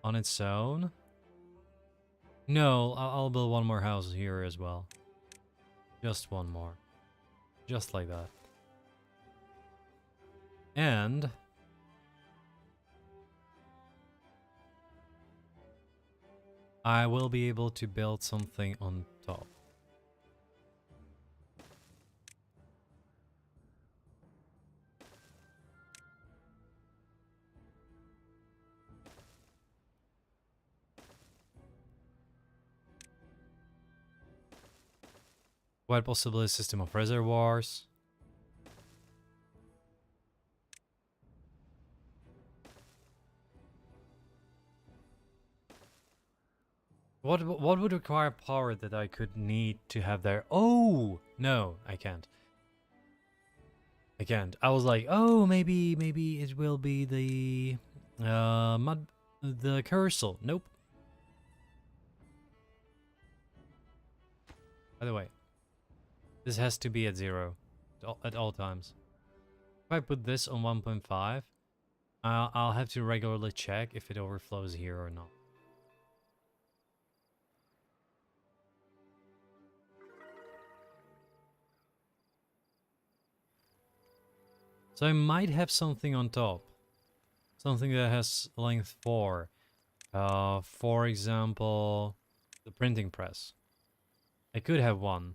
on its own. No, I'll build one more house here as well. Just one more. Just like that. And I will be able to build something on top. Wide possibility system of reservoirs. What would require power that I could need to have there? Oh no, I can't. I can't. I was like, oh, maybe it will be the the cursor. Nope. By the way, this has to be at 0 at all times. If I put this on 1.5, I'll have to regularly check if it overflows here or not. So I might have something on top. Something that has length 4. For example, the printing press. I could have one.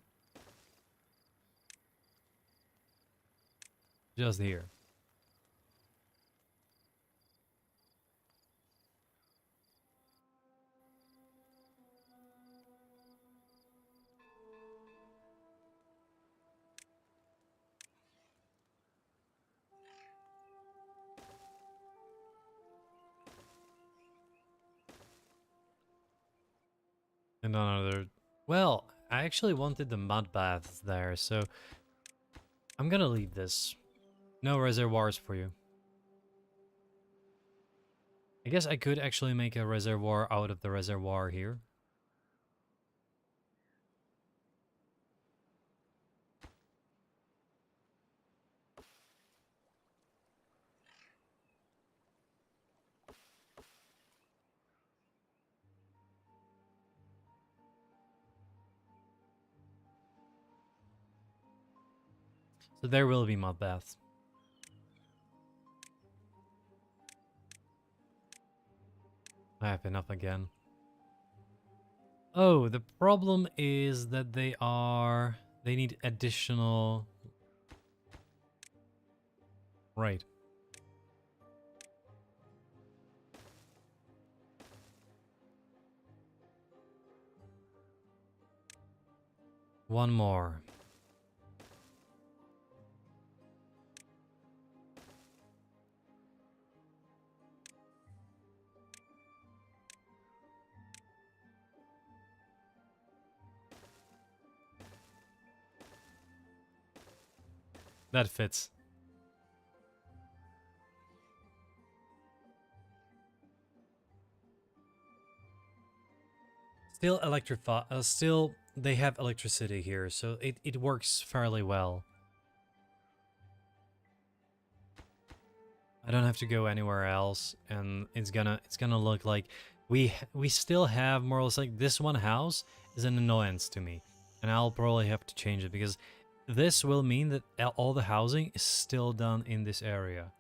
Just here. And another... Well, I actually wanted the mud baths there, so... I'm gonna leave this. No reservoirs for you. I guess I could actually make a reservoir out of the reservoir here. So there will be mud baths. I have enough again. Oh, the problem is that they need additional... Right. One more. That fits. Still they have electricity here, so it works fairly well. I don't have to go anywhere else, and it's gonna look like we still have more or less like this one house is an annoyance to me, and I'll probably have to change it because this will mean that all the housing is still done in this area.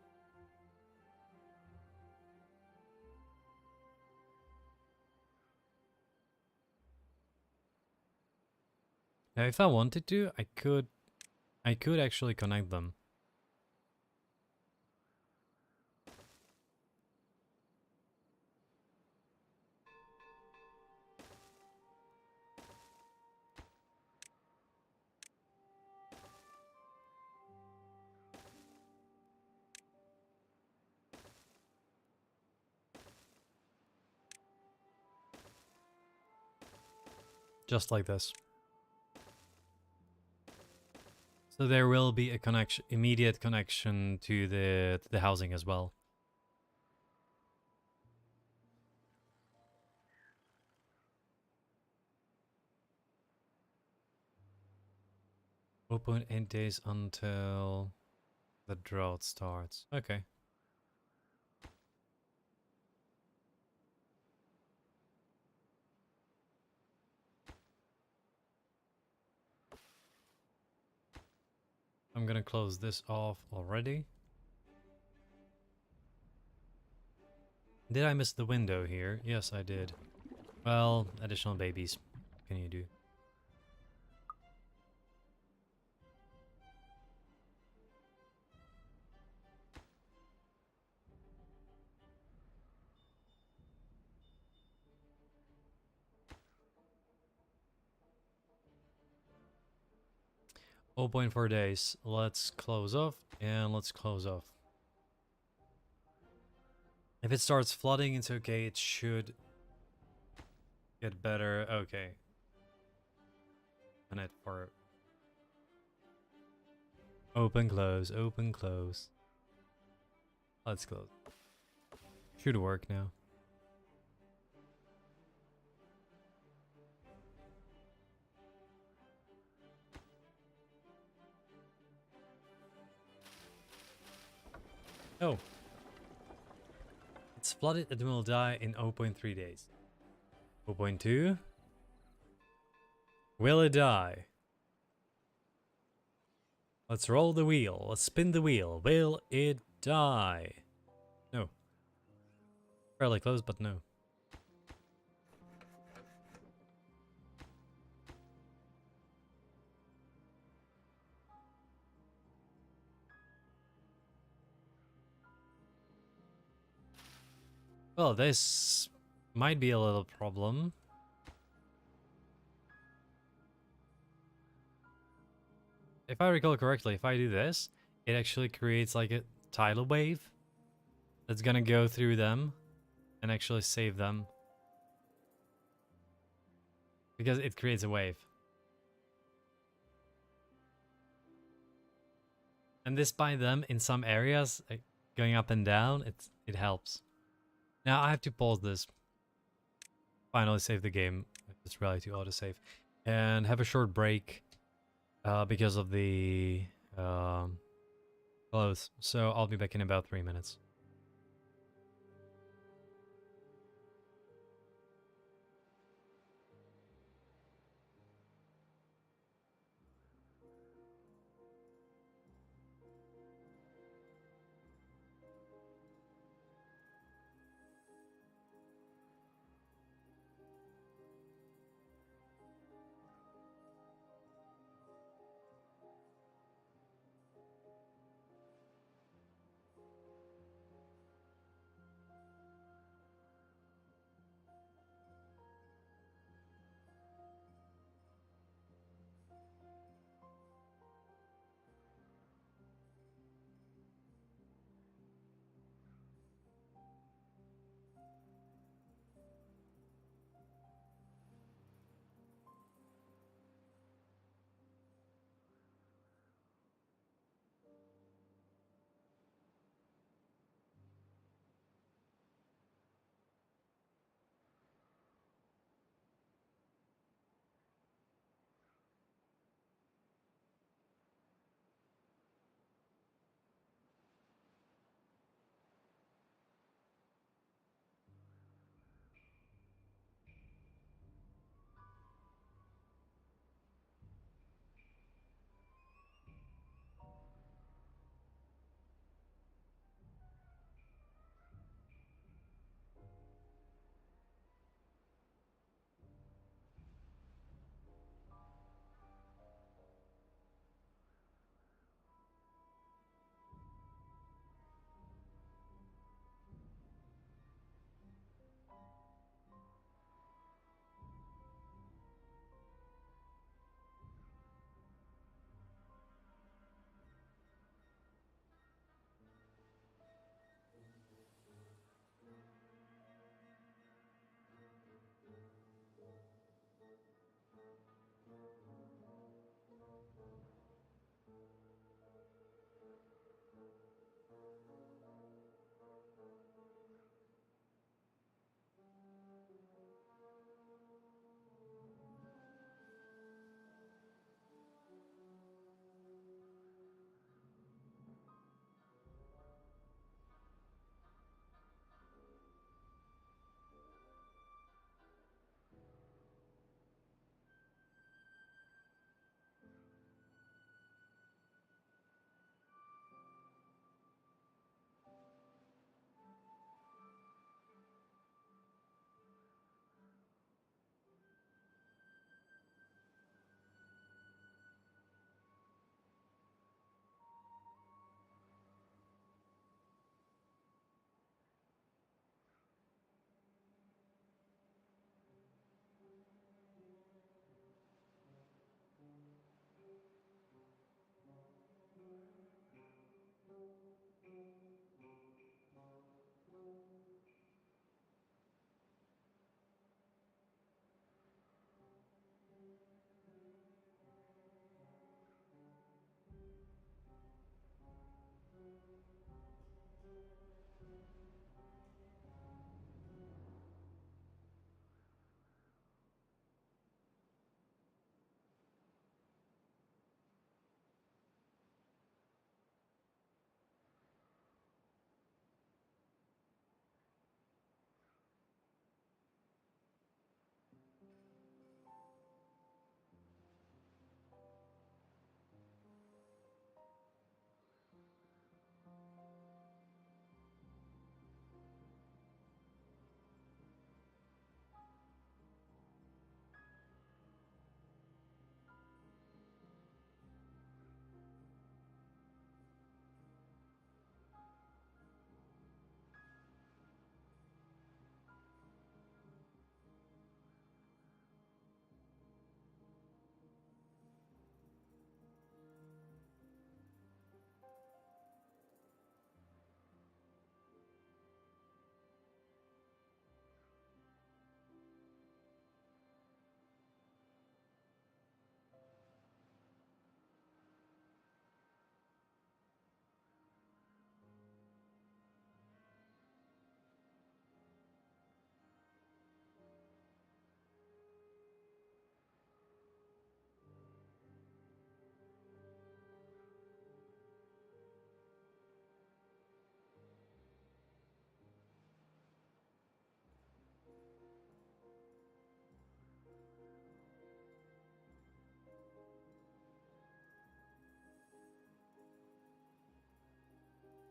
Now, if I wanted to, I could actually connect them. Just like this. So there will be a connection, immediate connection to the housing as well. Open 8 days until the drought starts. Okay. I'm gonna close this off already. Did I miss the window here? Yes, I did. Well, additional babies. What can you do? 0.4 days. Let's close off and let's close off. If it starts flooding, it's okay. It should get better. Okay. And it for open, close, open, close. Let's close. Should work now. Oh. It's flooded and will die in 0.3 days. 0.2. Will it die? Let's roll the wheel. Let's spin the wheel. Will it die? No. Fairly close, but no. Well, this might be a little problem. If I recall correctly, if I do this, it actually creates like a tidal wave that's gonna go through them and actually save them. Because it creates a wave. And this by them in some areas, like going up and down, it helps. Now I have to pause this. Finally save the game. It's really to autosave. And have a short break because of the clothes. So I'll be back in about 3 minutes.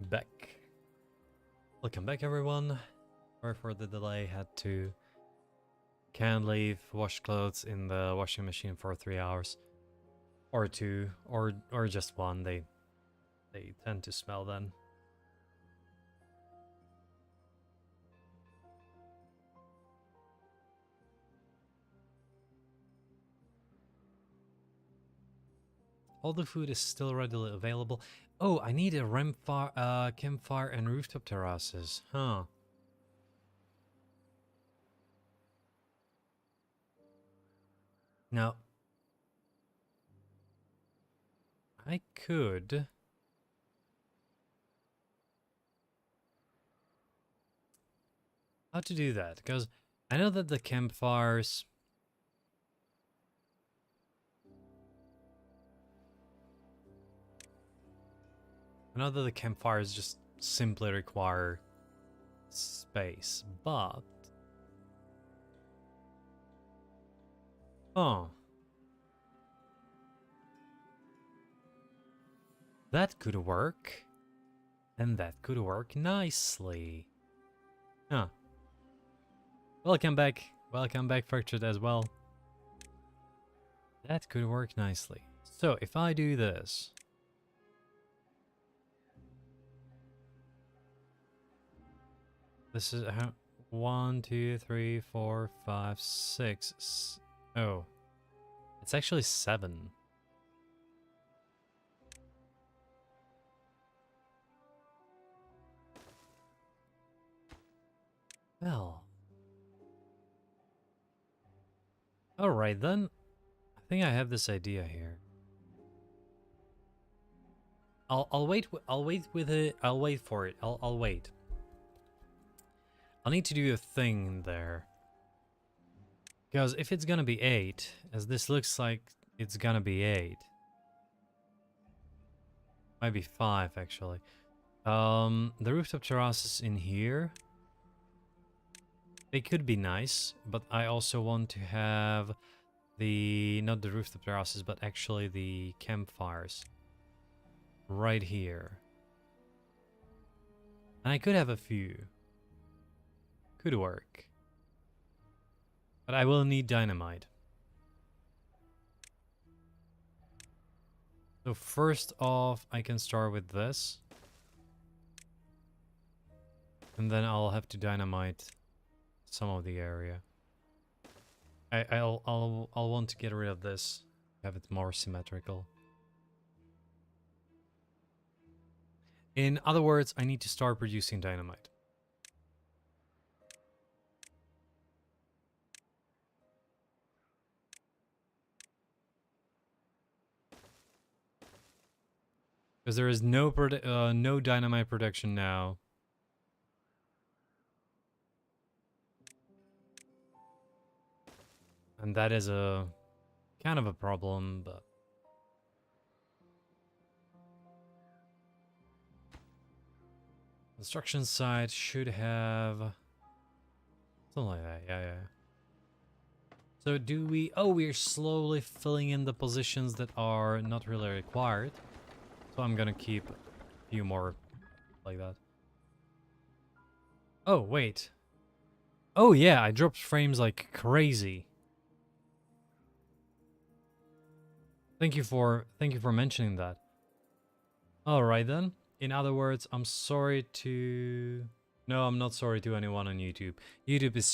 Back. Welcome back, everyone. Sorry for the delay. Had to can't leave wash clothes in the washing machine for 3 hours, or 2, or just 1. They tend to smell then. All the food is still readily available. Oh, I need a campfire and rooftop terraces. Huh. Now, I could... How to do that? Because I know that the campfires... I know that the campfires just simply require space, but... Oh. That could work. And that could work nicely. Huh. Welcome back. Welcome back, Fractured, as well. That could work nicely. So, if I do this... This is 1, 2, 3, 4, 5, 6. Oh. It's actually 7. Well. Alright then. I think I have this idea here. I'll wait with it. I'll wait for it. I'll wait. I'll need to do a thing there. Because if it's gonna be 8, as this looks like it's gonna be 8. Might be 5 actually. The rooftop terraces in here. They could be nice, but I also want to have the, not the rooftop terraces, but actually the campfires. Right here. And I could have a few. Could work. But I will need dynamite. So first off, I can start with this. And then I'll have to dynamite some of the area. I'll want to get rid of this. Have it more symmetrical. In other words, I need to start producing dynamite. Because there is no dynamite production now. And that is a kind of a problem, but... Construction site should have... something like that, yeah. So do we... Oh, we're slowly filling in the positions that are not really required. So I'm gonna keep a few more like that. Oh, wait. Oh yeah, I dropped frames like crazy. Thank you for mentioning that. Alright then. In other words, I'm sorry to... No, I'm not sorry to anyone on YouTube. YouTube is